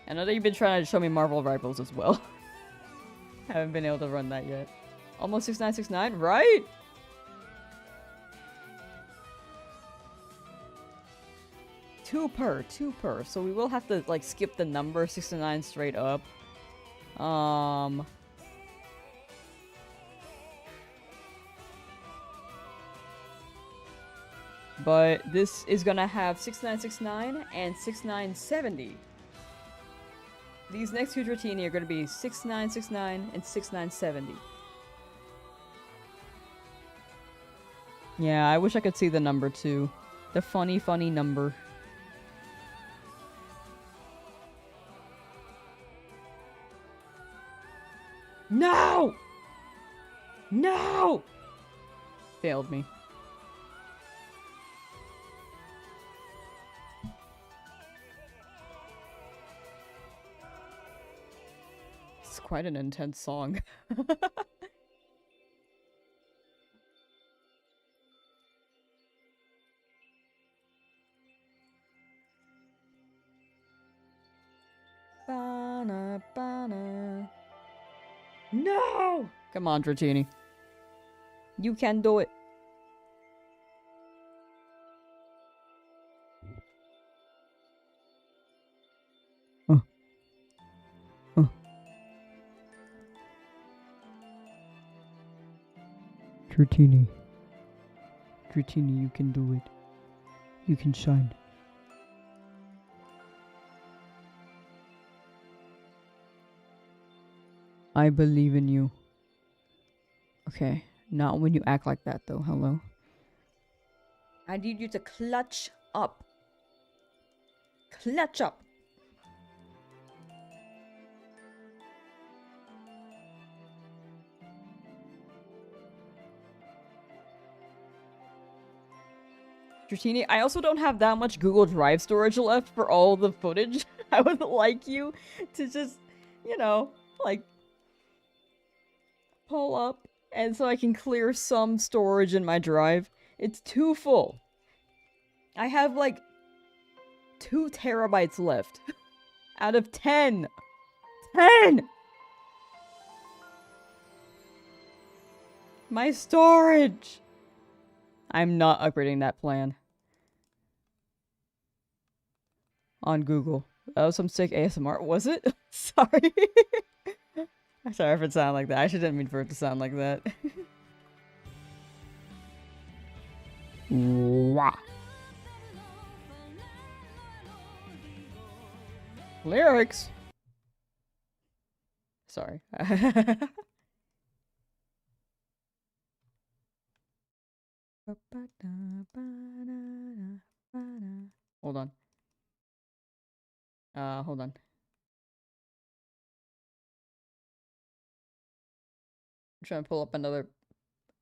I know that you've been trying to show me Marvel Rivals as well. Haven't been able to run that yet. Almost 6969, right? Two per. So we will have to, like, skip the number 69 straight up. But this is gonna have 6969 and 6970. These next two Dratini are going to be 6969 and 6970. Yeah, I wish I could see the number too. The funny, funny number. No! No! Failed me. It's quite an intense song. Bana, bana. No! Come on, Dratini. You can do it. Dratini. Dratini, you can do it. You can shine. I believe in you. Okay, not when you act like that though, hello? I need you to clutch up. Clutch up. Dratini, I also don't have that much Google Drive storage left for all the footage. I would like you to just, you know, like, pull up, and so I can clear some storage in my drive. It's too full. I have, like, 2 terabytes left. Out of 10! 10! My storage! I'm not upgrading that plan. On Google. That was some sick ASMR. Was it? Sorry. I'm sorry if it sounded like that. I didn't mean for it to sound like that. Wah. Lyrics. Sorry. Hold on. Hold on. I'm trying to pull up another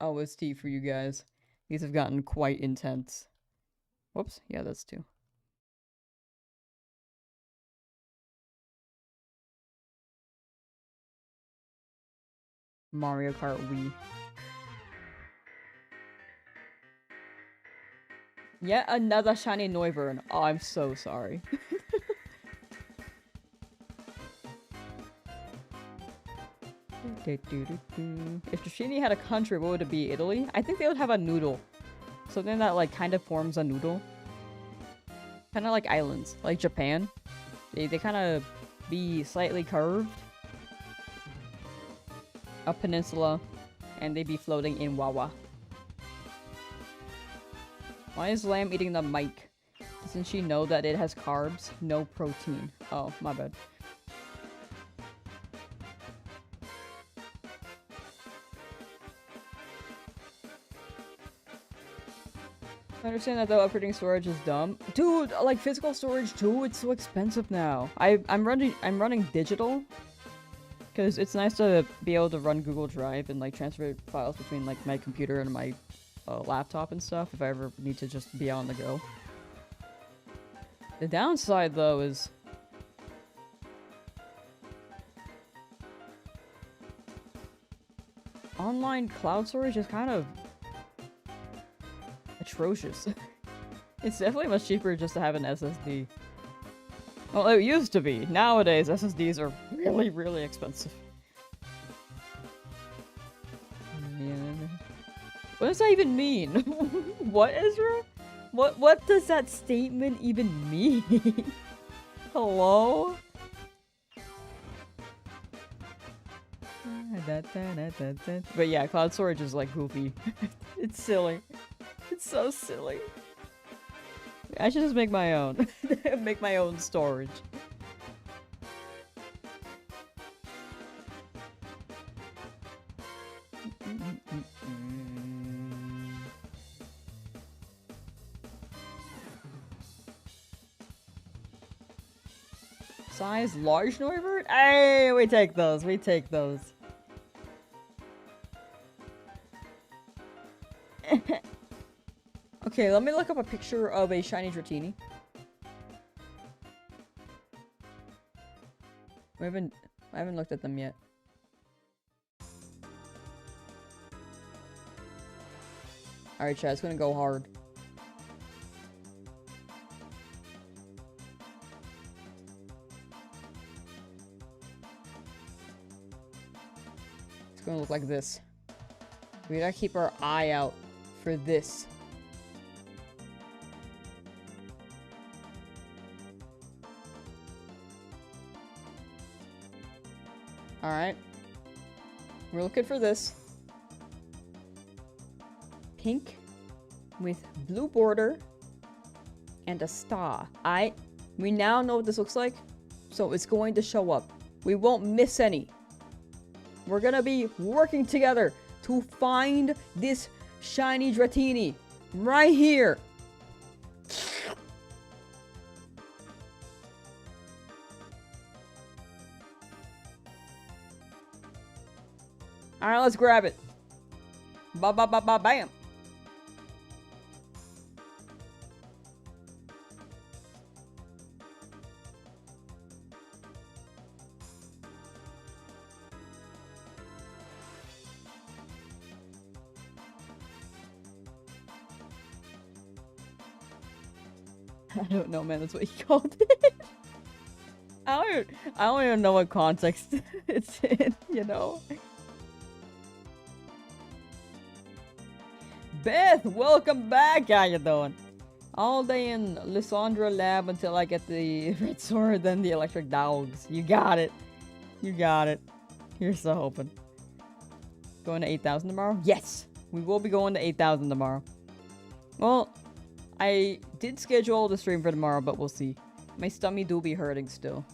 OST for you guys. These have gotten quite intense. Whoops. Yeah, that's 2. Mario Kart Wii. Yet another shiny Noivern. Oh, I'm so sorry. If Dratini had a country, what would it be? Italy? I think they would have a noodle. Something that, like, kind of forms a noodle. Kind of like islands. Like Japan. They kind of be slightly curved. A peninsula. And they be floating in Wawa. Why is Lamb eating the mic? Doesn't she know that it has carbs? No protein. Oh, my bad. I understand that though, upgrading storage is dumb. Dude, like physical storage too, it's so expensive now. I'm running digital. Because it's nice to be able to run Google Drive and like transfer files between like my computer and my laptop and stuff if I ever need to just be on the go. The downside though is online cloud storage is kind of atrocious. It's definitely much cheaper just to have an SSD. Well, it used to be. Nowadays, SSDs are really, really expensive. Yeah. What does that even mean? What, Ezra? What does that statement even mean? Hello? But yeah, cloud storage is like goofy. It's silly. It's so silly. I should just make my own. Make my own storage. Size large Noivert? Hey, we take those. We take those. Okay, let me look up a picture of a shiny Dratini. I haven't looked at them yet. Alright, chat, it's gonna go hard. It's gonna look like this. We gotta keep our eye out for this. Alright. We're looking for this. Pink with blue border and a star. We now know what this looks like, so it's going to show up. We won't miss any. We're gonna be working together to find this shiny Dratini right here. Alright, let's grab it. Ba ba ba ba bam. I don't know, man. That's what he called it. I don't even know what context it's in, you know? Beth, welcome back! How you doing? All day in Lysandra lab until I get the red sword, then the electric dogs. You got it. You got it. Here's the hoping. Going to 8,000 tomorrow? Yes! We will be going to 8,000 tomorrow. Well, I did schedule the stream for tomorrow, but we'll see. My stomach do be hurting still.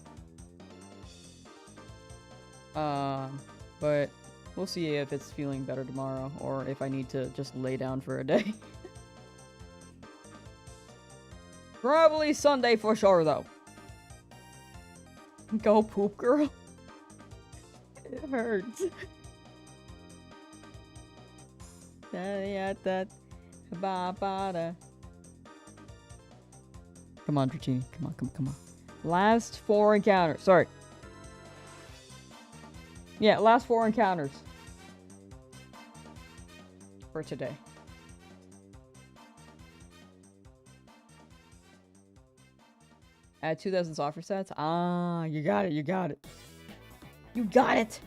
But we'll see if it's feeling better tomorrow, or if I need to just lay down for a day. Probably Sunday for sure, though. Go poop, girl. It hurts. Come on, Dratini. Come on, come on. Last 4 encounters. Sorry. Yeah, last 4 encounters. For today. Add 2,000 software sets. Ah, you got it, you got it. You got it!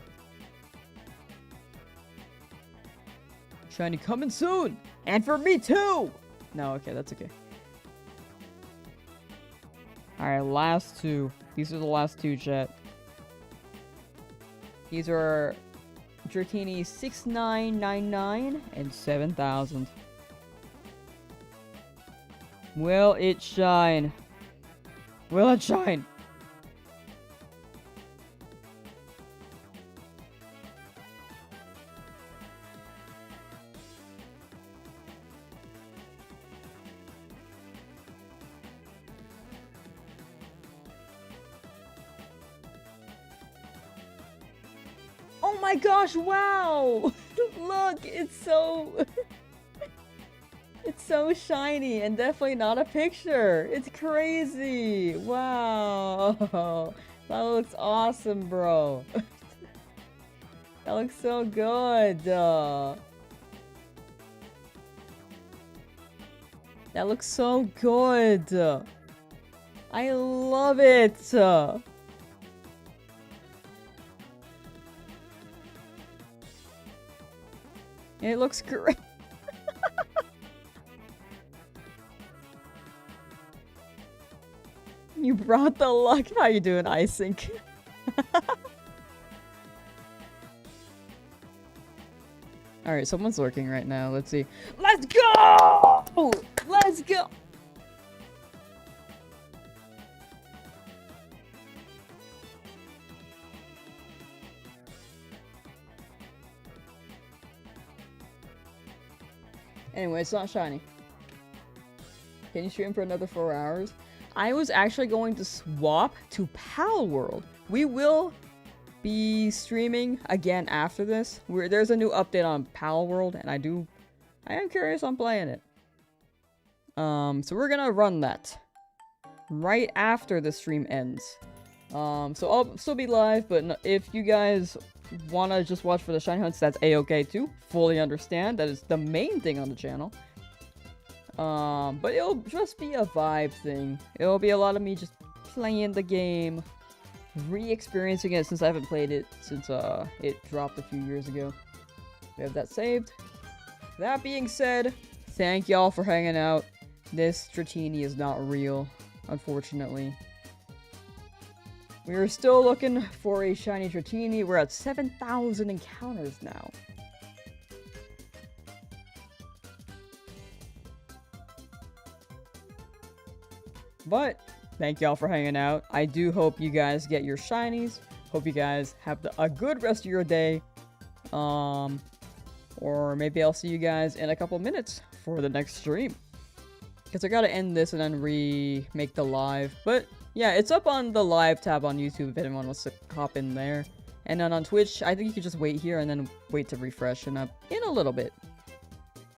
Shiny coming soon! And for me too! No, okay, that's okay. Alright, last 2. These are the last 2, chat. These are Dratini 6999 and 7,000. Will it shine? Will it shine? Oh my gosh, wow! Look, it's so... it's so shiny and definitely not a picture. It's crazy. Wow. That looks awesome, bro. That looks so good. That looks so good. I love it. It looks great. You brought the luck. How you doing, Icing? Alright, someone's lurking right now. Let's see. Let's go! Let's go! Anyway, it's not shiny. Can you stream for another 4 hours? I was actually going to swap to Pal World. We will be streaming again after this. There's a new update on Pal World, and I am curious on playing it. So we're gonna run that right after the stream ends. So I'll still be live, but if you guys wanna just watch for the shiny hunts, that's a-okay too. Fully understand. That is the main thing on the channel. But it'll just be a vibe thing. It'll be a lot of me just playing the game, re-experiencing it since I haven't played it since it dropped a few years ago. We have that saved. That being said, thank y'all for hanging out. This Dratini is not real, unfortunately. We are still looking for a shiny Dratini. We're at 7,000 encounters now. But thank y'all for hanging out. I do hope you guys get your shinies. Hope you guys have a good rest of your day. Or maybe I'll see you guys in a couple minutes for the next stream. Because I gotta end this and then remake the live. But yeah, it's up on the live tab on YouTube if anyone wants to hop in there. And then on Twitch, I think you could just wait here and then wait to refresh in a little bit.